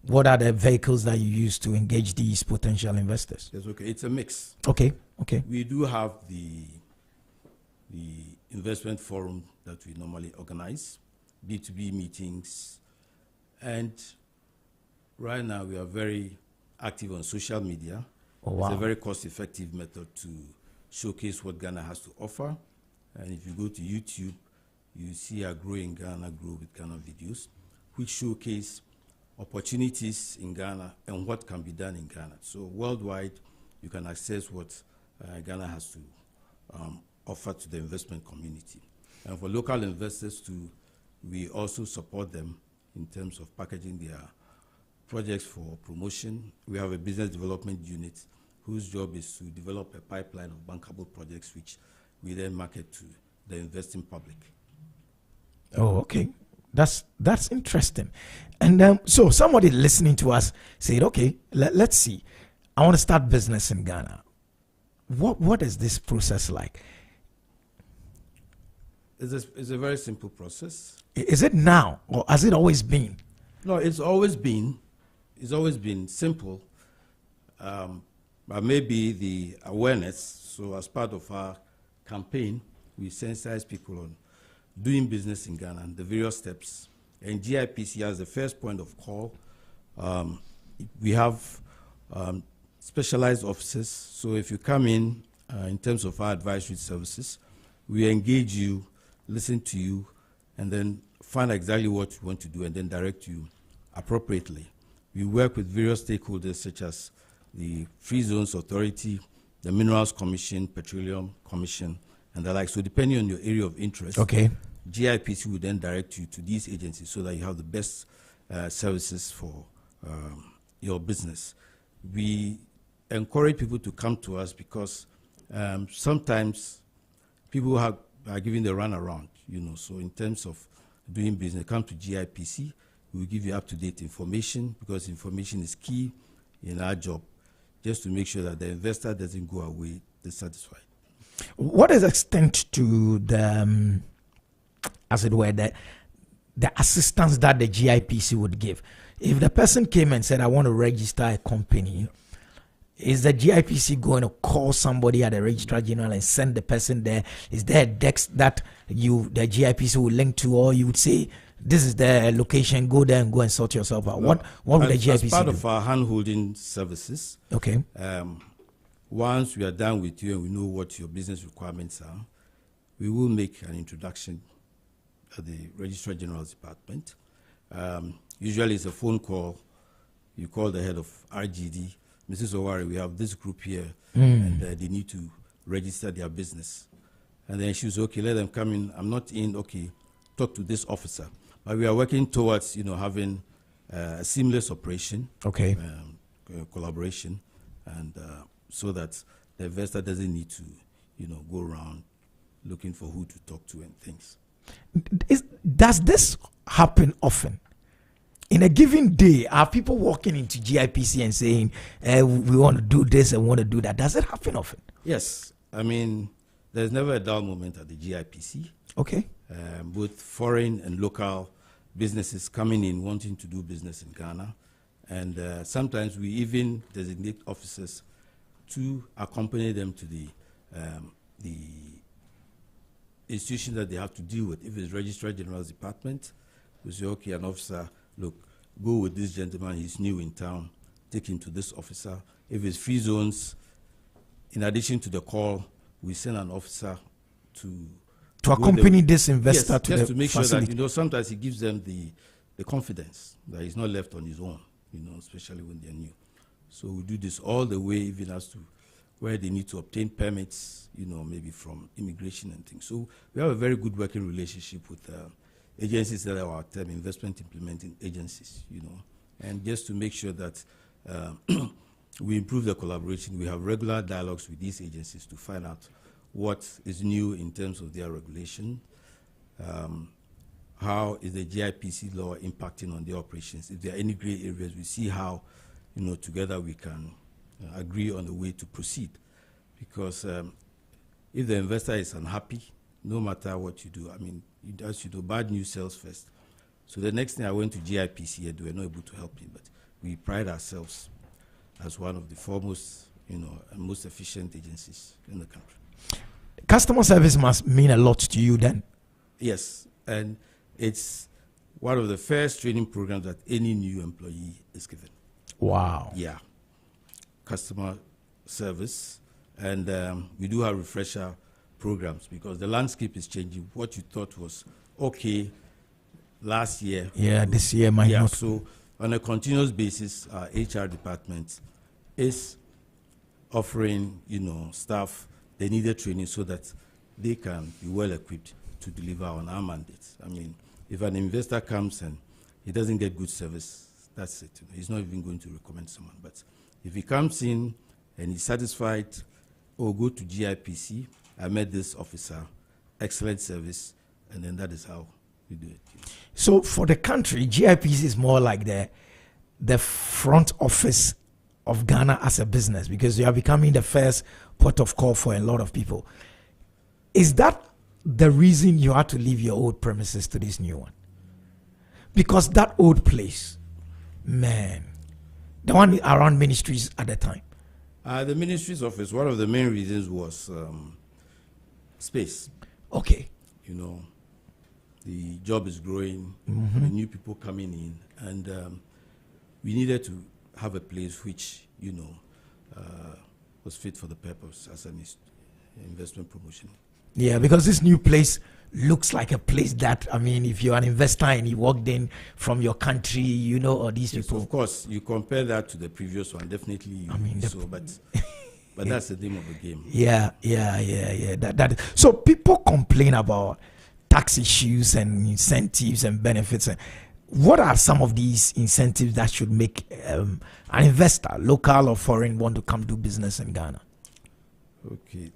what are the vehicles that you use to engage these potential investors? Yes, okay. It's a mix. Okay. We do have the investment forum that we normally organize, B2B meetings, and right now we are very active on social media. Oh, wow. It's a very cost-effective method to showcase what Ghana has to offer. And if you go to YouTube, you see our Growing Ghana Grow with Ghana videos, which showcase opportunities in Ghana and what can be done in Ghana. So worldwide, you can access what Ghana has to offer to the investment community. And for local investors too, we also support them in terms of packaging their projects for promotion. We have a business development unit whose job is to develop a pipeline of bankable projects which we then market to the investing public. Oh, okay. That's interesting. And so somebody listening to us said, okay, let's see. I want to start business in Ghana. What is this process like? It's a very simple process. Is it now, or has it always been? No, it's always been. It's always been simple. But maybe the awareness. So as part of our campaign, we sensitize people on doing business in Ghana and the various steps. And GIPC as the first point of call. We have specialized offices. So if you come in terms of our advisory services, we engage you, listen to you, and then find exactly what you want to do and then direct you appropriately. We work with various stakeholders such as the Free Zones Authority, the Minerals Commission, Petroleum Commission, and the like. So depending on your area of interest, okay, GIPC will then direct you to these agencies so that you have the best services for your business. We encourage people to come to us because sometimes people are giving the runaround, So in terms of doing business, come to GIPC. We will give you up-to-date information because information is key in our job, just to make sure that the investor doesn't go away dissatisfied. What is the extent to the, as it were, the assistance that the GIPC would give? If the person came and said, I want to register a company, is the GIPC going to call somebody at the Registrar General and send the person there? Is there a desk that the GIPC will link to, or you would say, this is the location, go there and go and sort yourself out? No, what would the GIPC as part do? of our hand-holding services, okay. Once we are done with you and we know what your business requirements are, we will make an introduction at the Registrar General's Department. Usually it's a phone call. You call the head of RGD, Mrs. Owari, we have this group here, and they need to register their business. And then she was, okay, let them come in. I'm not in, okay, talk to this officer. But we are working towards, having a seamless operation, okay, collaboration, and so that the investor doesn't need to, go around looking for who to talk to and things. Does this happen often? In a given day, are people walking into GIPC and saying, we want to do this and want to do that? Does it happen often? Yes. I mean, there's never a dull moment at the GIPC. Okay. Both foreign and local businesses coming in wanting to do business in Ghana. And sometimes we even designate officers to accompany them to the institution that they have to deal with. If it's Registrar General's Department, we say, okay, an officer, look, go with this gentleman, he's new in town, take him to this officer. If it's Free Zones, in addition to the call, we send an officer to accompany this investor yes, to just the to make facility. sure that, sometimes it gives them the confidence that he's not left on his own, especially when they're new. So we do this all the way, even as to where they need to obtain permits, maybe from immigration and things. So we have a very good working relationship with agencies that are our term investment implementing agencies, and just to make sure that we improve the collaboration. We have regular dialogues with these agencies to find out what is new in terms of their regulation, how is the GIPC law impacting on their operations. If there are any gray areas, we see how, together we can agree on the way to proceed. Because if the investor is unhappy, no matter what you do, as you do, bad news sells first. So the next thing I went to GIPC and they were not able to help me, but we pride ourselves as one of the foremost, and most efficient agencies in the country. Customer service must mean a lot to you then. Yes, and it's one of the first training programs that any new employee is given. Wow. Yeah. Customer service, and we do have refresher programs because the landscape is changing. What you thought was okay last year. Yeah, this year might not. So on a continuous basis, our HR department is offering, staff the needed training so that they can be well equipped to deliver on our mandates. If an investor comes and he doesn't get good service, that's it. He's not even going to recommend someone. But if he comes in and he's satisfied, go to GIPC, I met this officer, excellent service, and then that is how we do it. So for the country, GIPC is more like the front office of Ghana as a business, because you are becoming the first port of call for a lot of people. Is that the reason you had to leave your old premises to this new one? Because that old place, man, the one around ministries at the time. The ministry's office, one of the main reasons was space. Okay. You know, the job is growing, Mhm. the new people coming in, and we needed to have a place which, you know, was fit for the purpose as an investment promotion. Yeah, because this new place looks like a place that, I mean, if you're an investor and you walked in from your country, you know, or these people. Of course, you compare that to the previous one, definitely. But that's the name of the game. Yeah. So people complain about tax issues and incentives and benefits. What are some of these incentives that should make an investor, local or foreign, want to come do business in Ghana? Okay.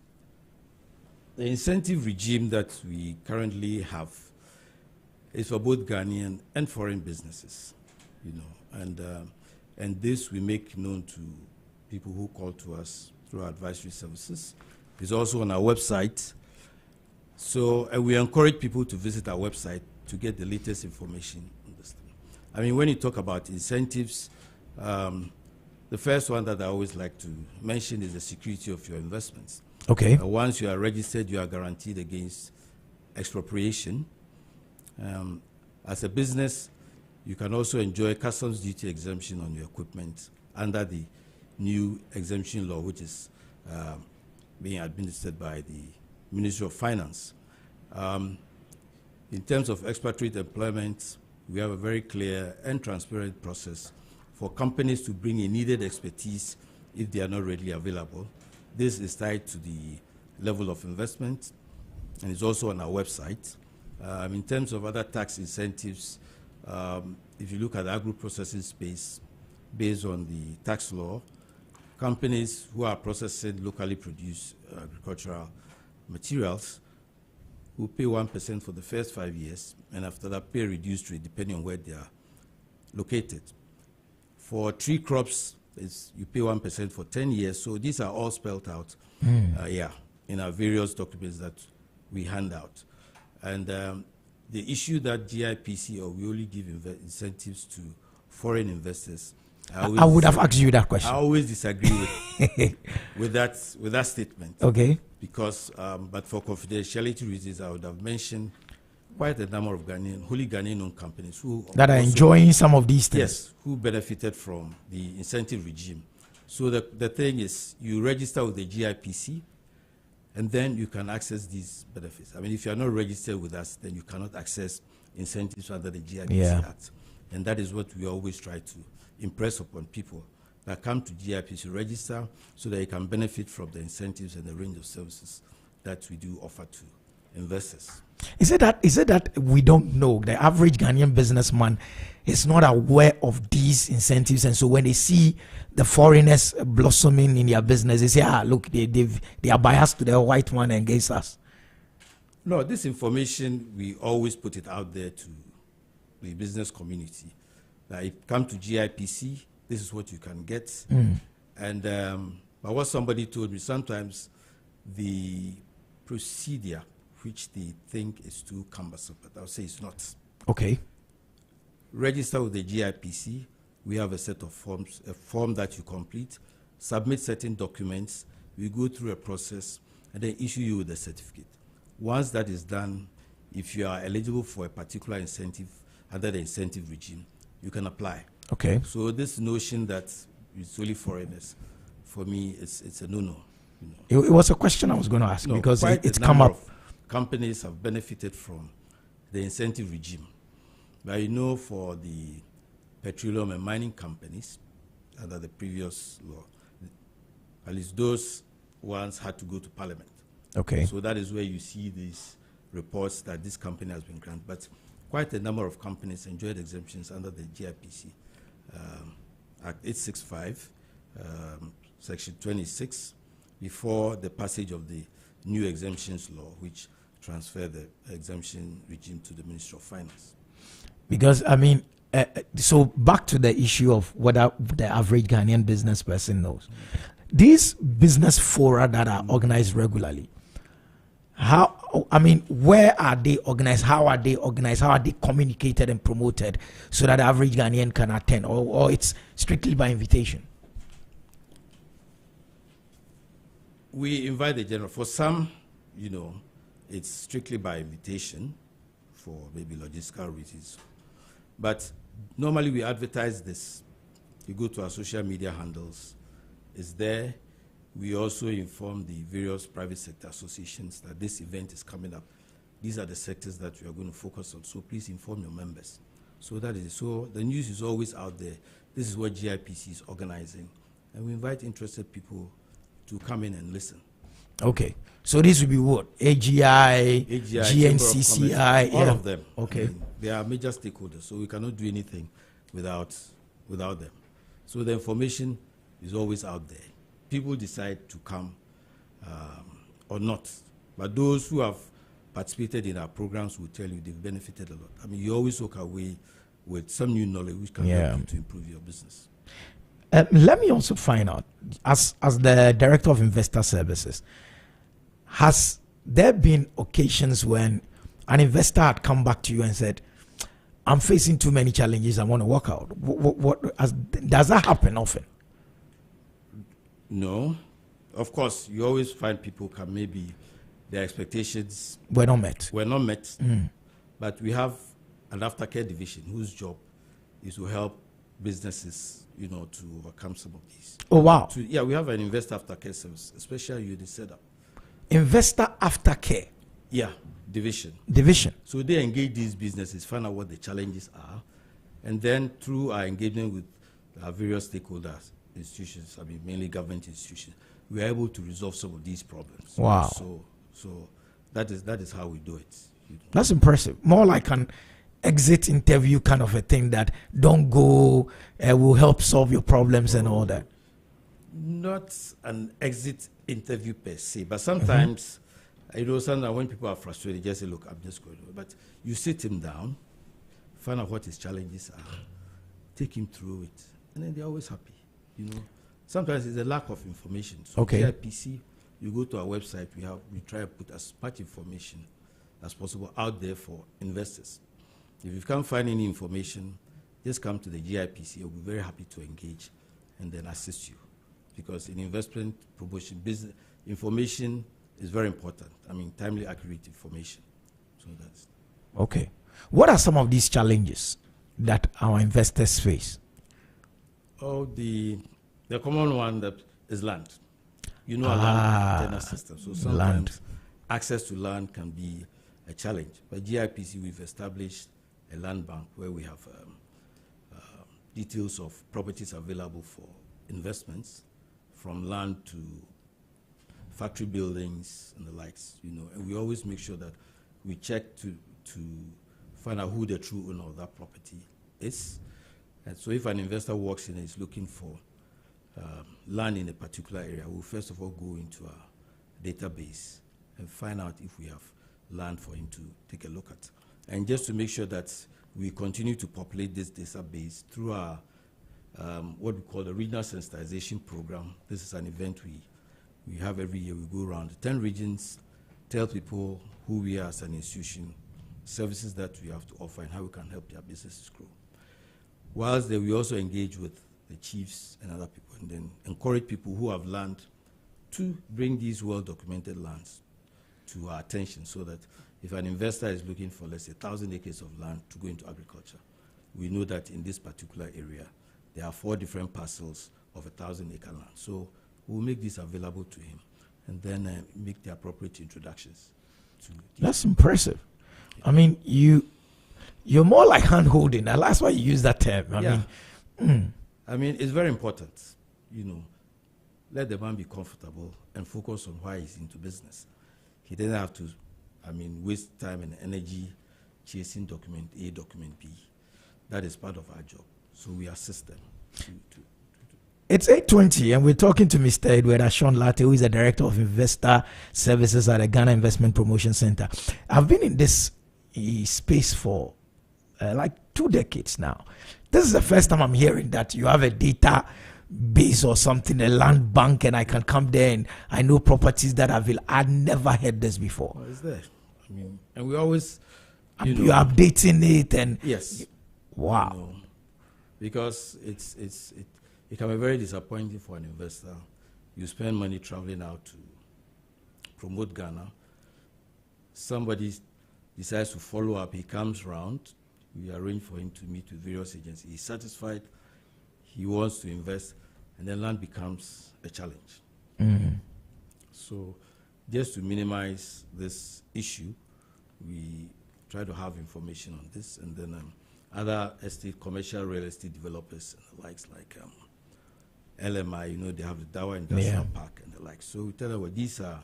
The incentive regime that we currently have is for both Ghanaian and foreign businesses, you know, and this we make known to people who call to us through our advisory services. It's also on our website. So we encourage people to visit our website to get the latest information on this thing. I mean, when you talk about incentives, the first one that I always like to mention is the security of your investments. Okay. Once you are registered, you are guaranteed against expropriation. As a business, you can also enjoy customs duty exemption on your equipment under the new exemption law, which is being administered by the Ministry of Finance. In terms of expatriate employment, we have a very clear and transparent process for companies to bring in needed expertise if they are not readily available. This is tied to the level of investment, and it's also on our website. In terms of other tax incentives, if you look at the agro-processing space, based on the tax law, companies who are processing locally produced agricultural materials will pay 1% for the first 5 years, and after that pay a reduced rate depending on where they are located. For tree crops, you pay 1% for 10 years. So these are all spelled out, in our various documents that we hand out. And the issue that GIPC, or we only give incentives to foreign investors. I would have asked you that question. I always disagree with that statement. Okay. Because, but for confidentiality reasons, I would have mentioned quite a number of wholly Ghanaian-owned companies who that are enjoying some of these things. Yes, who benefited from the incentive regime. So the thing is, you register with the GIPC, and then you can access these benefits. I mean, if you are not registered with us, then you cannot access incentives under the GIPC Act. And that is what we always try to impress upon people that come to GIPC register so that you can benefit from the incentives and the range of services that we do offer to investors. Is it that we don't know? The average Ghanaian businessman is not aware of these incentives, and so when they see the foreigners blossoming in their business, they say, look, they are biased to the white man and against us. No, this information, we always put it out there to the business community. That if you come to GIPC, this is what you can get. And but what somebody told me, sometimes the procedure which they think is too cumbersome, but I'll say it's not. Okay. Register with the GIPC. We have a set of forms, a form that you complete, submit certain documents, we go through a process, and then issue you with a certificate. Once that is done, if you are eligible for a particular incentive under the incentive regime, you can apply. Okay. So this notion that it's only foreigners, for me, it's a no-no. It was a question I was going to ask because it's come up. Companies have benefited from the incentive regime. But you know, for the petroleum and mining companies under the previous law, at least those ones had to go to Parliament. Okay. So that is where you see these reports that this company has been granted. But quite a number of companies enjoyed exemptions under the GIPC Act 865, Section 26, before the passage of the new exemptions law, which transferred the exemption regime to the Ministry of Finance. Because, I mean, So back to the issue of whether the average Ghanaian business person knows. These business fora that are organized regularly, where are they organized? How are they organized? How are they communicated and promoted so that the average Ghanaian can attend? Or it's strictly by invitation? We invite the general. For some, it's strictly by invitation for maybe logistical reasons. But normally we advertise this. You go to our social media handles. It's there. We also inform the various private sector associations that this event is coming up. These are the sectors that we are going to focus on. So please inform your members. So that is so. The news is always out there. This is what GIPC is organizing, and we invite interested people to come in and listen. Okay. So this will be what? AGI, GNCCI, all of them. Okay. They are major stakeholders, so we cannot do anything without them. So the information is always out there. People decide to come or not. But those who have participated in our programs will tell you they've benefited a lot. You always walk away with some new knowledge which can help you to improve your business. Let me also find out, as the Director of Investor Services, has there been occasions when an investor had come back to you and said, I'm facing too many challenges, I want to walk out? Does that happen often? No. Of course, you always find people can maybe their expectations were not met. But we have an aftercare division whose job is to help businesses, to overcome some of these. Oh, wow. We have an investor aftercare service, especially unit setup. Investor aftercare? Yeah, division. So they engage these businesses, find out what the challenges are, and then through our engagement with our various stakeholders, institutions, mainly government institutions, we are able to resolve some of these problems. Wow. So that is how we do it. That's impressive. More like an exit interview kind of a thing that don't go, will help solve your problems and all that. Not an exit interview per se, but sometimes, sometimes when people are frustrated, just say, look, I'm just going to, but you sit him down, find out what his challenges are, take him through it, and then they're always happy. Sometimes it's a lack of information. So GIPC, you go to our website, we try to put as much information as possible out there for investors. If you can't find any information, just come to the GIPC. We'll be very happy to engage and then assist you. Because in investment promotion, business information is very important. Timely, accurate information. So that's okay. What are some of these challenges that our investors face? Oh, the common one that is land. A land tenure system. So sometimes access to land can be a challenge. But GIPC, we've established a land bank where we have details of properties available for investments, from land to factory buildings and the likes, and we always make sure that we check to find out who the true owner of that property is. And so if an investor walks in and is looking for land in a particular area, we'll first of all go into our database and find out if we have land for him to take a look at. And just to make sure that we continue to populate this database through our what we call the regional sensitization program. This is an event we have every year. We go around 10 regions, tell people who we are as an institution, services that we have to offer, and how we can help their businesses grow. Whilst there, we also engage with the chiefs and other people, and then encourage people who have land to bring these well-documented lands to our attention, so that if an investor is looking for, let's say, 1,000 acres of land to go into agriculture, we know that in this particular area, there are 4 different parcels of 1,000-acre land. So we'll make this available to him, and then make the appropriate introductions. That's impressive. You're more like hand-holding, and that's why you use that term. I mean, it's very important, let the man be comfortable and focus on why he's into business. He doesn't have to, waste time and energy chasing document A, document B. That is part of our job. So we assist them. It's 8:20, and we're talking to Mr. Edward Ashon Latte, who is the Director of Investor Services at the Ghana Investment Promotion Center. I've been in this space for like 2 decades now. This is the first time I'm hearing that you have a data base or something, a land bank, and I can come there and I know properties that I've never heard this before. Well, it's there. I mean, and we always, you're updating it, and yes, wow, because it can be very disappointing for an investor. You spend money traveling out to promote Ghana. Somebody decides to follow up. He comes round. We arrange for him to meet with various agencies. He's satisfied. He wants to invest, and then land becomes a challenge. Mm. So, just to minimize this issue, we try to have information on this, and then other commercial real estate developers and the likes, like LMI, they have the Dawa Industrial Park and the like. So we tell them, well, these are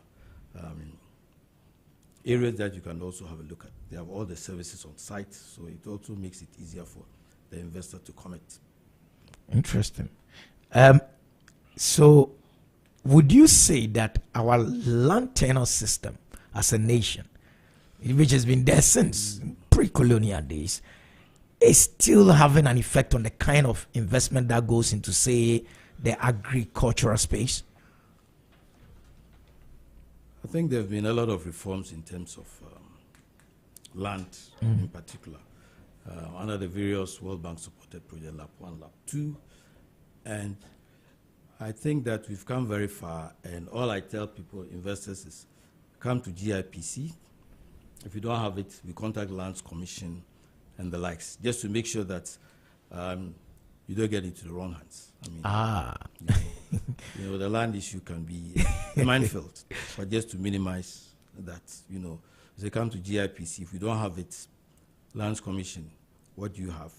areas that you can also have a look at. They have all the services on site, so it also makes it easier for the investor to commit. Interesting. So would you say that our land tenure system as a nation, which has been there since pre-colonial days, is still having an effect on the kind of investment that goes into, say, the agricultural space? I think there have been a lot of reforms in terms of land in particular, under the various World Bank supported projects, LAP 1, LAP 2, and I think that we've come very far, and all I tell people, investors, is come to GIPC. If you don't have it, we contact Lands Commission and the likes, just to make sure that you don't get into the wrong hands. I mean, the land issue can be a minefield, but just to minimize that, as they come to GIPC, if we don't have it, Lands Commission, what do you have?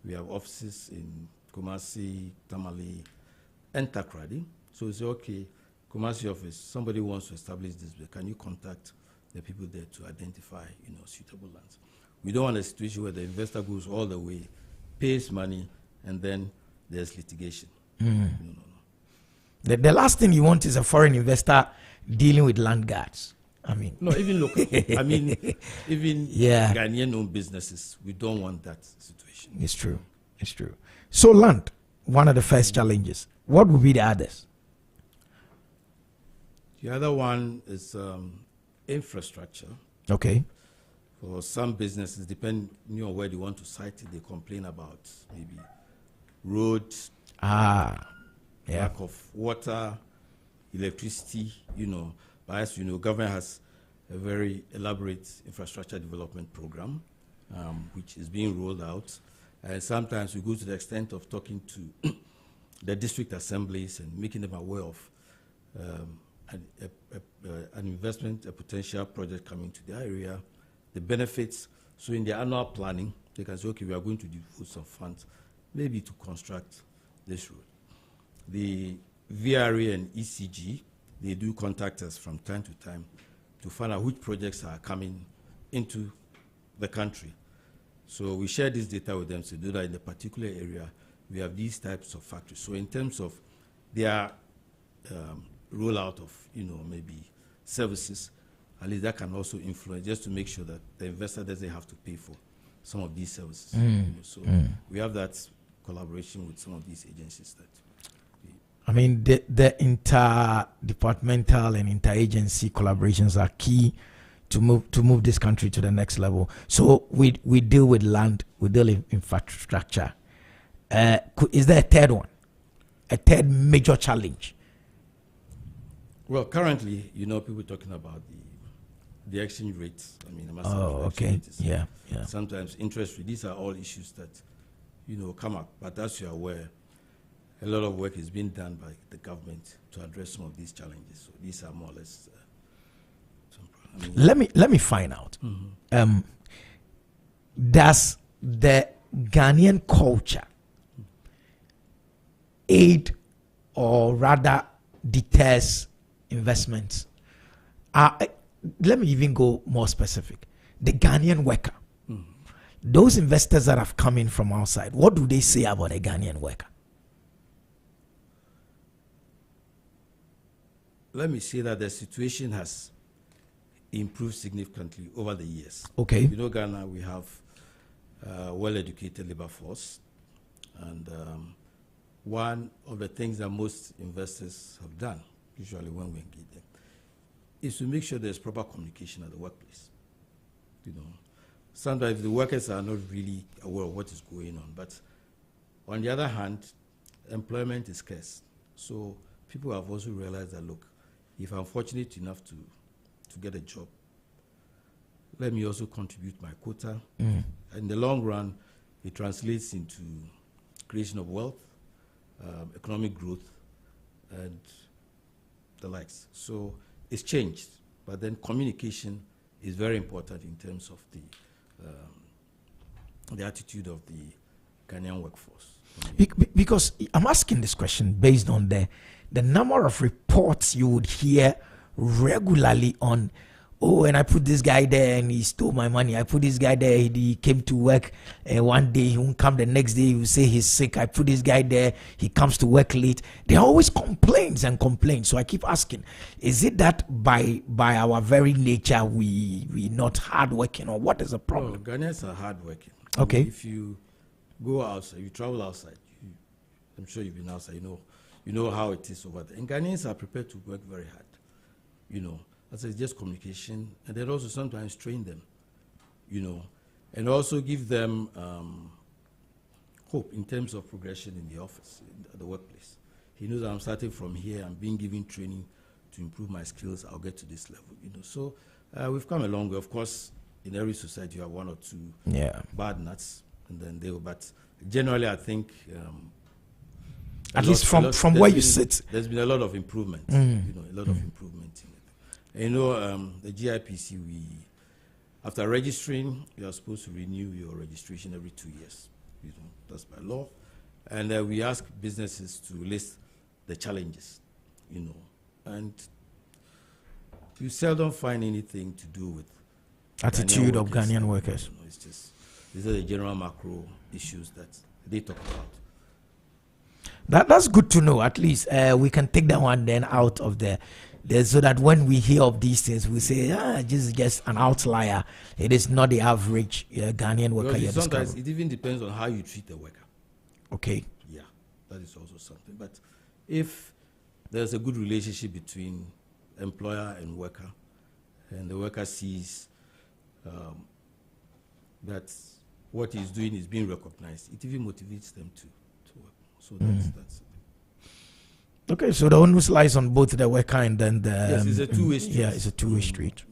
We have offices in Kumasi, Tamale, and Takrady. So we say, okay, Kumasi office, somebody wants to establish this, but can you contact the people there to identify, suitable lands? We don't want a situation where the investor goes all the way, pays money, and then there's litigation. No. The last thing you want is a foreign investor dealing with land guards. No, even local. even Ghanaian-owned businesses, we don't want that situation. It's true. So land, one of the first challenges. What would be the others? The other one is infrastructure. Okay. For some businesses, depending on where they want to site it, they complain about maybe roads, lack of water, electricity, But as you know, government has a very elaborate infrastructure development program, which is being rolled out. And sometimes we go to the extent of talking to the district assemblies and making them aware of an investment, a potential project coming to the area, the benefits. So in their annual planning, they can say, okay, we are going to devote some funds, maybe to construct this road. The VRA and ECG, they do contact us from time to time to find out which projects are coming into the country. So we share this data with them to do that in the particular area. We have these types of factories. So in terms of their rollout of, maybe services, at least that can also influence, just to make sure that the investor doesn't have to pay for some of these services. We have that collaboration with some of these agencies. The interdepartmental and interagency collaborations are key to move this country to the next level. So we deal with land, we deal with infrastructure. Is there a third one? A third major challenge? Well, currently, people talking about the exchange rates. Okay. Yeah. Sometimes interest rate. These are all issues that, come up. But as you are aware, a lot of work is being done by the government to address some of these challenges. So these are more or less. Let me find out. Does the Ghanaian culture aid or rather deters investments? Let me even go more specific. The Ghanaian worker, those investors that have come in from outside, what do they say about a Ghanaian worker? Let me say that the situation has improved significantly over the years. Okay. Ghana, we have well-educated labor force. And one of the things that most investors have done, usually when we engage them, is to make sure there's proper communication at the workplace. Sometimes the workers are not really aware of what is going on, but on the other hand, employment is scarce. So people have also realized that, look, if I'm fortunate enough to get a job, let me also contribute my quota. In the long run, it translates into creation of wealth, economic growth, and the likes. So it's changed, but then communication is very important in terms of the attitude of the Ghanaian workforce. Because I'm asking this question based on the number of reports you would hear regularly on, oh, and I put this guy there and he stole my money. I put this guy there, he came to work one day, he won't come the next day, he will say he's sick. I put this guy there, he comes to work late. There are always complaints and complaints. So I keep asking, is it that by our very nature we not hardworking, or what is the problem? No, Ghanaians are hardworking. Okay. If you go outside, you travel outside, I'm sure you've been outside, you know how it is over there. And Ghanaians are prepared to work very hard, As it's just communication, and then also sometimes train them, and also give them hope in terms of progression in the office, at the workplace. He knows that I'm starting from here, I'm being given training to improve my skills, I'll get to this level, So we've come a long way. Of course, in every society you have one or two bad nuts, and then but generally I think at least from where you sit, there's been a lot of improvement, a lot of improvement in it. The GIPC, after registering, you are supposed to renew your registration every 2 years. That's by law. And we ask businesses to list the challenges, and you seldom find anything to do with attitude of Ghanaian workers. It's just, these are the general macro issues that they talk about. That's good to know. At least we can take that one then out of there, so that when we hear of these things, we say, this is just an outlier. It is not the average Ghanaian worker. Sometimes it even depends on how you treat the worker. Okay. Yeah, that is also something. But if there's a good relationship between employer and worker, and the worker sees that what he's doing is being recognized, it even motivates them to work. So that's it. Okay, so the onus lies on both the worker and then the... Yes, it's a two-way street. Yeah, it's a two-way street.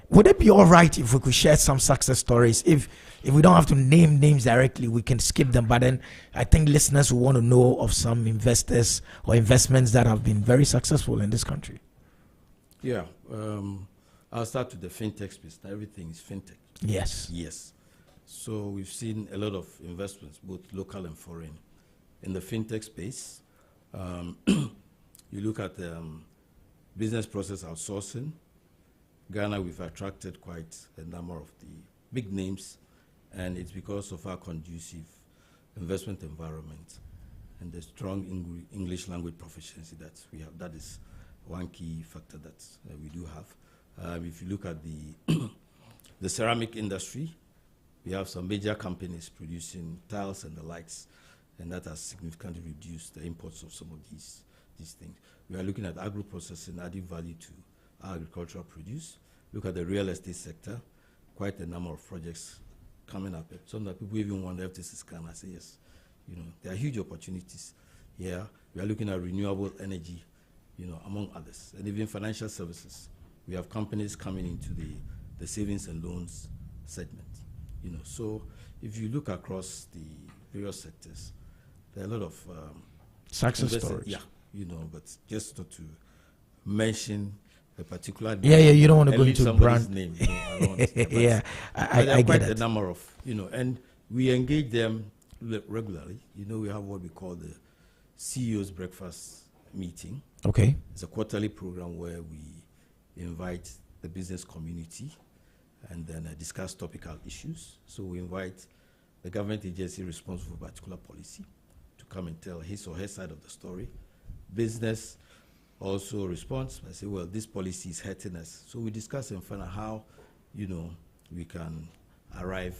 Would it be all right if we could share some success stories? If we don't have to name names directly, we can skip them. But then I think listeners will want to know of some investors or investments that have been very successful in this country. Yeah, I'll start with the fintech space. Now everything is fintech. Yes. Yes. So we've seen a lot of investments, both local and foreign, in the fintech space. You look at business process outsourcing. Ghana, we've attracted quite a number of the big names, and it's because of our conducive investment environment and the strong English language proficiency that we have. That is one key factor that we do have. If you look at the ceramic industry, we have some major companies producing tiles and the likes, and that has significantly reduced the imports of some of these things. We are looking at agro-processing, adding value to our agricultural produce. Look at the real estate sector, quite a number of projects coming up. Some that people even wonder if this is Ghana. I say yes. There are huge opportunities here. We are looking at renewable energy, among others, and even financial services. We have companies coming into the savings and loans segment. So if you look across the various sectors, there are a lot of success stories. Yeah, but just not to mention a particular name. Yeah, you don't want to go into brand name. Yeah, I quite get it. a number of, and we engage them regularly. We have what we call the CEO's breakfast meeting. Okay. It's a quarterly program where we invite the business community and then discuss topical issues. So we invite the government agency responsible for a particular policy to come and tell his or her side of the story. Business also responds by saying, well, this policy is hurting us. So we discuss and find out how, we can arrive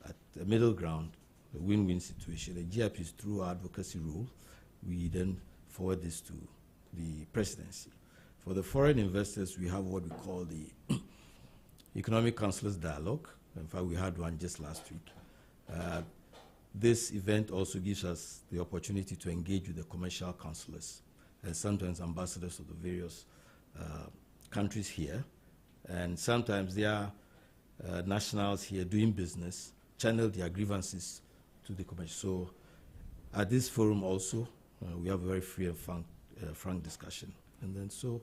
at the middle ground, a win-win situation. The GIPs, through our advocacy role, we then forward this to the presidency. For the foreign investors, we have what we call the Economic Councillors Dialogue. In fact, we had one just last week. This event also gives us the opportunity to engage with the commercial councillors and sometimes ambassadors of the various countries here. And sometimes they are nationals here doing business, channel their grievances to the commercial. So at this forum also, we have a very free and frank discussion. And then so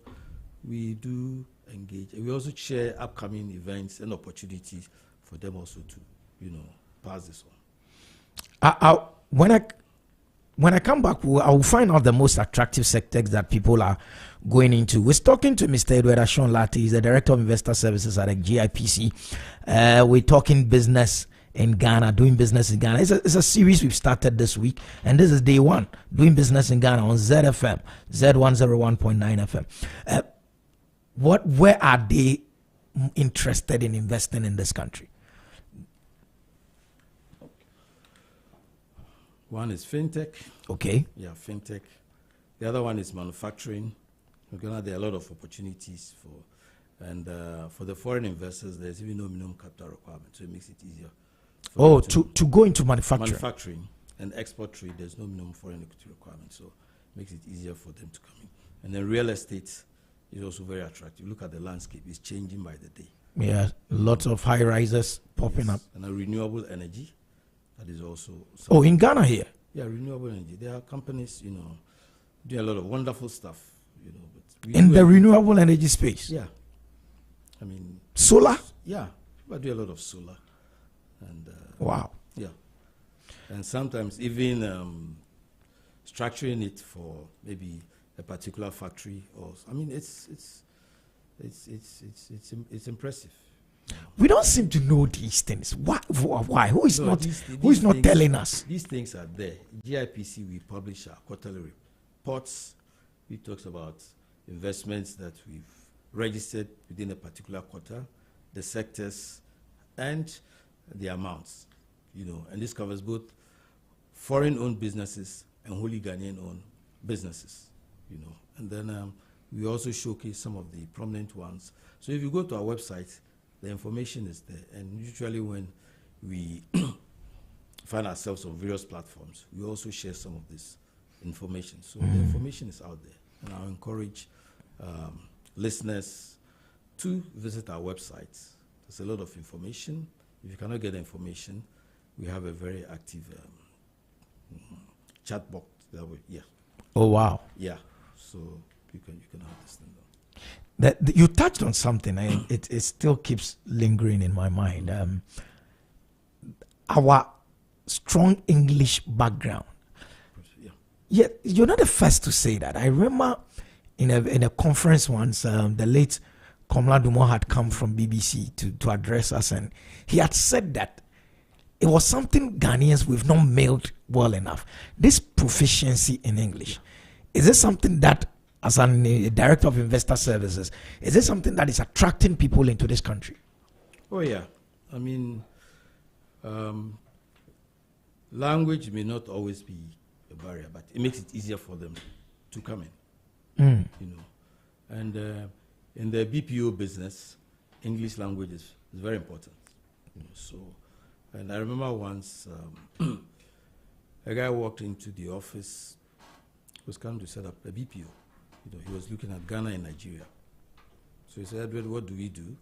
we do engage. We also share upcoming events and opportunities for them also to, pass this on. When I come back, I will find out the most attractive sectors that people are going into. We're talking to Mr. Edward Ashon Latte. He's the Director of Investor Services at the GIPC. We're talking business in Ghana, doing business in Ghana. It's a series we've started this week, and this is day one, doing business in Ghana on ZFM, Z101.9 FM. Where are they interested in investing in this country? One is fintech. Okay. Yeah, fintech. The other one is manufacturing. In Ghana, there are a lot of opportunities for the foreign investors. There's even no minimum capital requirement, so it makes it easier. To go into manufacturing. Manufacturing and export trade, there's no minimum foreign equity requirement, so it makes it easier for them to come in. And then real estate is also very attractive. Look at the landscape; it's changing by the day. Yeah, lots of high rises popping up. And a renewable energy. That is also. In Ghana here? Yeah, renewable energy. There are companies, doing a lot of wonderful stuff, But in the renewable energy space? Yeah. I mean. Solar? Yeah. I do a lot of solar. And. Wow. Yeah. And sometimes even structuring it for maybe a particular factory it's impressive. We don't seem to know these things. Why? Who is not telling us? These things are there. GIPC, we publish our quarterly reports. We talk about investments that we've registered within a particular quarter, the sectors, and the amounts. And this covers both foreign-owned businesses and wholly Ghanaian-owned businesses. And then we also showcase some of the prominent ones. So if you go to our website, the information is there, and usually when we find ourselves on various platforms, we also share some of this information. So the information is out there, and I encourage listeners to visit our website. There's a lot of information. If you cannot get the information, we have a very active chat box. Yeah. Oh wow. Yeah. So you can have this thing done. You touched on something, and it still keeps lingering in my mind. Our strong English background. Yeah, you're not the first to say that. I remember in a conference once, the late Komla Dumont had come from BBC to address us, and he had said that it was something Ghanaians we've not mailed well enough. This proficiency in English, is this something that, as a director of investor services, is this something that is attracting people into this country? Oh yeah, I mean, language may not always be a barrier, but it makes it easier for them to come in. And in the BPO business, English language is very important. So, and I remember once a guy walked into the office, was coming to set up a BPO. He was looking at Ghana and Nigeria. So he said, Edward, what do we do?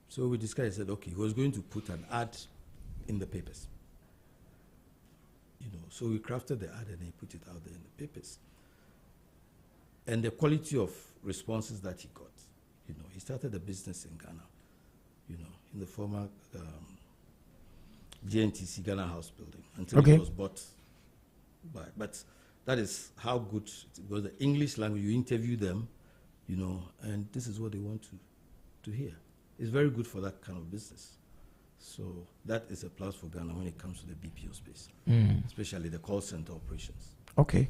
So we discussed, he said, okay, he was going to put an ad in the papers. So we crafted the ad and he put it out there in the papers. And the quality of responses that he got, he started a business in Ghana, in the former GNTC Ghana House building until it was bought by, but that is how good it was. The English language, you interview them, and this is what they want to hear. It's very good for that kind of business. So that is a plus for Ghana when it comes to the BPO space, especially the call center operations. Okay.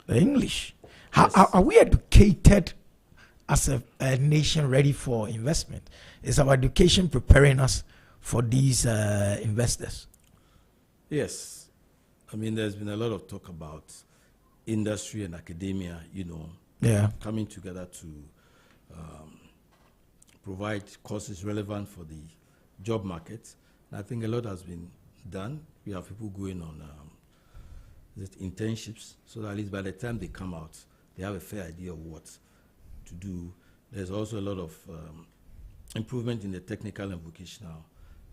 The English. How are we educated as a nation ready for investment? Is our education preparing us for these investors? Yes. I mean, there's been a lot of talk about industry and academia, coming together to provide courses relevant for the job market. And I think a lot has been done. We have people going on internships, so that at least by the time they come out, they have a fair idea of what to do. There's also a lot of improvement in the technical and vocational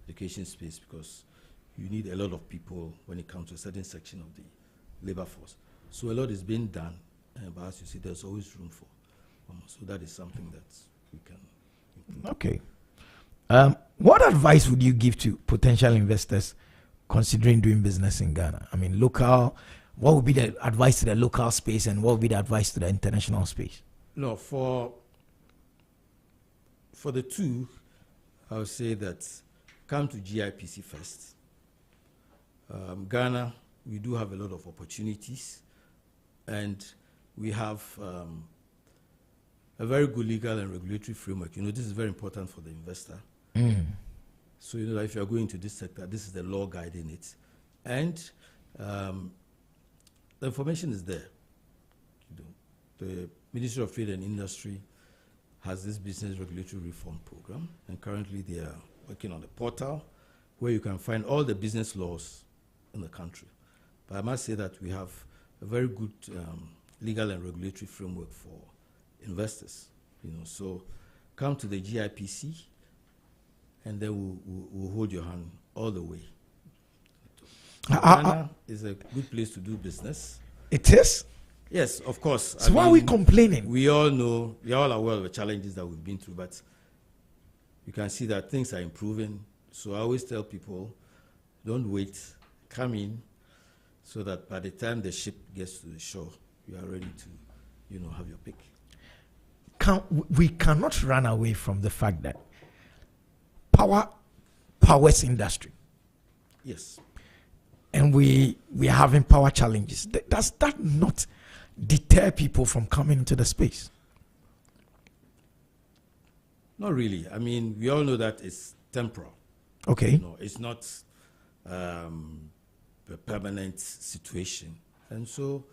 education space, because you need a lot of people when it comes to a certain section of the labor force. So a lot is being done, but as you see, there's always room for. So that is something that we can improve. Okay. What advice would you give to potential investors considering doing business in Ghana? I mean, what would be the advice to the local space, and what would be the advice to the international space? No, for the two, I would say that come to GIPC first. Ghana, we do have a lot of opportunities, and we have a very good legal and regulatory framework. This is very important for the investor. So, if you're going to this sector, this is the law guiding it. And the information is there. The Ministry of Trade and Industry has this business regulatory reform program, and currently they are working on the portal where you can find all the business laws in the country. But I must say that we have a very good legal and regulatory framework for investors. So come to the GIPC, and then we'll hold your hand all the way. Ghana is a good place to do business. It is? Yes, of course. So why are we complaining? We all know, we are all aware of the challenges that we've been through, but you can see that things are improving. So I always tell people, don't wait, come in, so that by the time the ship gets to the shore, you are ready to, have your pick. We cannot run away from the fact that powers industry. Yes. And we are having power challenges. Does that not deter people from coming into the space? Not really. I mean, we all know that it's temporal. Okay. It's not a permanent situation. And so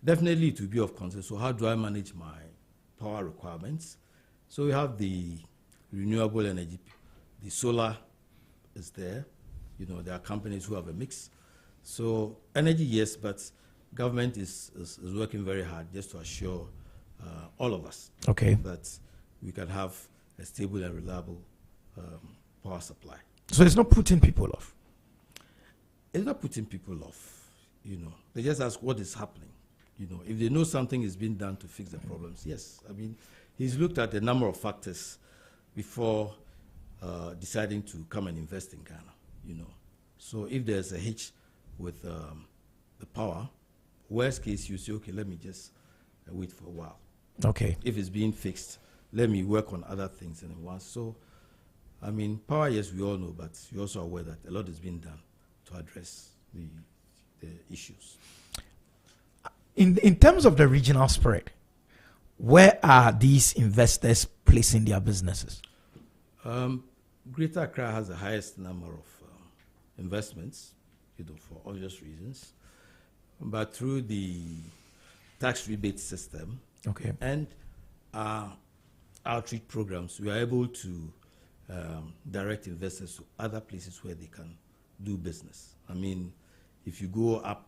definitely it will be of concern. So how do I manage my power requirements? So we have the renewable energy. The solar is there. There are companies who have a mix. So energy, yes, but government is working very hard just to assure all of us that we can have a stable and reliable power supply. So it's not putting people off? It's not putting people off. They just ask what is happening. If they know something is being done to fix the problems, yes. I mean, he's looked at a number of factors before deciding to come and invest in Ghana. So if there's a hitch with the power, worst case, you say, okay, let me just wait for a while. Okay. If it's being fixed, let me work on other things and once. So, I mean, power, yes, we all know, but you're also aware that a lot is being done to address the issues. In terms of the regional spread, where are these investors placing their businesses? Greater Accra has the highest number of investments, for obvious reasons. But through the tax rebate system and our outreach programs, we are able to direct investors to other places where they can do business. I mean, if you go up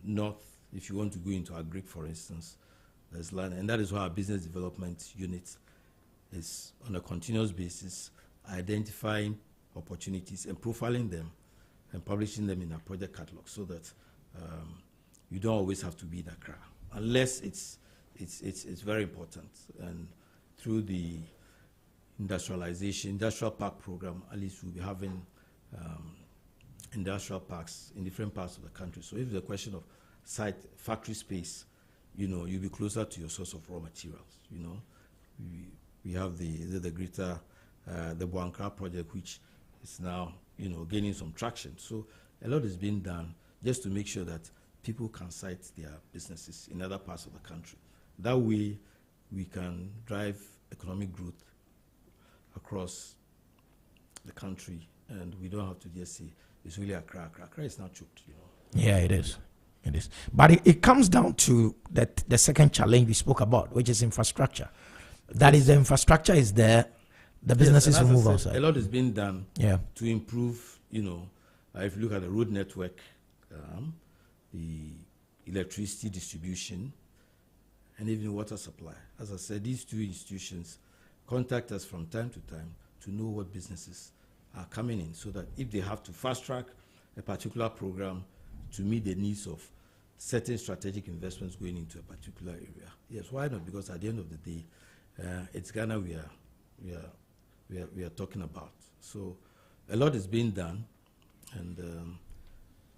north, if you want to go into Agric, for instance, there's land, and that is why our business development unit is on a continuous basis identifying opportunities and profiling them and publishing them in a project catalog, so that you don't always have to be in Accra, unless it's very important. And through the industrial park program, at least we'll be having industrial parks in different parts of the country. So if it's a question of factory space, you'll be closer to your source of raw materials. We have the greater the Buankra project, which is now gaining some traction. So a lot is being done just to make sure that people can site their businesses in other parts of the country. That way, we can drive economic growth across the country, and we don't have to just say it's really Accra. Accra is not choked, you know. Yeah, it is. It is. But it comes down to that the second challenge we spoke about, which is infrastructure. That is, the infrastructure is there, the businesses will move outside. A lot is being done to improve, you know, if you look at the road network, the electricity distribution, and even water supply. As I said, these two institutions contact us from time to time to know what businesses are coming in, so that if they have to fast track a particular program to meet the needs of certain strategic investments going into a particular area. Yes, why not? Because at the end of the day, it's Ghana we are talking about. So a lot is being done, and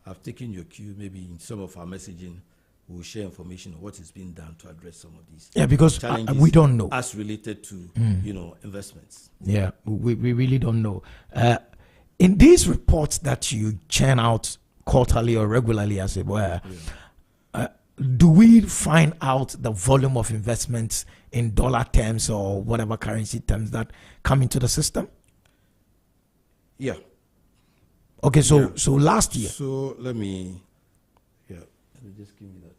I've taken your cue. Maybe in some of our messaging, we'll share information on what is being done to address some of these because challenges we don't know as related to you know, investments. Yeah, we really don't know. In these reports that you churn out quarterly or regularly, as it were, do we find out the volume of investments in dollar terms or whatever currency terms that come into the system? Yeah. Okay, so last year. So let me just give me that.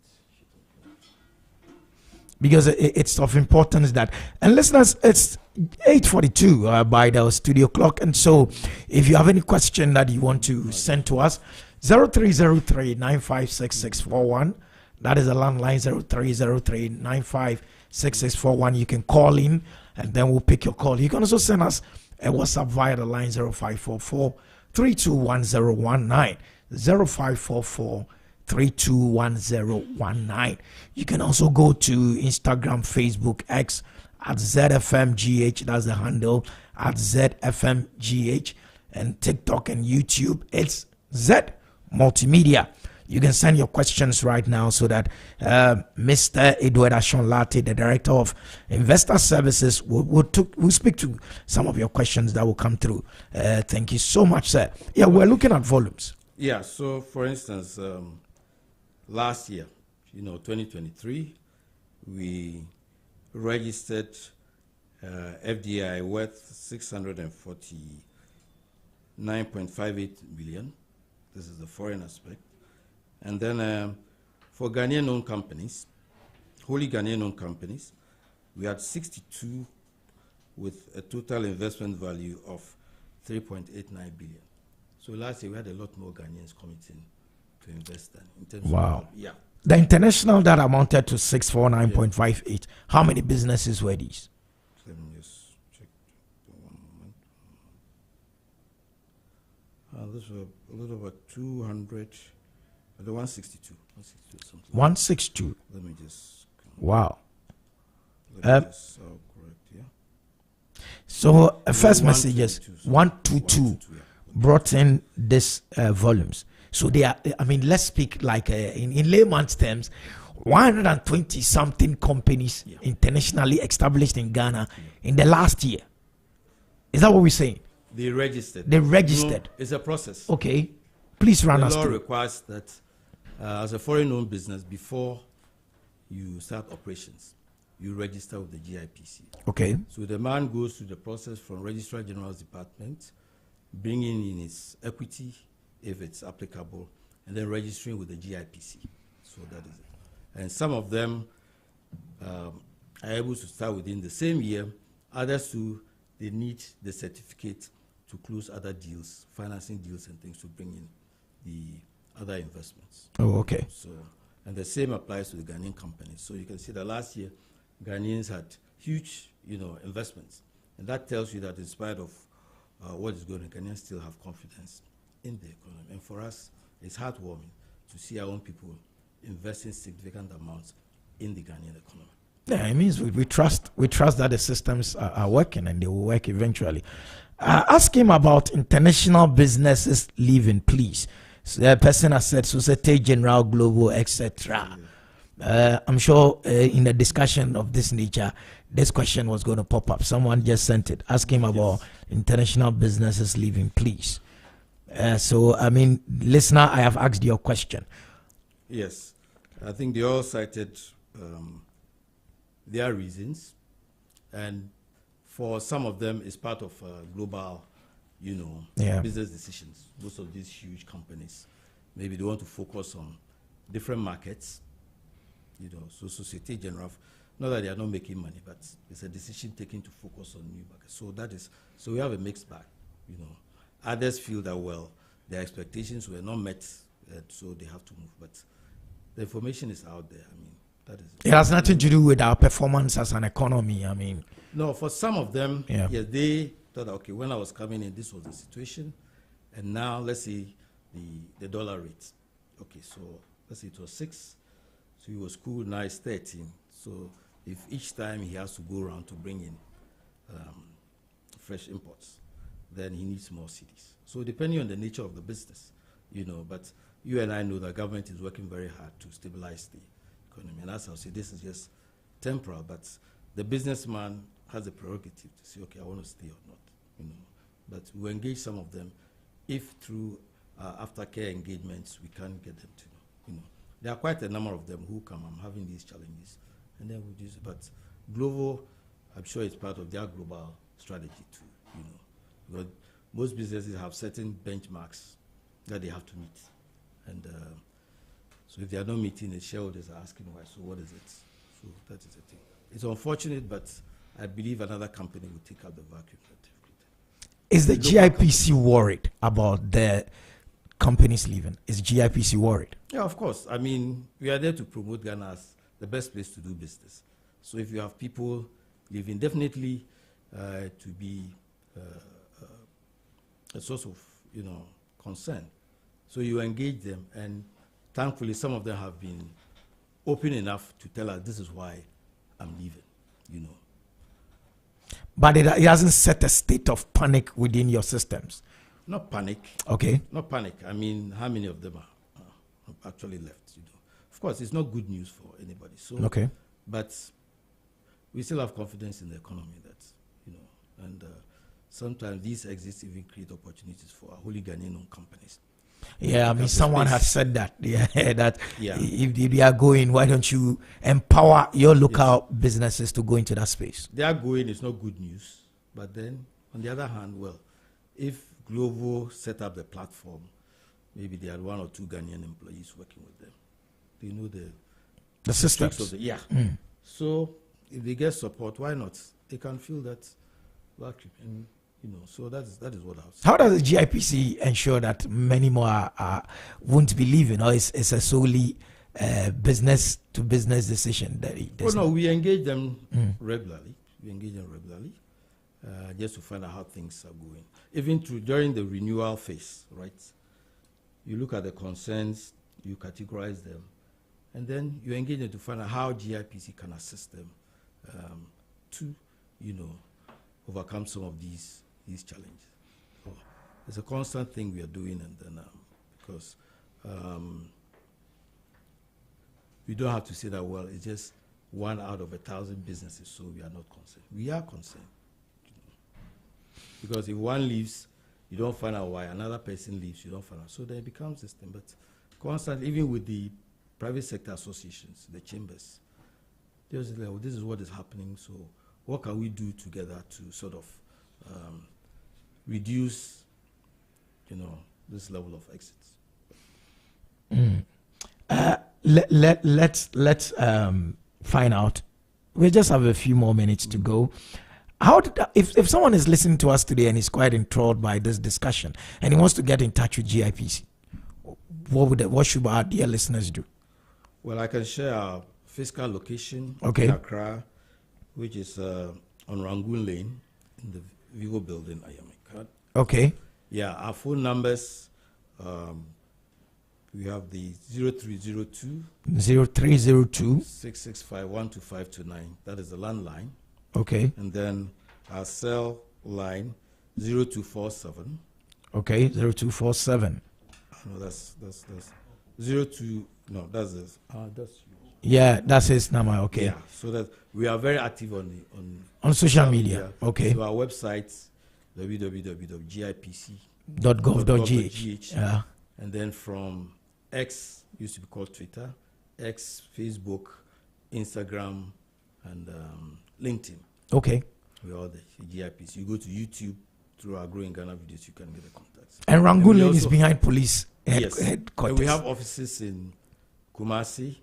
Because it's of importance that, and listeners, it's 8:42 by the studio clock, and so if you have any question that you want to send to us, 0303-956-641. That is a landline, 0303-956-641. You can call in, and then we'll pick your call. You can also send us a WhatsApp via the line 0544-321019, 0544-321019. You can also go to Instagram, Facebook, X at ZFMGH. That's the handle at ZFMGH, and TikTok and YouTube. It's Z Multimedia. You can send your questions right now so that Mr. Edward Ashon-Late, the Director of Investor Services, will speak to some of your questions that will come through. Thank you so much, sir. Yeah, we're looking at volumes. Yeah, so for instance, last year, 2023, we registered FDI worth 649.58 billion. This is the foreign aspect. And then for Ghanaian-owned companies, wholly Ghanaian-owned companies, we had 62 with a total investment value of 3.89 billion. So last year we had a lot more Ghanaians committing to invest than in terms wow. of yeah. The international that amounted to 649.58. How many businesses were these? Let me just check for one moment. This was a little over 200. The 162 something. 162. Let me just. Wow. Let me just correct, yeah. So first messages 122 brought in this volumes. So they are. I mean, let's speak like in layman's terms. 120 something companies internationally established in Ghana in the last year. Is that what we're saying? They registered. They registered. No, it's a process. Okay. Please run us through. The law through. requires that as a foreign-owned business, before you start operations, you register with the GIPC. Okay. So the man goes through the process from Registrar General's Department, bringing in his equity, if it's applicable, and then registering with the GIPC. So that is it. And some of them are able to start within the same year. Others too, they need the certificate to close other deals, financing deals and things to bring in the other investments. Oh, okay. So, and the same applies to the Ghanaian companies. So you can see that last year, Ghanaians had huge, investments, and that tells you that in spite of what is going on, Ghanaians still have confidence in the economy. And for us, it's heartwarming to see our own people investing significant amounts in the Ghanaian economy. Yeah, it means we trust that the systems are working and they will work eventually. Ask him about international businesses leaving, please. So the person has said Societe Generale Global, etc. I'm sure in a discussion of this nature, this question was going to pop up. Someone just sent it. Ask him about international businesses leaving, please. So, I mean, listener, I have asked your question. Yes. I think they all cited their reasons. And for some of them, it's part of global, business decisions. Most of these huge companies, maybe they want to focus on different markets, so Societe Generale, not that they are not making money, but it's a decision taken to focus on new markets. So we have a mixed bag, Others feel that, well, their expectations were not met, so they have to move. But the information is out there. That is. It has nothing to do with our performance as an economy. No, for some of them, yeah, they thought, okay, when I was coming in, this was the situation, and now let's say the dollar rate. Okay, so let's say it was 6, so he was cool. Now it's 13. So if each time he has to go around to bring in fresh imports, then he needs more cities. So depending on the nature of the business, but you and I know that government is working very hard to stabilize the economy. And as I'll say, this is just temporal, but the businessman has a prerogative to say, okay, I want to stay or not, But we engage some of them if through aftercare engagements we can't get them to, There are quite a number of them who come, I'm having these challenges, and then we do it. But Glovo, I'm sure it's part of their global strategy too, Because most businesses have certain benchmarks that they have to meet. And so if they are not meeting, the shareholders are asking why. So what is it? So that is the thing. It's unfortunate, but I believe another company will take up the vacuum. Is the GIPC worried about the companies leaving? Is GIPC worried? Yeah, of course. We are there to promote Ghana as the best place to do business. So if you have people leaving, definitely to be a source of, concern. So you engage them, and thankfully some of them have been open enough to tell us this is why I'm leaving, But it hasn't set a state of panic within your systems. Not panic. Okay. Not panic. How many of them are actually left? Of course, it's not good news for anybody. So, okay. But we still have confidence in the economy that, and sometimes these exits even create opportunities for our wholly Ghanaian-owned companies. Yeah, someone has said that. If they are going, why don't you empower your local businesses to go into that space? They are going, it's not good news. But then, on the other hand, well, if Glovo set up the platform, maybe they had 1 or 2 Ghanaian employees working with them. They know the systems. So if they get support, why not? They can feel that vacuum, and so that is what I was. How does the GIPC ensure that many more won't be leaving, or it's a solely business to business decision that we engage them regularly. Just to find out how things are going. Even during the renewal phase, right? You look at the concerns, you categorize them, and then you engage them to find out how GIPC can assist them to, overcome some of these challenges. So it's a constant thing we are doing, and then because we don't have to say that, well, it's just 1 out of 1,000 businesses, so we are not concerned. We are concerned. Because if one leaves, you don't find out why. Another person leaves, you don't find out. So then it becomes this thing. But constantly, even with the private sector associations, the chambers, they're just like, well, this is what is happening, so what can we do together to sort of reduce, this level of exits? Let's find out. We just have a few more minutes to go. If someone is listening to us today and is quite enthralled by this discussion and he wants to get in touch with GIPC, what should our dear listeners do? Well, I can share our physical location in Accra, which is on Rangoon Lane in the Vivo building. Okay. Yeah, our phone numbers, we have the 0302 665 12529. That is the landline. Okay. And then our cell line 0247. Okay, 0247. No, that's 02. No, that's this. Yeah, that's his number. Okay. Yeah. So that we are very active on social media. Okay. So our website www.gipc.gov.gh. Yeah. And then from X, used to be called Twitter, X, Facebook, Instagram, and LinkedIn. Okay. We are all the GIPC. You go to YouTube through our Growing Ghana videos, you can get the contacts. And Rangoon Lane is behind police headquarters. And we have offices in Kumasi.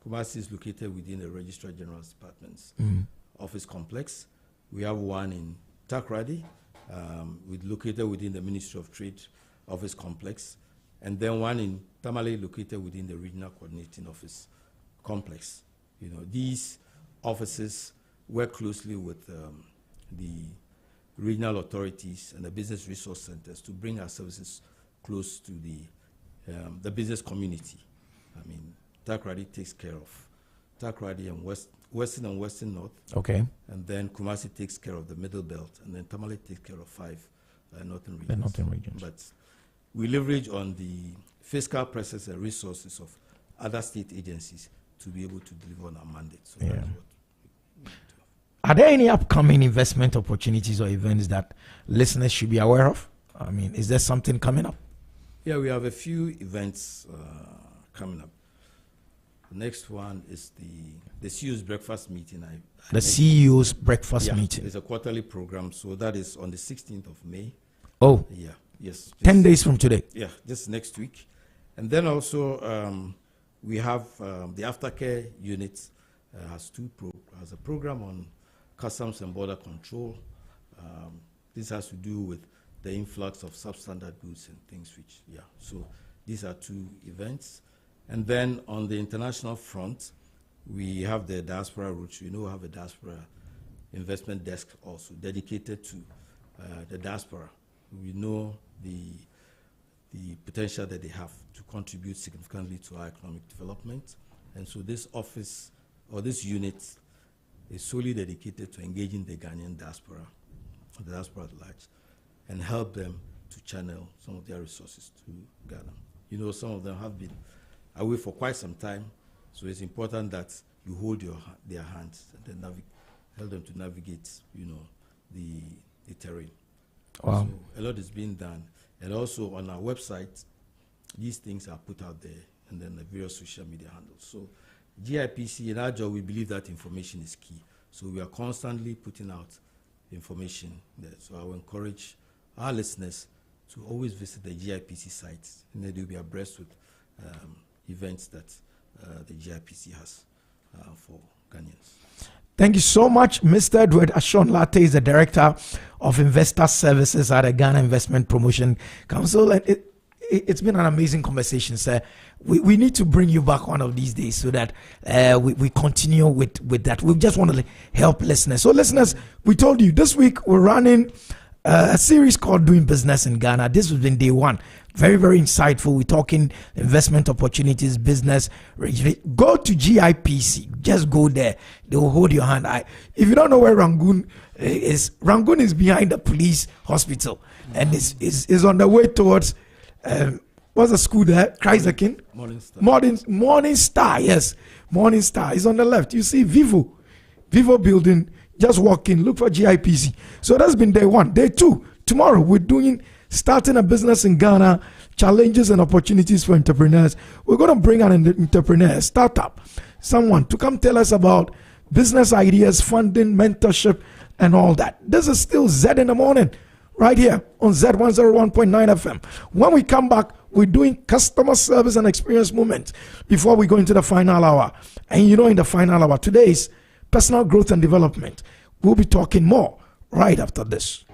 Kumasi is located within the Registrar General's Department's office complex. We have one in Takrady, located within the Ministry of Trade office complex, and then one in Tamale, located within the Regional Coordinating Office complex. You know, these offices work closely with the regional authorities and the business resource centers to bring our services close to the business community. I mean, Takrady takes care of Takrady and Western and Western North. Okay. And then Kumasi takes care of the Middle Belt, and then Tamale takes care of 5 northern regions. The northern regions. But we leverage on the fiscal presence and resources of other state agencies to be able to deliver on our mandate. So that's what. Are there any upcoming investment opportunities or events that listeners should be aware of? I mean, is there something coming up? Yeah, we have a few events coming up. The next one is the CEO's breakfast meeting. The CEO's breakfast meeting. It's a quarterly program, so that is on the 16th of May. Oh. Yeah, yes. 10 days from today. Yeah, just next week. And then also we have the aftercare unit has a program on customs and border control. This has to do with the influx of substandard goods and things so these are 2 events. And then on the international front, we have the diaspora route. We have a diaspora investment desk also dedicated to the diaspora. We know the potential that they have to contribute significantly to our economic development. And so this office or this unit is solely dedicated to engaging the Ghanaian diaspora, the diaspora at large, and help them to channel some of their resources to Ghana. Some of them have been away for quite some time, so it's important that you hold their hands and then help them to navigate, the terrain. Wow. So a lot is being done, and also on our website, these things are put out there, and then the various social media handles. So GIPC, in our job, we believe that information is key. So we are constantly putting out information there. So I will encourage our listeners to always visit the GIPC sites, and they'll be abreast with events that the GIPC has for Ghanaians. Thank you so much, Mr. Edward Ashon Latte is the Director of Investor Services at the Ghana Investment Promotion Council. And it's been an amazing conversation, sir. We need to bring you back one of these days so that we continue with that. We just want to help listeners. So listeners, we told you this week we're running a series called Doing Business in Ghana. This has been day 1. Very, very insightful. We're talking investment opportunities, business. Go to GIPC. Just go there. They will hold your hand. If you don't know where Rangoon is behind the police hospital, and is on the way towards what's the school there? Christ the King? Morning Star, yes. Morning Star is on the left. You see Vivo building. Just walk in, look for GIPC. So that's been day 1. Day 2, tomorrow we're doing starting a business in Ghana, challenges and opportunities for entrepreneurs. We're going to bring an entrepreneur, startup, someone to come tell us about business ideas, funding, mentorship, and all that. This is still Zed in the Morning, right here on Z101.9 FM. When we come back, we're doing customer service and experience moment before we go into the final hour. And in the final hour, today is personal growth and development. We'll be talking more right after this.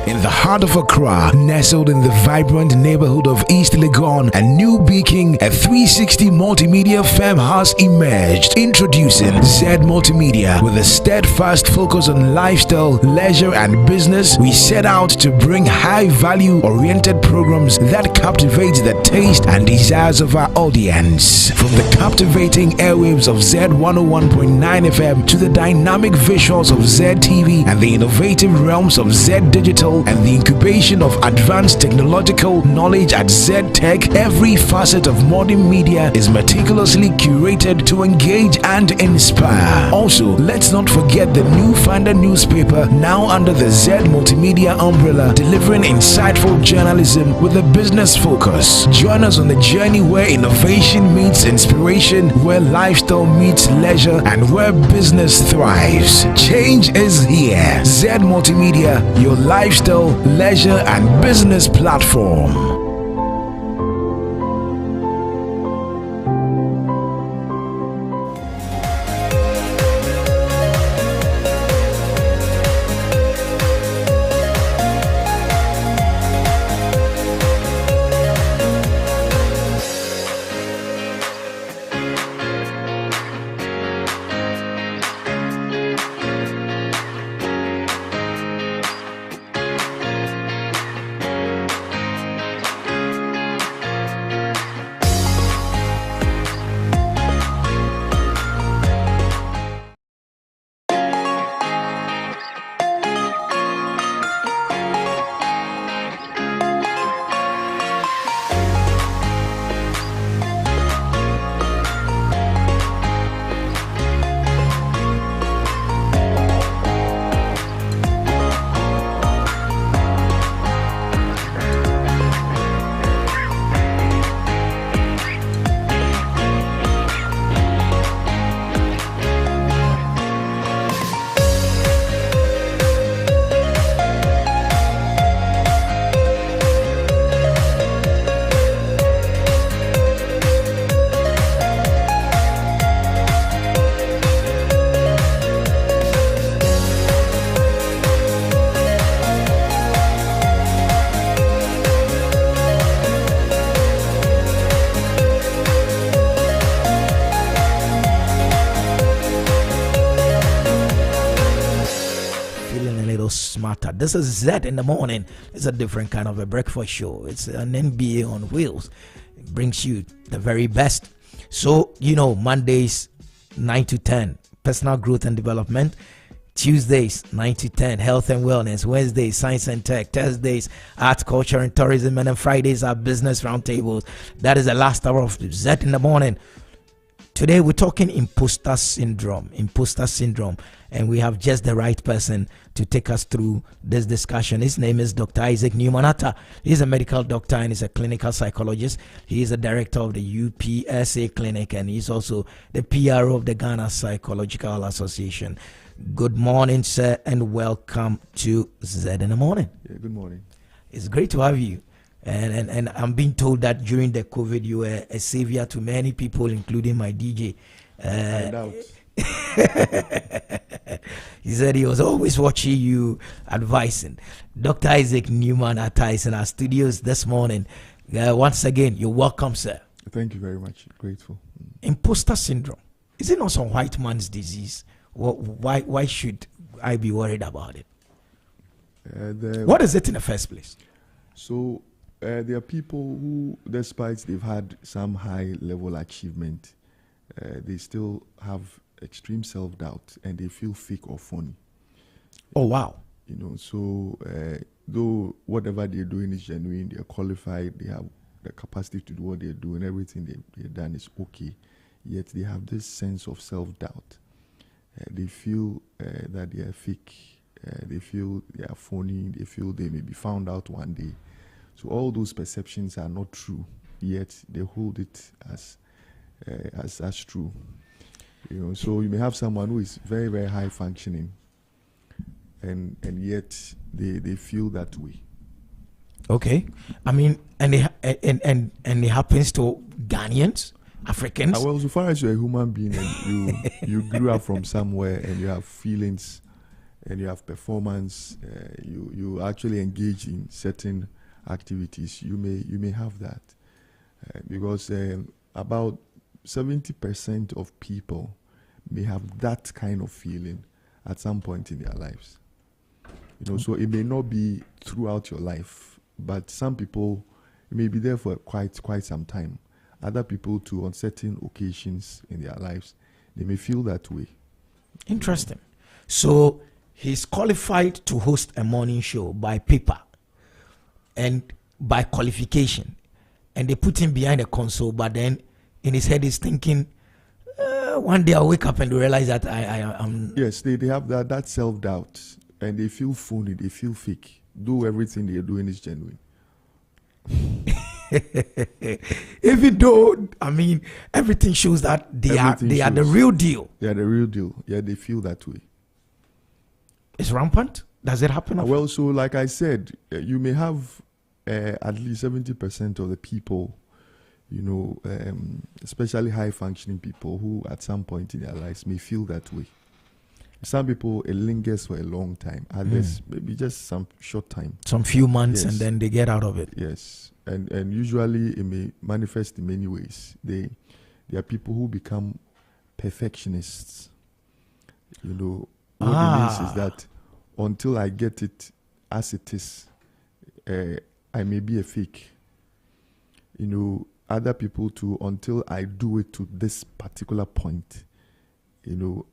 In the heart of Accra, nestled in the vibrant neighborhood of East Legon and New Beijing, a 360 multimedia firm has emerged. Introducing Zed Multimedia. With a steadfast focus on lifestyle, leisure, and business, we set out to bring high-value oriented programs that captivate the taste and desires of our audience. From the captivating airwaves of Z 101.9 FM to the dynamic visuals of Z TV and the innovative realms of Z Digital and the incubation of advanced technological knowledge at Z Tech, every facet of modern media is meticulously curated to engage and inspire. Also, let's not forget the new Finder newspaper, now under the Z Multimedia umbrella, delivering insightful journalism with a business focus. Join us on the journey where innovation meets inspiration, where lifestyle meets leisure, and where business thrives. Change is here. Z Multimedia, your lifestyle, leisure, and business platform. Smarter. This is Zed in the Morning. It's a different kind of a breakfast show. It's an NBA on wheels. It brings you the very best. So, Mondays 9 to 10, personal growth and development. Tuesdays 9 to 10, health and wellness. Wednesdays, science and tech. Thursdays, art, culture and tourism. And then Fridays are business roundtables. That is the last hour of Zed in the Morning. Today we're talking imposter syndrome, and we have just the right person to take us through this discussion. His name is Dr. Isaac Newman-Atta. He's a medical doctor and he's a clinical psychologist. He is the director of the UPSA Clinic, and he's also the PRO of the Ghana Psychological Association. Good morning, sir, and welcome to Zed in the Morning. Yeah, good morning. It's great to have you. And I'm being told that during the COVID, you were a savior to many people, including my DJ. I doubt. He said he was always watching you, advising. Dr. Isaac Newman-Atta is in our studios this morning. Once again, you're welcome, sir. Thank you very much. Grateful. Imposter syndrome. Is it not some white man's disease? Why should I be worried about it? What is it in the first place? So, there are people who, despite they've had some high level achievement, they still have extreme self-doubt and they feel fake or phony. Oh, wow. So though whatever they're doing is genuine, they're qualified, they have the capacity to do what they're doing, everything they've done is okay, yet they have this sense of self-doubt. They feel that they are fake, they feel they are phony, they feel they may be found out one day. So all those perceptions are not true, yet they hold it as true. So you may have someone who is very, very high functioning, and yet they feel that way. Okay, I mean, and it happens to Ghanaians, Africans. Well, so far as you're a human being and you grew up from somewhere and you have feelings and you have performance, you actually engage in certain activities, you may have that, because about 70% of people may have that kind of feeling at some point in their lives. So it may not be throughout your life, but some people may be there for quite some time. Other people too, on certain occasions in their lives, they may feel that way. Interesting. So he's qualified to host a morning show by paper and by qualification, and they put him behind a console, but then in his head he's thinking, one day I'll wake up and realize that I am. Yes, they have that self-doubt, and they feel phony, they feel fake, though everything they're doing is genuine. Even though, I mean, everything shows that they are the real deal. They are the real deal. Yeah, they feel that way. It's rampant? Does it happen? Well, so like I said, you may have at least 70% of the people, especially high-functioning people who at some point in their lives may feel that way. Some people, it lingers for a long time. Others, maybe just some short time. Some few months, and then they get out of it. Yes. And usually it may manifest in many ways. There are people who become perfectionists. What it means is that until I get it as it is, I may be a fake. Other people too, until I do it to this particular point,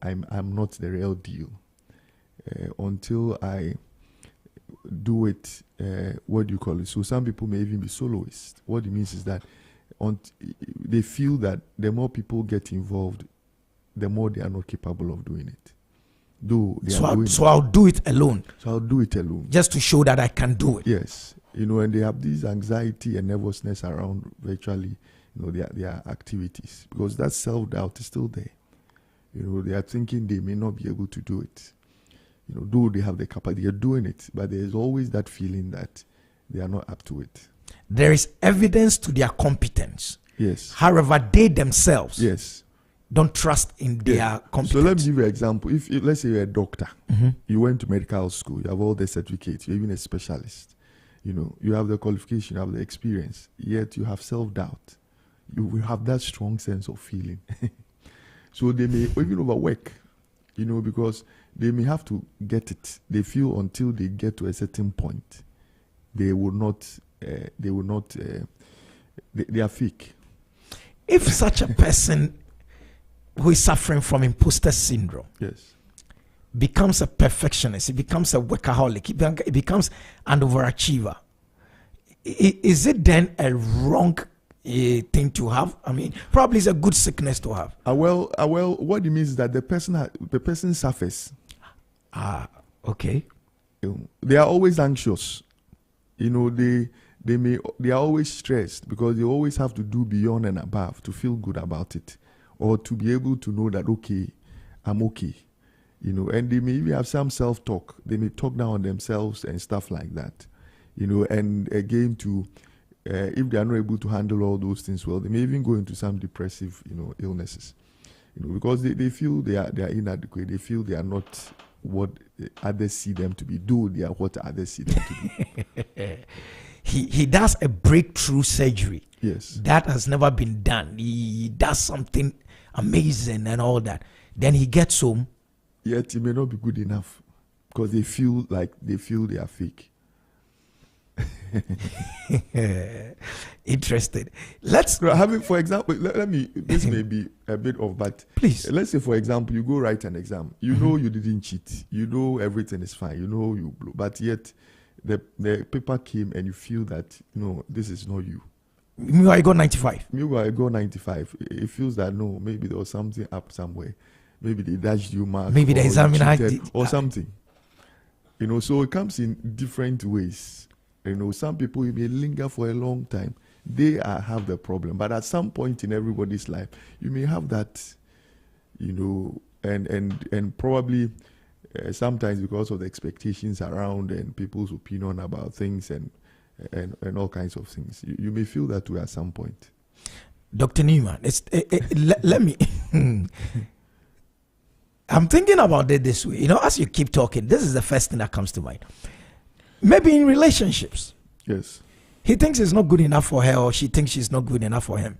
I'm not the real deal. Until I do it, what do you call it? So some people may even be soloists. What it means is that they feel that the more people get involved, the more they are not capable of doing it. So I'll do it alone. So I'll do it alone. Just to show that I can do it. Yes. And they have this anxiety and nervousness around virtually, their activities, because that self-doubt is still there. They are thinking they may not be able to do it. Though they have the capacity, they are doing it, but there is always that feeling that they are not up to it. There is evidence to their competence. Yes. However, they themselves don't trust in their competence. So let me give you an example. If let's say you're a doctor, you went to medical school, you have all the certificates, you're even a specialist. You have the qualification, you have the experience, yet you have self-doubt. You will have that strong sense of feeling. So they may even overwork, because they may have to get it. They feel until they get to a certain point, they are fake. If such a person who is suffering from imposter syndrome becomes a perfectionist, he becomes a workaholic, he becomes an overachiever, is it then a wrong thing to have? I mean, probably it's a good sickness to have. Well, what it means is that the person suffers. Okay. They are always anxious. They are always stressed because they always have to do beyond and above to feel good about it, or to be able to know that, okay, I'm okay. And they may even have some self-talk. They may talk down on themselves and stuff like that. And again, if they are not able to handle all those things well, they may even go into some depressive, illnesses. Because they feel they are inadequate. They feel they are not what others see them to be. Though they are what others see them to be. He does a breakthrough surgery. Yes. That has never been done. He does something amazing and all that. Then he gets home. Yet it may not be good enough because they feel they are fake. Interested. Let's for example, let me. This may be a bit off, but please. Let's say, for example, you go write an exam. You know you didn't cheat. You know everything is fine. You know you blew, but yet the paper came and you feel that no, this is not you. I got 95. I got 95. It feels that no, maybe there was something up somewhere. Maybe they dashed you mark. Maybe the examiner or something. So it comes in different ways. Some people may linger for a long time. They have the problem, but at some point in everybody's life, you may have that, and probably sometimes because of the expectations around and people's opinion about things and all kinds of things, you may feel that way at some point. Dr. Newman, let me. I'm thinking about it this way. As you keep talking, this is the first thing that comes to mind. Maybe in relationships. Yes. He thinks it's not good enough for her, or she thinks she's not good enough for him.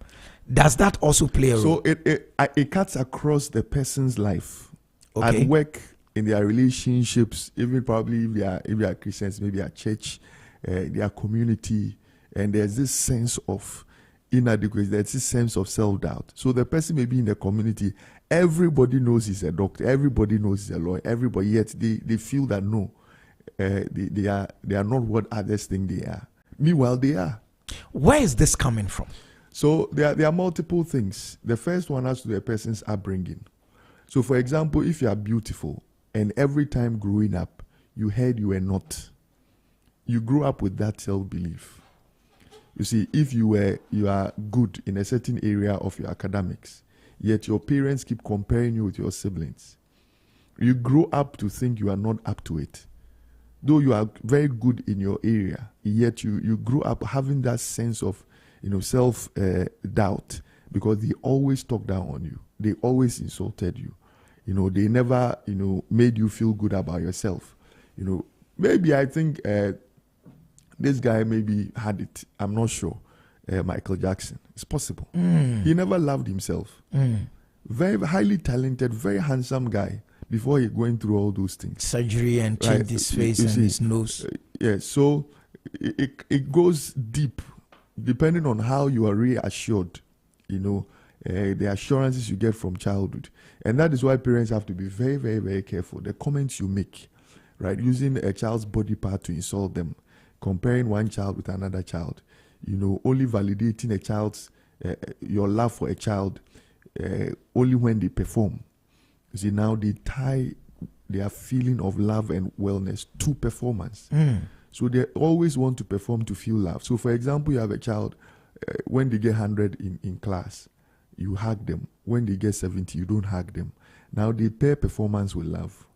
Does that also play a role? So it cuts across the person's life. Okay. At work, in their relationships, even probably if they are Christians, maybe at church, their community, and there's this sense of inadequacy, there's this sense of self-doubt. So the person may be in the community, everybody knows he's a doctor, everybody knows he's a lawyer, everybody, yet they feel that no, they are not what others think they are. Meanwhile, they are. Where is this coming from? So there are multiple things. The first one has to do with a person's upbringing. So for example, if you are beautiful and every time growing up you heard you were not, you grew up with that self-belief. You see, if you are good in a certain area of your academics, yet your parents keep comparing you with your siblings, you grow up to think you are not up to it. Though you are very good in your area, yet you grew up having that sense of self-doubt, because they always talked down on you. They always insulted you. They never, made you feel good about yourself. Maybe I think this guy maybe had it. I'm not sure. Michael Jackson. It's possible. He never loved himself. Very highly talented, very handsome guy before he going through all those things. Surgery and changed his face and his nose. So it goes deep, depending on how you are reassured, the assurances you get from childhood. And that is why parents have to be very, very, very careful. The comments you make, right? Using a child's body part to insult them, comparing one child with another child, only validating a child's, your love for a child only when they perform. You see, now they tie their feeling of love and wellness to performance. So they always want to perform to feel love. So for example, you have a child, when they get 100 in class, you hug them. When they get 70, you don't hug them. Now they pair performance with love.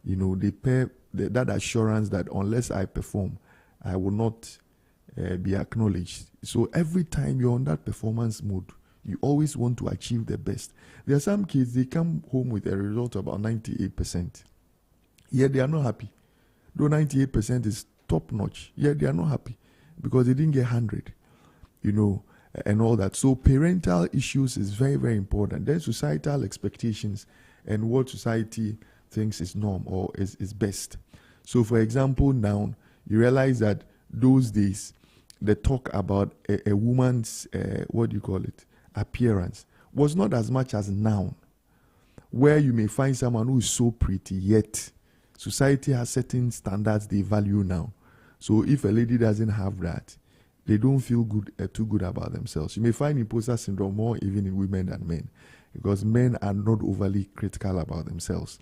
They pair that assurance that unless I perform, I will not be acknowledged. So every time you're on that performance mode, you always want to achieve the best. There are some kids, they come home with a result of about 98%. Yet they are not happy. Though 98% is top notch, yet they are not happy because they didn't get 100, and all that. So parental issues is very, very important. Then societal expectations and what society thinks is norm or is best. So for example, now you realize that those days, the talk about a woman's, appearance was not as much as now, where you may find someone who is so pretty, yet society has certain standards they value now. So if a lady doesn't have that, they don't feel good, too good about themselves. You may find imposter syndrome more even in women than men, because men are not overly critical about themselves,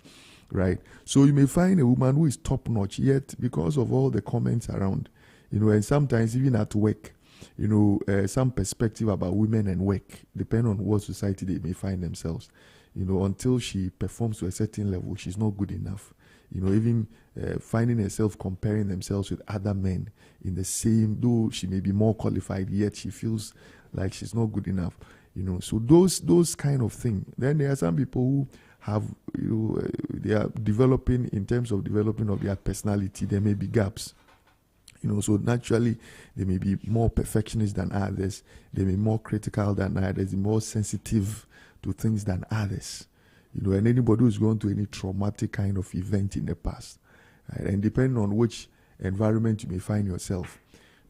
right? So you may find a woman who is top notch, yet because of all the comments around, and sometimes even at work, some perspective about women and work, depending on what society they may find themselves. Until she performs to a certain level, she's not good enough. Even finding herself comparing themselves with other men in the same, though she may be more qualified, yet she feels like she's not good enough. So those kind of things. Then there are some people who have, they are developing, in terms of developing of their personality, there may be gaps. So naturally, they may be more perfectionist than others. They may be more critical than others, more sensitive to things than others. And anybody who's gone through any traumatic kind of event in the past, right? And depending on which environment you may find yourself,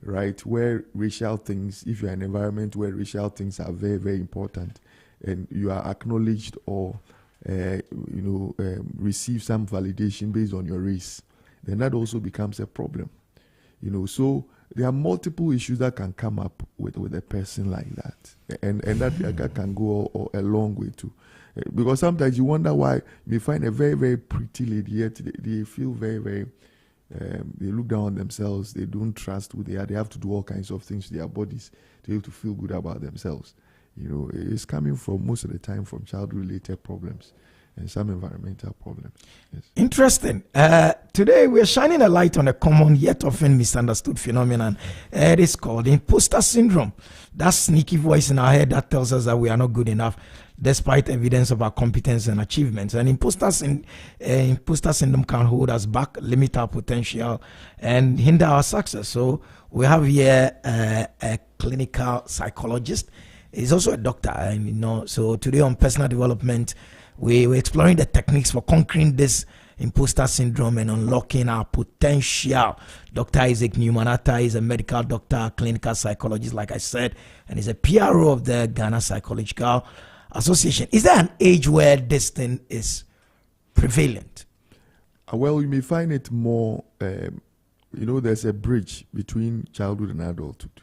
right, where racial things, if you're in an environment where racial things are very, very important, and you are acknowledged or, receive some validation based on your race, then that also becomes a problem. So there are multiple issues that can come up with a person like that, and that can go a long way too, because sometimes you wonder why you may find a very, very pretty lady, yet they feel very, very, they look down on themselves, they don't trust who they are, they have to do all kinds of things to their bodies to be able to feel good about themselves. It's coming from, most of the time, from child-related problems and some environmental problems. Yes. Interesting. Today we are shining a light on a common yet often misunderstood phenomenon. It is called imposter syndrome. That sneaky voice in our head that tells us that we are not good enough. despite evidence of our competence and achievements. And imposter syndrome can hold us back, limit our potential, and hinder our success. So we have here a clinical psychologist. He's also a doctor, and so today on personal development, we're exploring the techniques for conquering this imposter syndrome and unlocking our potential. Dr. Isaac Newman-Atta is a medical doctor, clinical psychologist, like I said, and he's a PRO of the Ghana Psychological Association. Is there an age where this thing is prevalent? Well, you may find it more, there's a bridge between childhood and adulthood,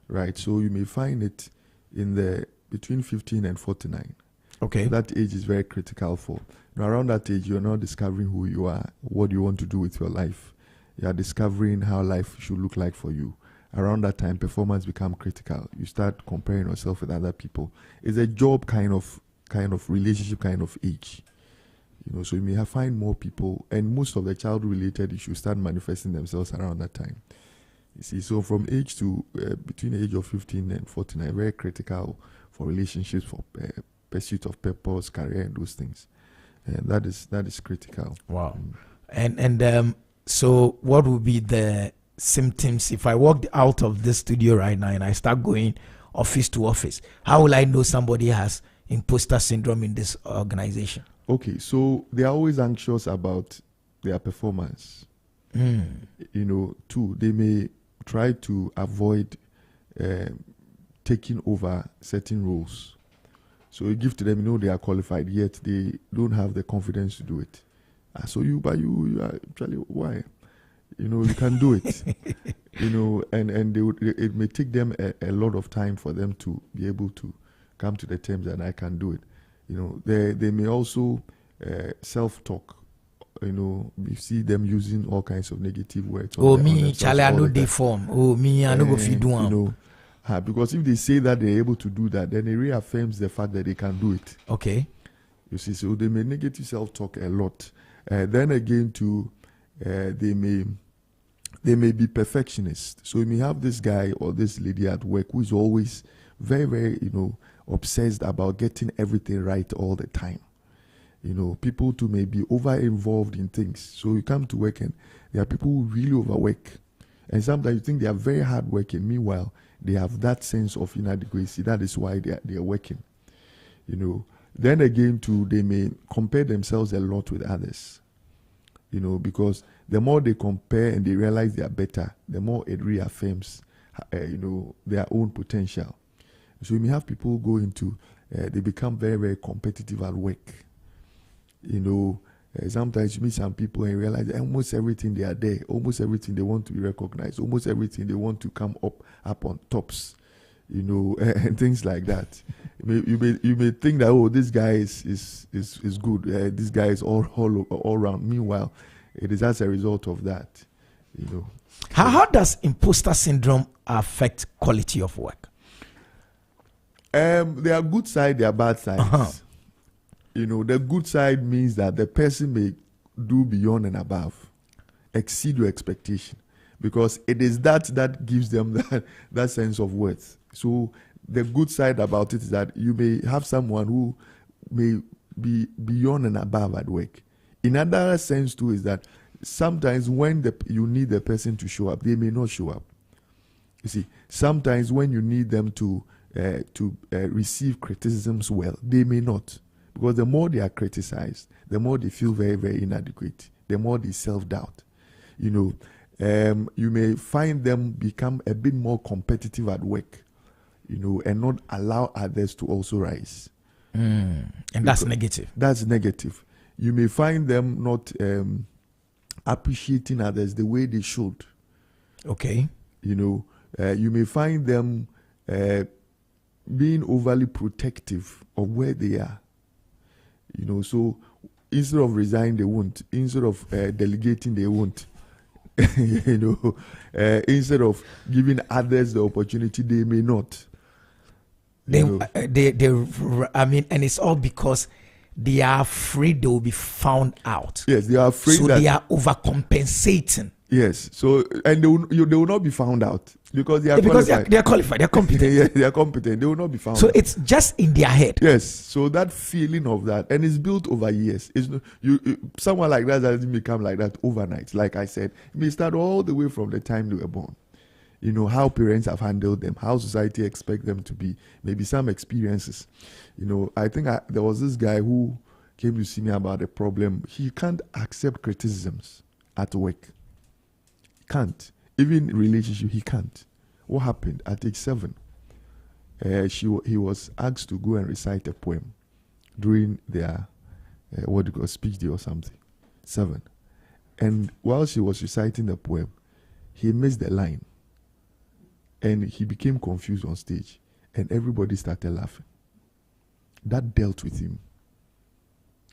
right? So you may find it in between 15 and 49. Okay. That age is very critical for. Around that age, you're not discovering who you are, what you want to do with your life. You are discovering how life should look like for you. Around that time, performance becomes critical. You start comparing yourself with other people. It's a job kind of relationship kind of age. So you may find more people, and most of the child-related issues start manifesting themselves around that time. You see, so from age to between the age of 15 and 49, very critical for relationships, for pursuit of purpose, career, and those things. And that is critical. Wow. And so what would be the symptoms if I walked out of this studio right now and I start going office to office? How will I know somebody has imposter syndrome in this organization? Okay, so they are always anxious about their performance. Two, they may try to avoid taking over certain roles. So you give to them, they are qualified, yet they don't have the confidence to do it. So you are actually, why? You can do it. And it may take them a lot of time for them to be able to come to the terms that I can do it. They may also self-talk. You see them using all kinds of negative words. Me, Charlie, I know they form. Me, I know go feed one. Because if they say that they're able to do that, then it reaffirms the fact that they can do it. Okay. You see, so they may negative self-talk a lot. Then again, they may be perfectionists. So you may have this guy or this lady at work who is always very, very, obsessed about getting everything right all the time. People too may be over-involved in things. So you come to work and there are people who really overwork. And sometimes you think they are very hardworking. Meanwhile, they have that sense of inadequacy. That is why they are working. Then again, too, they may compare themselves a lot with others. Because the more they compare and they realize they are better, the more it reaffirms, their own potential. So you may have people go into, they become very, very competitive at work. Sometimes you meet some people and realize that almost everything they are there, almost everything they want to be recognized, almost everything they want to come up on tops, and things like that. You may think that this guy is good, this guy is all around. Meanwhile, it is as a result of that. How does imposter syndrome affect quality of work? There are good sides, there are bad sides. The good side means that the person may do beyond and above, exceed your expectation, because it is that gives them that sense of worth. So the good side about it is that you may have someone who may be beyond and above at work. In another sense too is that sometimes when you need the person to show up, they may not show up. You see, sometimes when you need them to receive criticisms well, they may not. Because the more they are criticized, the more they feel very, very inadequate. The more they self-doubt. You may find them become a bit more competitive at work, and not allow others to also rise. And that's negative. That's negative. You may find them not appreciating others the way they should. Okay. You may find them being overly protective of where they are. So instead of resigning, they won't. Instead of delegating, they won't. Instead of giving others the opportunity, they may not. And it's all because they are afraid they will be found out. Yes, they are afraid. So they are overcompensating. Yes. So, and they will not be found out because they are qualified. They are qualified. They are competent. Yeah, they are competent. They will not be found So out. it's just in their head. Yes. So that feeling of that, and it's built over years. It's no, someone like that doesn't become like that overnight. Like I said, it may start all the way from the time they were born. You know, how parents have handled them, how society expects them to be, maybe some experiences. You know, I think there was this guy who came to see me about a problem. He can't accept criticisms at work. He can't. Even relationship, he can't. What happened? At age 7, he was asked to go and recite a poem during their, speech day or something. 7. And while she was reciting the poem, he missed the line. And he became confused on stage. And everybody started laughing. That dealt with him.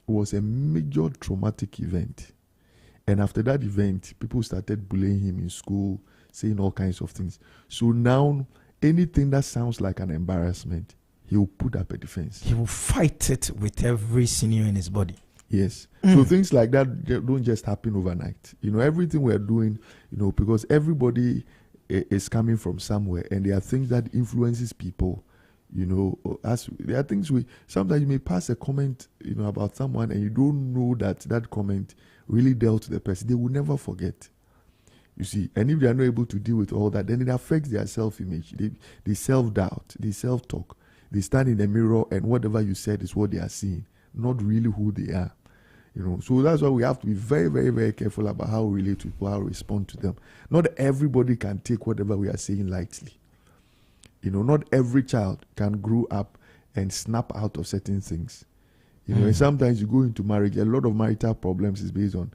It was a major traumatic event. And after that event, people started bullying him in school, saying all kinds of things. So now, anything that sounds like an embarrassment, he will put up a defense. He will fight it with every sinew in his body. Yes. So things like that don't just happen overnight. You know, everything we're doing, you know, because everybody is coming from somewhere, and there are things that influences people. You know, there are things sometimes you may pass a comment, you know, about someone, and you don't know that comment really dealt with the person. They will never forget. You see, and if they are not able to deal with all that, then it affects their self-image. They self-doubt, they self-talk. They stand in the mirror, and whatever you said is what they are seeing, not really who they are. You know, so that's why we have to be very, very, very careful about how we relate to people, how we respond to them. Not everybody can take whatever we are saying lightly. You know, not every child can grow up and snap out of certain things. You know, and sometimes you go into marriage, a lot of marital problems is based on,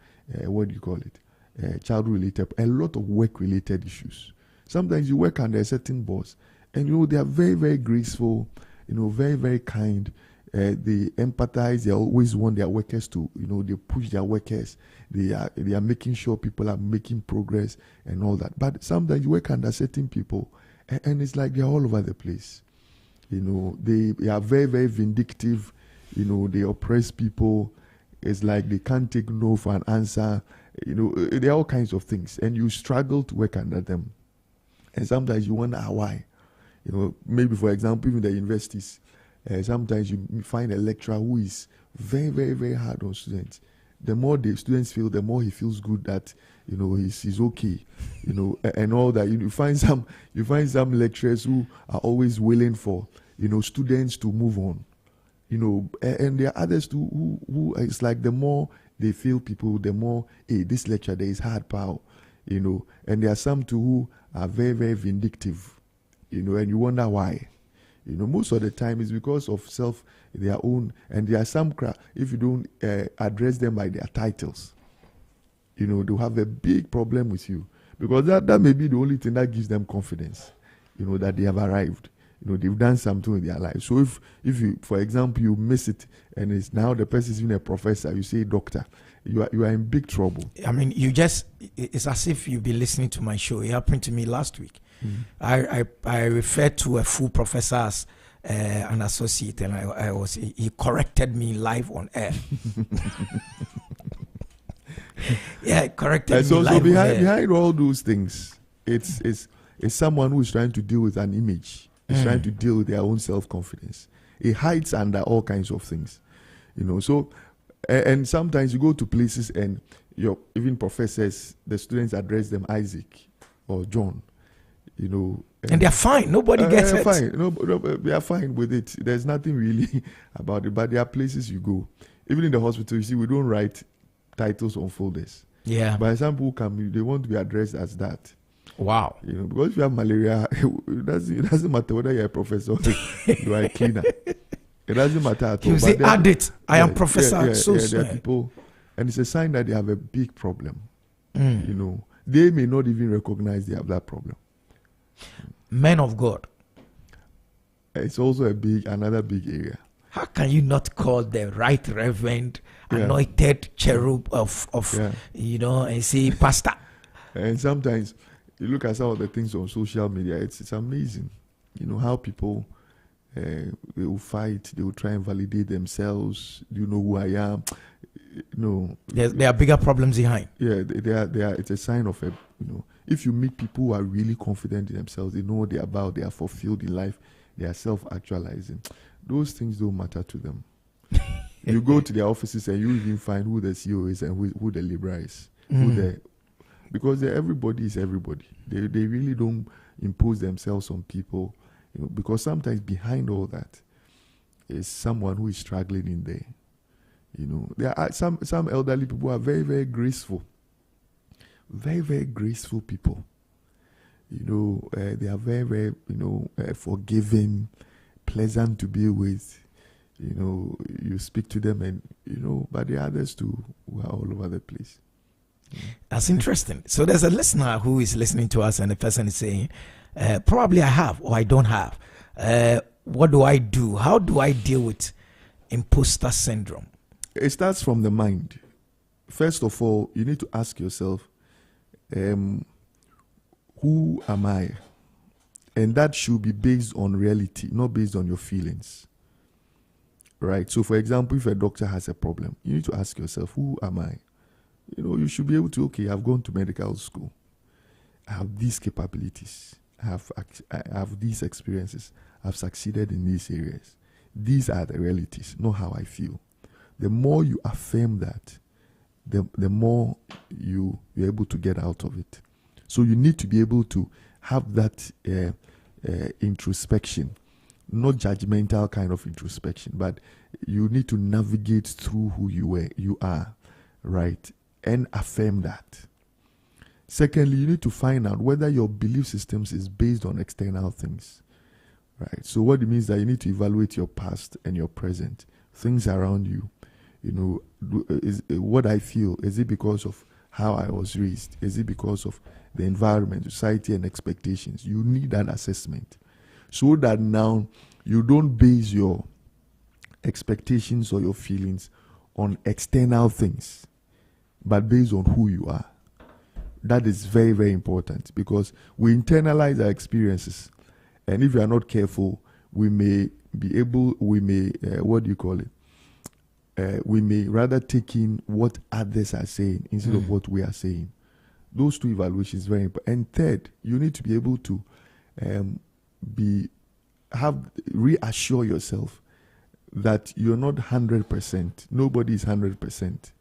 child-related, a lot of work-related issues. Sometimes you work under a certain boss, and, you know, they are very, very graceful, you know, very, very kind. They empathize. They always want their workers to, you know, they push their workers. They are making sure people are making progress and all that. But sometimes you work under certain people, and it's like they're all over the place. You know, they are very, very vindictive. You know, they oppress people. It's like they can't take no for an answer. You know, there are all kinds of things, and you struggle to work under them. And sometimes you wonder why. You know, maybe for example, even the universities. Sometimes you find a lecturer who is very, very, very hard on students. The more the students feel, the more he feels good that, you know, he's okay, you know, and all that. You find some lecturers who are always willing for, you know, students to move on, you know, and there are others too who it's like the more they feel people, the more, hey, this lecturer there is hard power, you know, and there are some too who are very, very vindictive, you know, and you wonder why. You know, most of the time it's because of their own, and there are some if you don't address them by their titles, you know, they'll have a big problem with you, because that may be the only thing that gives them confidence, you know, that they have arrived, you know, they've done something in their life. So if you, for example, you miss it, and it's now the person is even a professor, you say doctor, you are in big trouble. I mean, it's as if you've been listening to my show. It happened to me last week. I referred to a full professor as an associate, and he corrected me live on air. Yeah, corrected me live on air. Behind all those things, it's someone who is trying to deal with an image. It's trying to deal with their own self-confidence. It hides under all kinds of things, you know. So, and sometimes you go to places and even professors, the students address them Isaac or John. You know, and they're fine. Nobody gets it. Fine. No, they are fine with it. There's nothing really about it. But there are places you go. Even in the hospital, you see, we don't write titles on folders. Yeah. But some people come, they want to be addressed as that. Wow. You know, because if you have malaria, it doesn't matter whether you're a professor or you are a cleaner. It doesn't matter at all. You say, add it. I am professor. There are people, and it's a sign that they have a big problem. You know, they may not even recognize they have that problem. Men of God. It's also another big area. How can you not call the right reverend, anointed cherub of you know, and say pastor? And sometimes you look at some of the things on social media, it's amazing. You know how people they will fight, they will try and validate themselves. Do you know who I am? No. There are bigger problems behind. Yeah, they are. It's a sign of if you meet people who are really confident in themselves, they know what they're about, they are fulfilled in life, they are self-actualizing. Those things don't matter to them. You go to their offices and you even find who the CEO is and who the Libra is. Because everybody is everybody. They really don't impose themselves on people, because sometimes behind all that is someone who is struggling in there. There are some elderly people who are very, very graceful. Very, very graceful people. They are very, very, forgiving, pleasant to be with. You speak to them and, but the others too who are all over the place. That's interesting. So there's a listener who is listening to us and the person is saying, probably I have or I don't have. What do I do? How do I deal with imposter syndrome? It starts from the mind. First of all, you need to ask yourself, who am I? And that should be based on reality, not based on your feelings. Right? So, for example, if a doctor has a problem, you need to ask yourself, who am I? You should be able to, I've gone to medical school. I have these capabilities. I have these experiences. I've succeeded in these areas. These are the realities, not how I feel. The more you affirm that, the more you're able to get out of it. So you need to be able to have that introspection, not judgmental kind of introspection, but you need to navigate through who you are, right? And affirm that. Secondly, you need to find out whether your belief systems is based on external things, right? So what it means that you need to evaluate your past and your present, things around you. Is what I feel, is it because of how I was raised? Is it because of the environment, society, and expectations? You need that assessment so that now you don't base your expectations or your feelings on external things, but based on who you are. That is very, very important, because we internalize our experiences, and if we are not careful, we may we may rather take in what others are saying instead of what we are saying. Those two evaluations is very important. And third, you need to be able to reassure yourself that you're not 100%. Nobody is 100%.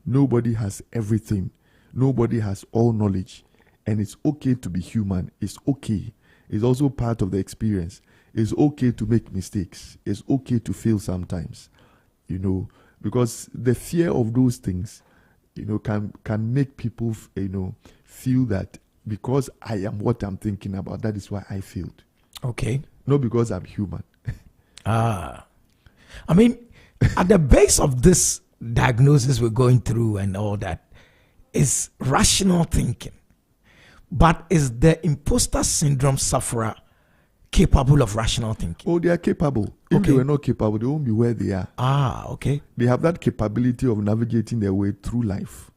Nobody has everything. Nobody has all knowledge. And it's okay to be human. It's okay. It's also part of the experience. It's okay to make mistakes. It's okay to fail sometimes. Because the fear of those things, can make people, feel that because I am what I'm thinking about, that is why I failed. Okay. Not because I'm human. I mean, at the base of this diagnosis we're going through and all that is rational thinking. But is the imposter syndrome sufferer capable of rational thinking? Oh, they are capable. If they were not capable, they won't be where they are. Okay. They have that capability of navigating their way through life.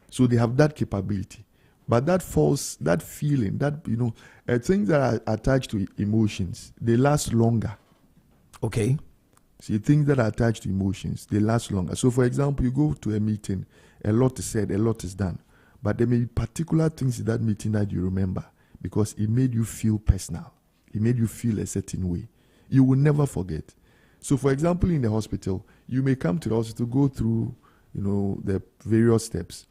So they have that capability. But that feeling, things that are attached to emotions, they last longer. Okay. See, things that are attached to emotions, they last longer. So, for example, you go to a meeting, a lot is said, a lot is done. But there may be particular things in that meeting that you remember because it made you feel personal. It made you feel a certain way. You will never forget. So, for example, in the hospital, you may come to the hospital, go through, the various steps.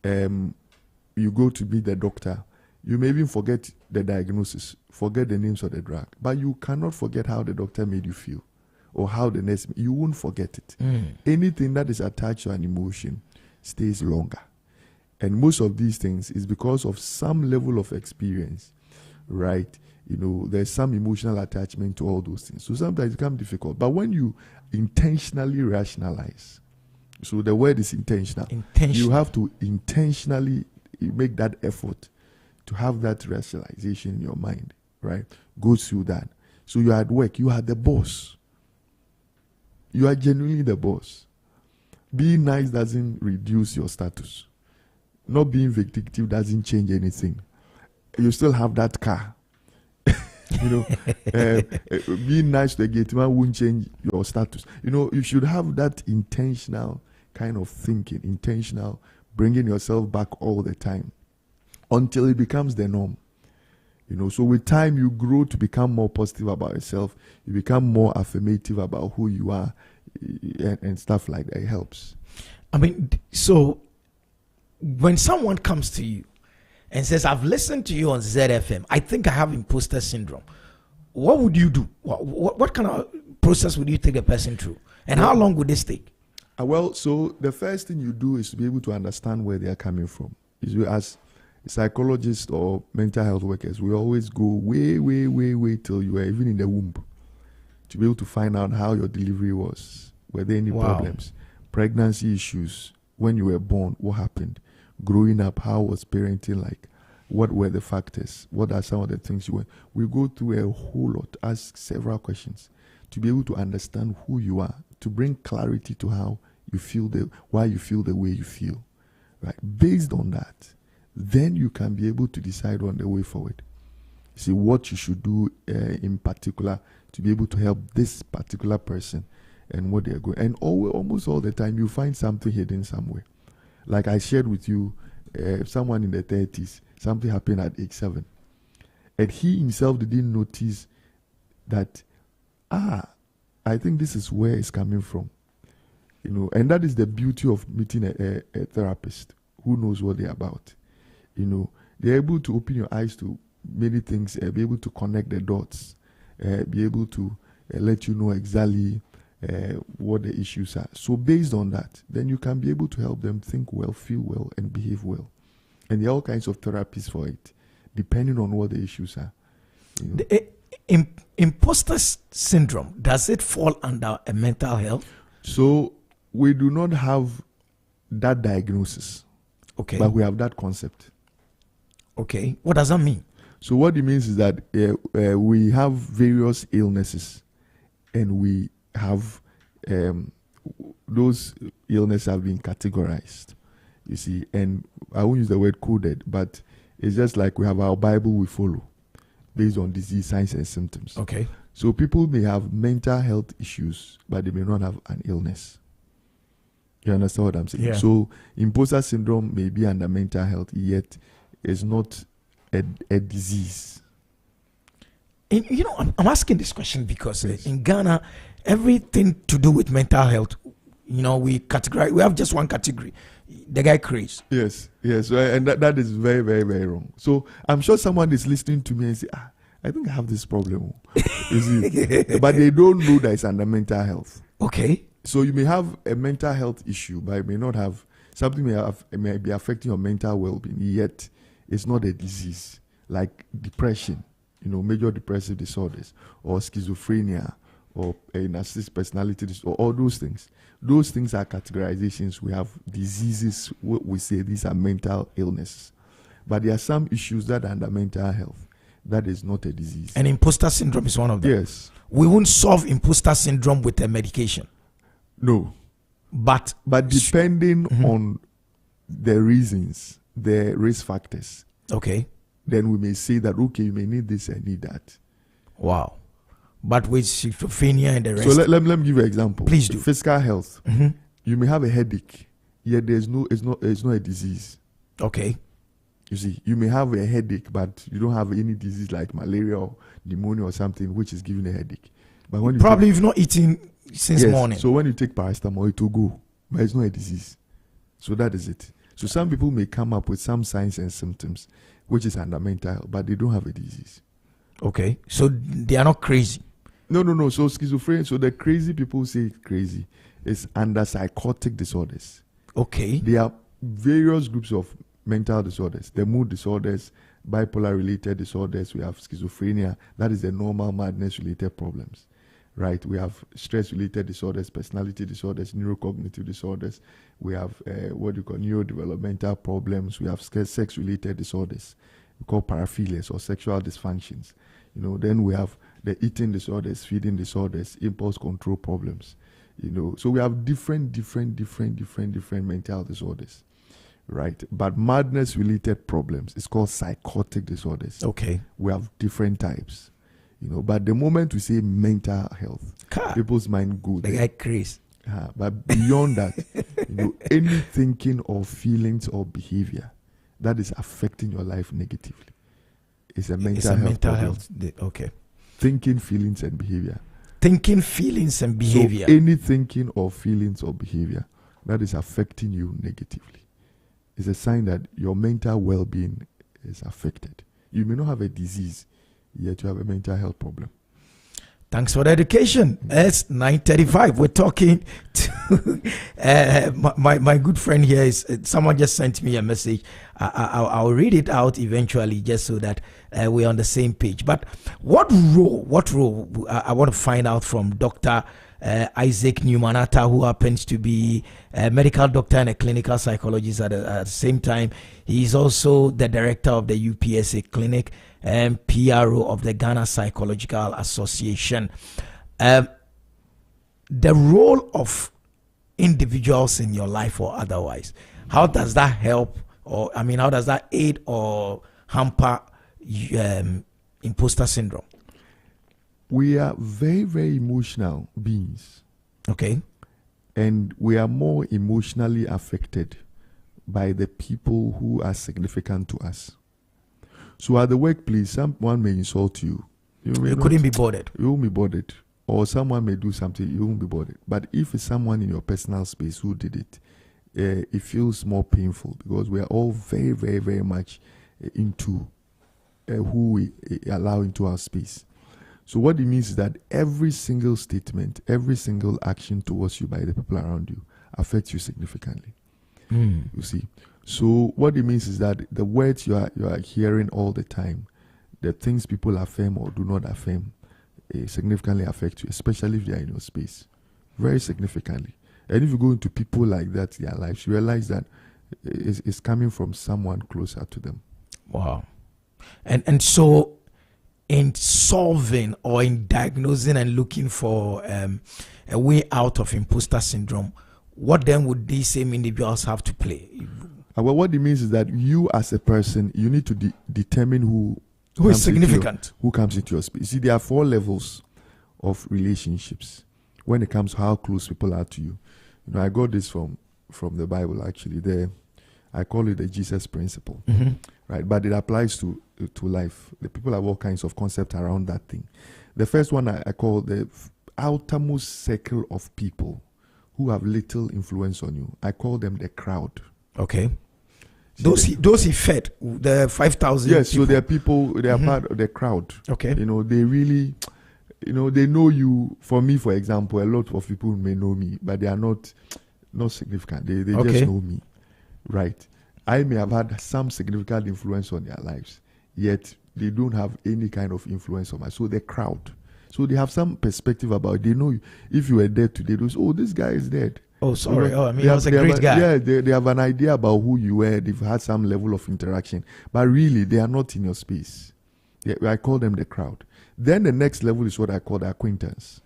You go to meet the doctor. You may even forget the diagnosis, forget the names of the drug. But you cannot forget how the doctor made you feel or how the nurse, you won't forget it. Anything that is attached to an emotion stays longer. And most of these things is because of some level of experience, right? There's some emotional attachment to all those things. So sometimes it becomes difficult. But when you intentionally rationalize, so the word is intentional. You have to intentionally make that effort to have that rationalization in your mind, right? Go through that. So you're at work, you are the boss. You are genuinely the boss. Being nice doesn't reduce your status. Not being vindictive doesn't change anything. You still have that car. Being nice to the gate man won't change your status. You should have that intentional kind of thinking, intentional, bringing yourself back all the time until it becomes the norm. So with time you grow to become more positive about yourself. You become more affirmative about who you are, and stuff like that. It helps. I mean, so when someone comes to you and says, I've listened to you on ZFM, I think I have imposter syndrome, what would you do? What kind of process would you take the person through? And how long would this take? Well, so the first thing you do is to be able to understand where they are coming from. As psychologists or mental health workers, we always go way till you are even in the womb to be able to find out how your delivery was. Were there any problems? Pregnancy issues, when you were born, what happened? Growing up, how was parenting like? What were the factors? What are some of the things you went? We go through a whole lot, ask several questions to be able to understand who you are, to bring clarity to how you feel, why you feel the way you feel. Right? Based on that, then you can be able to decide on the way forward. See what you should do in particular to be able to help this particular person and what they're going. And almost all the time, you find something hidden somewhere. Like I shared with you, someone in the 30s, something happened at age 7. And he himself didn't notice that, I think this is where it's coming from. And that is the beauty of meeting a therapist who knows what they're about. They're able to open your eyes to many things, be able to connect the dots, be able to let you know exactly what the issues are. So based on that, then you can be able to help them think well, feel well, and behave well. And there are all kinds of therapies for it, depending on what the issues are. The imposter syndrome, does it fall under a mental health? So we do not have that diagnosis. Okay. But we have that concept. Okay. What does that mean? So what it means is that we have various illnesses, and we have those illnesses have been categorized, you see, and I won't use the word coded, but it's just like we have our Bible we follow based on disease, signs, and symptoms. Okay. So people may have mental health issues, but they may not have an illness. You understand what I'm saying? Yeah. So imposter syndrome may be under mental health, yet it's not a disease. I'm asking this question because in Ghana, everything to do with mental health, we categorize. We have just one category: the guy crazy. Yes, and that is very, very, very wrong. So I'm sure someone is listening to me and say, I think I have this problem. You see? But they don't know that it's under mental health. Okay. So you may have a mental health issue, but it may not have something. It may be affecting your mental well-being, yet it's not a disease like depression, major depressive disorders, or schizophrenia, or a narcissistic personality disorder, all those things. Those things are categorizations. We have diseases. We say these are mental illnesses, but there are some issues that are under mental health. That is not a disease. And imposter syndrome is one of them. Yes. We won't solve imposter syndrome with a medication. No. But depending on the reasons, the risk factors. Okay. Then we may say that, okay, you may need this and need that. Wow. But with schizophrenia and the rest. So let me give you an example. Please do. Physical health. You may have a headache, yet it's not a disease. Okay. You see, you may have a headache, but you don't have any disease like malaria or pneumonia or something which is giving a headache. But when you've not eaten since morning. So when you take paracetamol, it will go, but it's not a disease. So that is it. So some people may come up with some signs and symptoms, which is under mental health, but they don't have a disease. Okay. So they are not crazy. No. So schizophrenia. So the crazy people say crazy is under psychotic disorders. Okay. There are various groups of mental disorders. The mood disorders, bipolar related disorders. We have schizophrenia. That is the normal madness related problems. Right, we have stress-related disorders, personality disorders, neurocognitive disorders. We have neurodevelopmental problems. We have sex-related disorders, we call paraphilias or sexual dysfunctions. Then we have the eating disorders, feeding disorders, impulse control problems. So we have different mental disorders, right? But madness-related problems is called psychotic disorders. Okay, we have different types. But the moment we say mental health, people's mind go there. The guy crazy. But beyond that, any thinking or feelings or behavior that is affecting your life negatively is a mental health. Okay. Thinking, feelings, and behavior. Thinking, feelings, and behavior. So any thinking or feelings or behavior that is affecting you negatively is a sign that your mental well-being is affected. You may not have a disease, yet you have a mental health problem. Thanks for the education. It's 9:35. We're talking to my good friend here. Is someone just sent me a message. I'll read it out eventually, just so that we're on the same page. But what role I want to find out from Dr. Isaac Newmanata, who happens to be a medical doctor and a clinical psychologist at the same time. He's also the director of the UPSA clinic and PRO of the Ghana Psychological Association. The role of individuals in your life or otherwise, how does that help, or how does that aid or hamper imposter syndrome? We are very, very emotional beings. Okay. And we are more emotionally affected by the people who are significant to us. So at the workplace, someone may insult you. You couldn't be bothered. You won't be bothered. Or someone may do something, you won't be bothered. But if it's someone in your personal space who did it, it feels more painful, because we are all very, very, very much into who we allow into our space. So what it means is that every single statement, every single action towards you by the people around you affects you significantly. You see. So what it means is that the words you are hearing all the time, the things people affirm or do not affirm, significantly affect you, especially if they are in your space. Very significantly. And if you go into people like that in their lives, you realize that it's coming from someone closer to them. Wow. And so in solving or in diagnosing and looking for a way out of imposter syndrome, what then would these same individuals have to play? Well, what it means is that you as a person, you need to determine who is significant, who comes into your space. See, there are 4 levels of relationships when it comes to how close people are to you. I got this from the Bible, actually. I call it the Jesus principle, right? But it applies to life. The people have all kinds of concepts around that thing. The first one I call the outermost circle of people who have little influence on you. I call them the crowd. Okay. Those he fed, the 5,000. Yes, so they are people, they are part of the crowd. Okay. They really, they know you. For me, for example, a lot of people may know me, but they are not significant. They just know me, right? I may have had some significant influence on their lives, yet they don't have any kind of influence on me. So the crowd. So they have some perspective about it. They know if you were dead today, they say, oh, this guy is dead. Oh, sorry. He was a great guy. Yeah, they have an idea about who you were. They've had some level of interaction. But really, they are not in your space. I call them the crowd. Then the next level is what I call the acquaintance.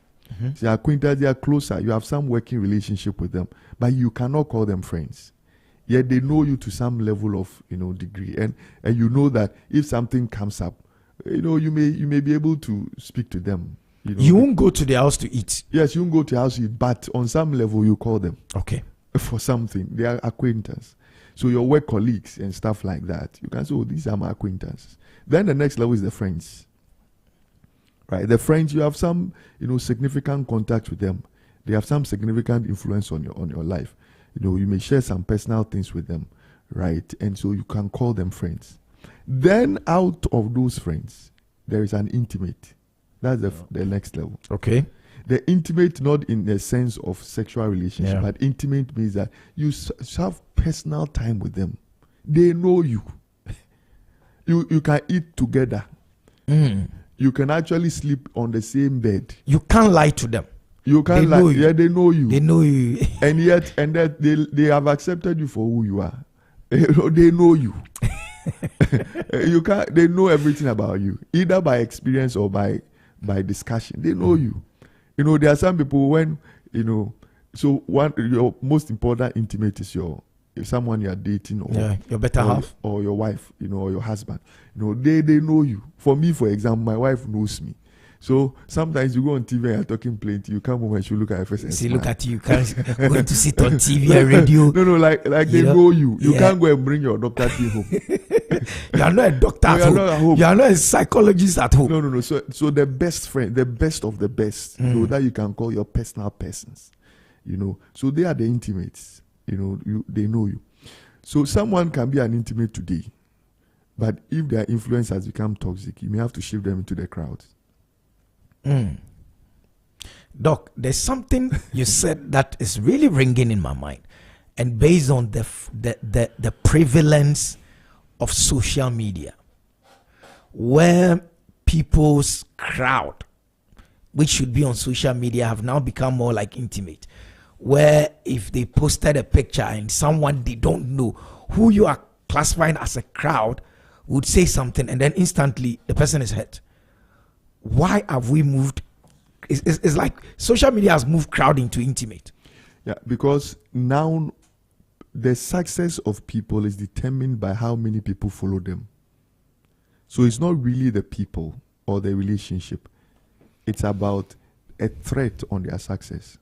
So acquaintance, they are closer. You have some working relationship with them, but you cannot call them friends. Yet they know you to some level of degree. And you know that if something comes up, you may be able to speak to them. You won't go to the house to eat. Yes, you won't go to the house to eat, but on some level you call them. Okay. For something. They are acquaintance. So your work colleagues and stuff like that, you can say, oh, these are my acquaintances. Then the next level is the friends. Right? The friends, you have some, significant contact with them. They have some significant influence on your life. You may share some personal things with them, right? And so you can call them friends. Then out of those friends, there is an intimate. That's the next level. Okay. The intimate, not in the sense of sexual relationship, but intimate means that you have personal time with them. They know you. You can eat together. You can actually sleep on the same bed. You can't lie to them. You can't lie. Yeah, they know you. They know you. and that they have accepted you for who you are. They know you. They know everything about you, either by experience or by discussion. They know you. There are some people when so your most important intimate is someone you are dating, or your better half, or your wife, or your husband. They know you. For me, for example, my wife knows me. So sometimes you go on TV and you're talking plenty. You come home and you look at your face and see, smile. look at you. You can't go to sit on TV and radio. No, like they know you. You can't go and bring your doctor to home. You are not a doctor No, at you are home. not at home. You are not a psychologist at home. No. So the best friend, the best of the best, that you can call your personal persons. So they are the intimates. They know you. So someone can be an intimate today, but if their influence has become toxic, you may have to shift them into the crowd. Doc, there's something you said that is really ringing in my mind, and based on the prevalence of social media, where people's crowd, which should be on social media, have now become more like intimate, where if they posted a picture and someone they don't know who you are classifying as a crowd would say something, and then instantly the person is hurt. Why have we moved? It's like social media has moved crowd into intimate. Yeah, because now the success of people is determined by how many people follow them. So it's not really the people or the relationship. It's about a threat on their success.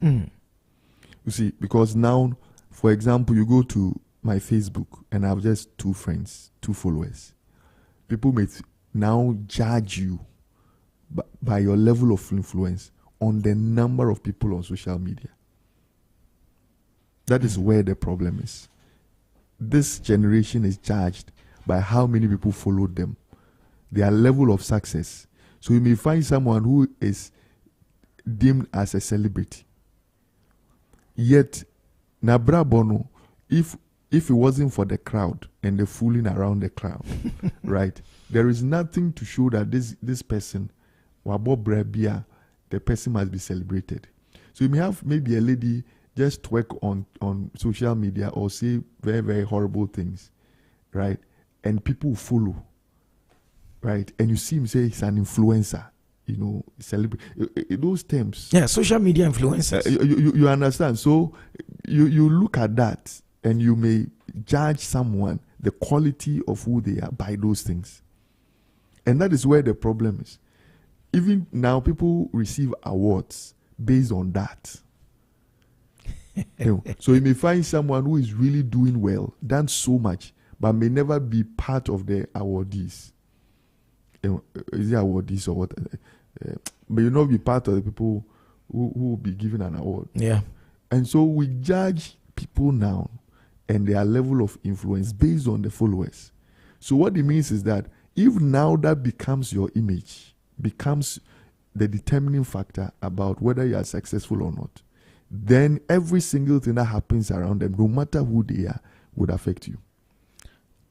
You see, because now, for example, you go to my Facebook and I have just 2 friends, 2 followers. People may now judge you by your level of influence on the number of people on social media. That is where the problem is. This generation is judged by how many people follow them, their level of success. So you may find someone who is deemed as a celebrity. Yet, Nabra Bono, if it wasn't for the crowd and the fooling around the crowd, right, there is nothing to show that this person, Wabo Brabia, the person must be celebrated. So you may have maybe a lady just twerk on social media or say very, very horrible things, right? And people follow, right? And you see him say he's an influencer, celebrate those terms. Yeah, social media influencers. You understand? So you look at that and you may judge someone, the quality of who they are, by those things. And that is where the problem is. Even now, people receive awards based on that. So you may find someone who is really doing well, done so much, but may never be part of the awardees. Is it awardees or what? May not be part of the people who will be given an award. Yeah. And so we judge people now and their level of influence based on the followers. So what it means is that if now that becomes your image, becomes the determining factor about whether you are successful or not, then every single thing that happens around them, no matter who they are, would affect you.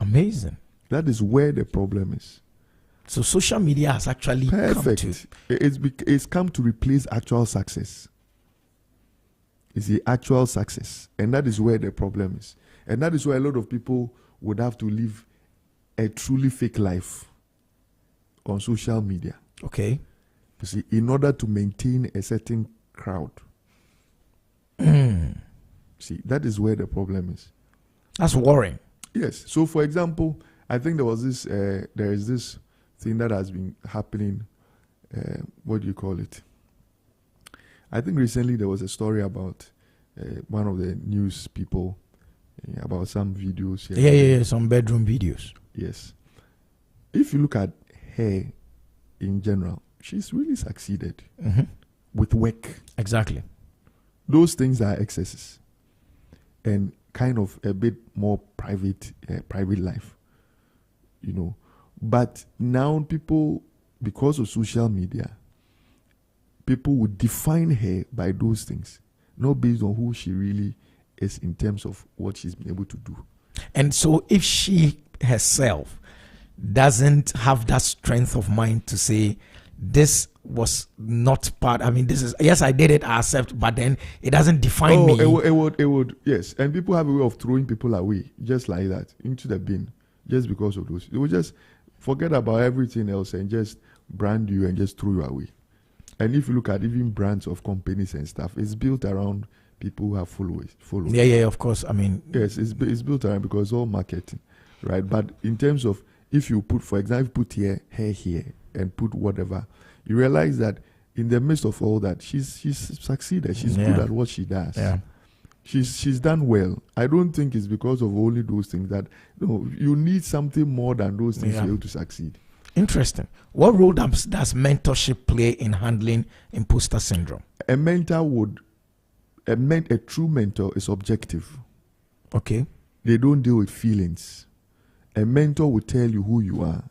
Amazing. That is where the problem is. So social media has actually Perfect. come to... It's come to replace actual success. It's the actual success. And that is where the problem is. And that is why a lot of people would have to live a truly fake life on social media. Okay. You see, in order to maintain a certain crowd. See, that is where the problem is. That's worrying. Yes. So, for example, I think there is this thing that has been happening. What do you call it? I think recently there was a story about one of the news people about some videos. Yeah, some bedroom videos. Yes. If you look at her in general, she's really succeeded with work. Exactly. Those things are excesses and kind of a bit more private life, But now people, because of social media, people would define her by those things, not based on who she really is in terms of what she's been able to do. And so if she herself doesn't have that strength of mind to say, this was not part, this is, yes, I did it, I accept, but then it doesn't define me. It would, yes. And people have a way of throwing people away, just like that, into the bin, just because of those. They will just forget about everything else and just brand you and just throw you away. And if you look at even brands of companies and stuff, it's built around people who have followers. Yeah, of course. Yes, it's built around because it's all marketing, right? But in terms of, if you put, for example, put hair here, and put whatever, you realize that in the midst of all that, she's succeeded. She's good at what she does. Yeah. She's done well. I don't think it's because of only those things that you need something more than those things for you to succeed. Interesting. What role does mentorship play in handling imposter syndrome? A true mentor is objective. Okay. They don't deal with feelings. A mentor will tell you who you are,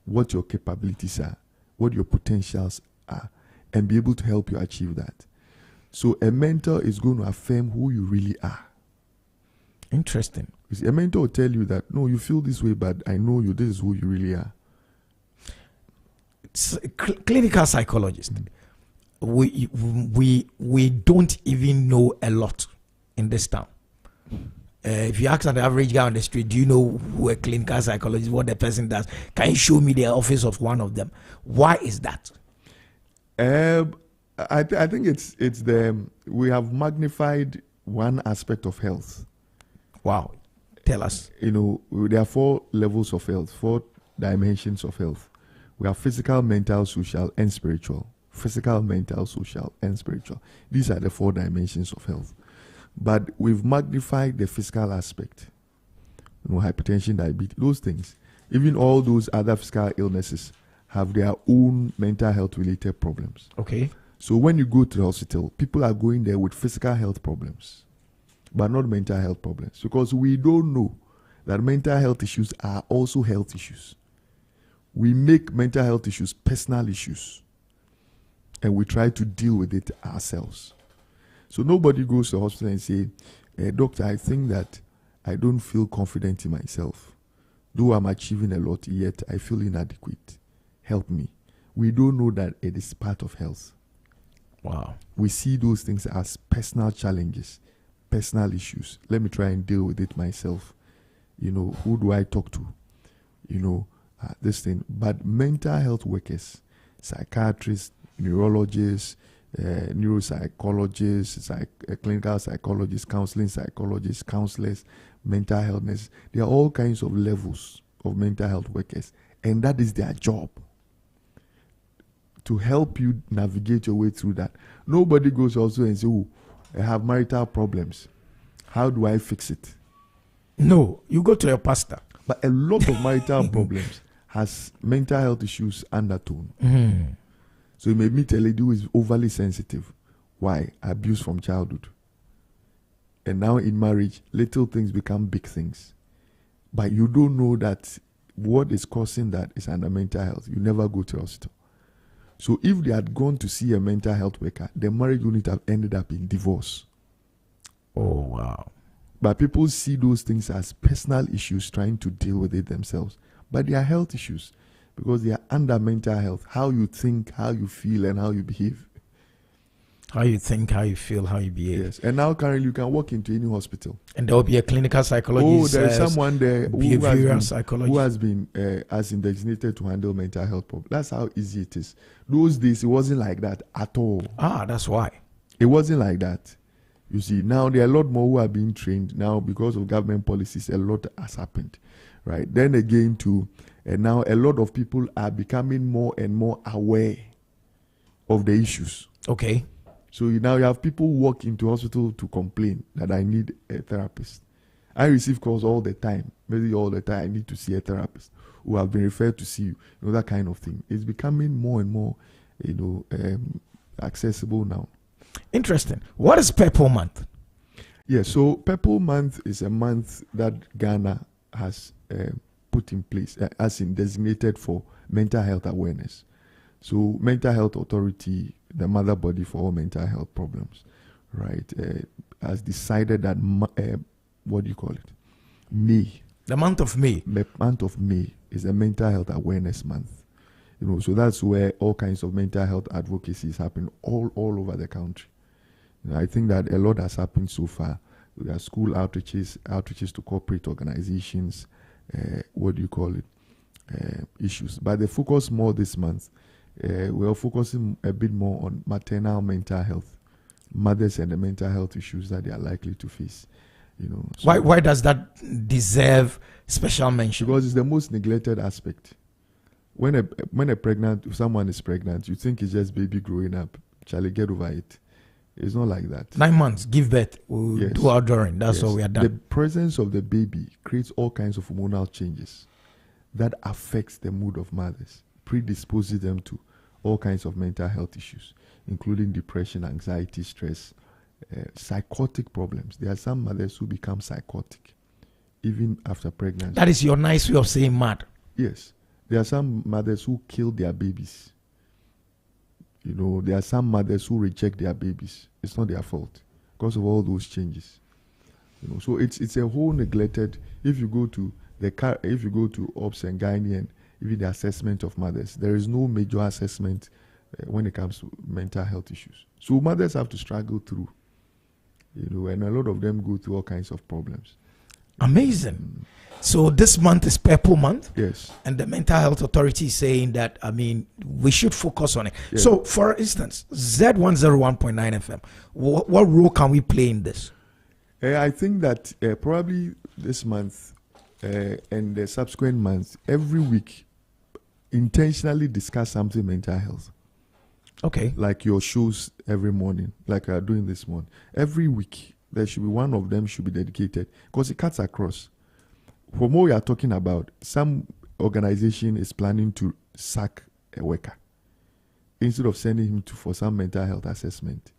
what your capabilities are, what your potentials are, and be able to help you achieve that. So a mentor is going to affirm who you really are. Interesting. You see, a mentor will tell you that, no, you feel this way, but I know you, this is who you really are. Clinical psychologist. We don't even know a lot in this town. If you ask an average guy on the street, do you know who a clinical psychologist, what the person does? Can you show me the office of one of them? Why is that? I think it's we have magnified one aspect of health. Wow. Tell us. There are 4 levels of health, 4 dimensions of health. We have physical, mental, social, and spiritual. Physical, mental, social, and spiritual. These are the 4 dimensions of health. But we've magnified the physical aspect. Hypertension, diabetes, those things. Even all those other physical illnesses have their own mental health related problems. Okay. So when you go to the hospital, people are going there with physical health problems, but not mental health problems. Because we don't know that mental health issues are also health issues. We make mental health issues personal issues, and we try to deal with it ourselves. So nobody goes to the hospital and say, doctor, I think that I don't feel confident in myself. Though I'm achieving a lot, yet I feel inadequate. Help me. We don't know that it is part of health. Wow. We see those things as personal challenges, personal issues. Let me try and deal with it myself. Who do I talk to? This thing. But mental health workers, psychiatrists, neurologists, neuropsychologists, clinical psychologists, counseling psychologists, counselors, mental health, there are all kinds of levels of mental health workers, and that is their job, to help you navigate your way through that. Nobody goes also and say, I have marital problems. How do I fix it? No, you go to your pastor. But a lot of marital problems has mental health issues undertone. Mm. So you may meet a lady who is overly sensitive. Why? Abuse from childhood. And now in marriage, little things become big things. But you don't know that what is causing that is under mental health. You never go to the hospital. So if they had gone to see a mental health worker, the marriage wouldn't have ended up in divorce. Oh, wow. But people see those things as personal issues, trying to deal with it themselves. But they are health issues because they are under mental health. How you think, how you feel, and how you behave. How you think, how you feel, how you behave. Yes. And now currently you can walk into any hospital. And there will be a clinical psychologist. Oh, there is someone there who has been designated to handle mental health problems. That's how easy it is. Those days it wasn't like that at all. Ah, that's why. It wasn't like that. You see, now there are a lot more who are being trained now because of government policies. A lot has happened, right? Then again, and now a lot of people are becoming more and more aware of the issues. Okay. So now you have people who walk into hospital to complain that I need a therapist. I receive calls all the time, maybe all the time. I need to see a therapist who have been referred to see you. That kind of thing. It's becoming more and more, accessible now. Interesting. What is Purple Month? Yeah, so Purple Month is a month that Ghana has put in place, as in designated for mental health awareness. So Mental Health Authority, the mother body for all mental health problems, right, has decided that, what do you call it? May. The month of May. The month of May is a mental health awareness month. So that's where all kinds of mental health advocacy is happening all over the country. I think that a lot has happened so far. There are school outreaches to corporate organizations, issues. But the focus more this month, we are focusing a bit more on maternal mental health, mothers and the mental health issues that they are likely to face. So why does that deserve special mention? Because it's the most neglected aspect. when if someone is pregnant, you think it's just baby growing up. Charlie, get over it. It's not like that. 9 months, give birth, we'll do our drawing. That's all we are done. The presence of the baby creates all kinds of hormonal changes that affects the mood of mothers, predisposes them to all kinds of mental health issues, including depression, anxiety, stress, psychotic problems. There are some mothers who become psychotic even after pregnancy. That is your nice way of saying mad. Yes. There are some mothers who kill their babies. You know, there are some mothers who reject their babies. It's not their fault because of all those changes. You know, so it's a whole neglected. If you go to OBS and Gynae and even the assessment of mothers, there is no major assessment when it comes to mental health issues. So mothers have to struggle through. You know, and a lot of them go through all kinds of problems. Amazing. So this month is Purple Month. Yes. And the Mental Health Authority is saying that, we should focus on it. Yes. So, for instance, Z101.9 FM, what role can we play in this? I think that probably this month and the subsequent months, every week, intentionally discuss something mental health. Okay. Like your shows every morning, like we are doing this morning. Every week, there should be one of them should be dedicated because it cuts across. From what we are talking about, some organization is planning to sack a worker instead of sending him for some mental health assessment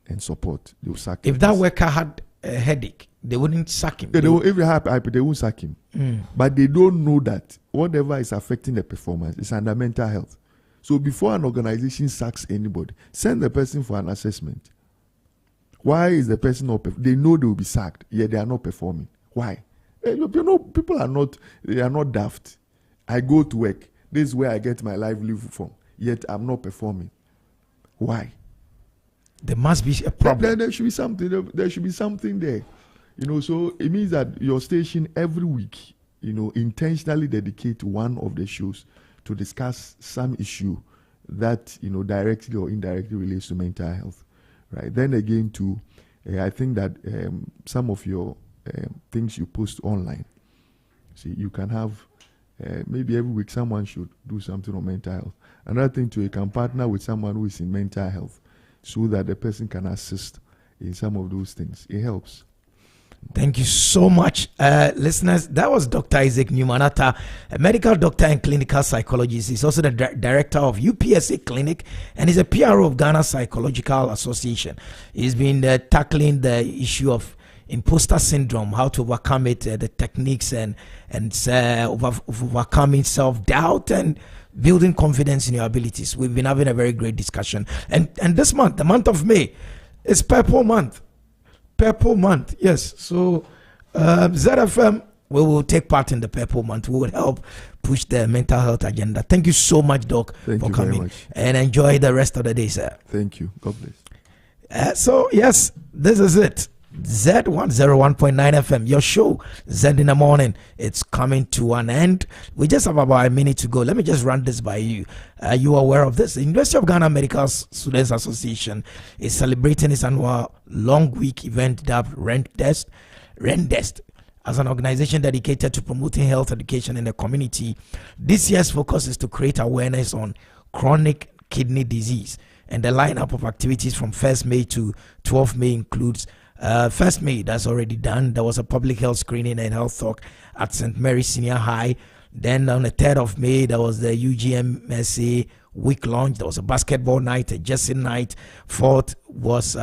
and support. They will sack him. If that worker had a headache, they wouldn't sack him. If they have hyper, they won't sack him. But they don't know that whatever is affecting the performance is under mental health. So before an organization sacks anybody, send the person for an assessment. Why is the person not performing? They know they will be sacked, yet they are not performing. Why? You know, people are not daft. I go to work. This is where I get my livelihood from. Yet I'm not performing. Why? There must be a problem. There should be something. There should be something there. You know, so it means that your station every week, you know, intentionally dedicate one of the shows to discuss some issue that, you know, directly or indirectly relates to mental health. Right. Then again, too, I think that some of your things you post online. See, you can have maybe every week someone should do something on mental health. Another thing too, you can partner with someone who is in mental health so that the person can assist in some of those things. It helps. Thank you so much, listeners. That was Dr. Isaac Numanata, a medical doctor and clinical psychologist. He's also the director of UPSA Clinic and is a PRO of Ghana Psychological Association. He's been tackling the issue of imposter syndrome, how to overcome it, the techniques and overcoming self-doubt and building confidence in your abilities. We've been having a very great discussion. And this month, the month of May, is Purple Month. Purple Month, yes. So ZFM, we will take part in the Purple Month. We will help push the mental health agenda. Thank you so much, Doc, for coming. Very much. And enjoy the rest of the day, sir. Thank you. God bless. So, yes, this is it. Z101.9 FM, your show, Zed in the Morning. It's coming to an end. We just have about a minute to go. Let me just run this by you. You are aware of this. The University of Ghana Medical Students Association is celebrating its annual long week event dubbed Rendest, as an organization dedicated to promoting health education in the community. This year's focus is to create awareness on chronic kidney disease. And the lineup of activities from 1st May to 12th May includes 1st May, that's already done. There was a public health screening and health talk at St. Mary's Senior High. Then on the 3rd of May, there was the UGMSA week launch. There was a basketball night, a Jesse night. 4th was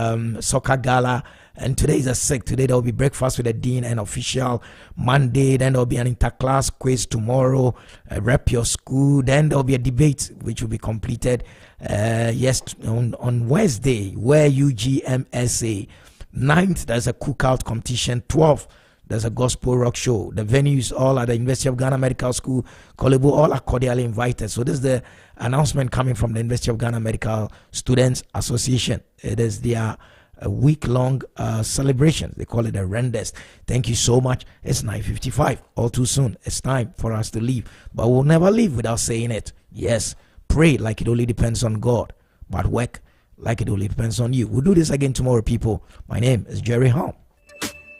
soccer gala. And today is the 6th. Today there will be breakfast with the dean and official. Monday, then there will be an interclass quiz tomorrow. Rep your school. Then there will be a debate which will be completed on Wednesday, where UGMSA. 9th, there's a cookout competition. 12th, there's a gospel rock show. The venues all at the University of Ghana Medical School, Kolebu, all are cordially invited. So this is the announcement coming from the University of Ghana Medical Students Association. It is their week-long celebration. They call it a Rendest. Thank you so much. It's 9:55. All too soon. It's time for us to leave. But we'll never leave without saying it. Yes, pray like it only depends on God. But work like it only depends on you. We'll do this again tomorrow, people. My name is Jerry Hall.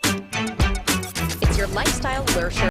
It's your lifestyle lurcher.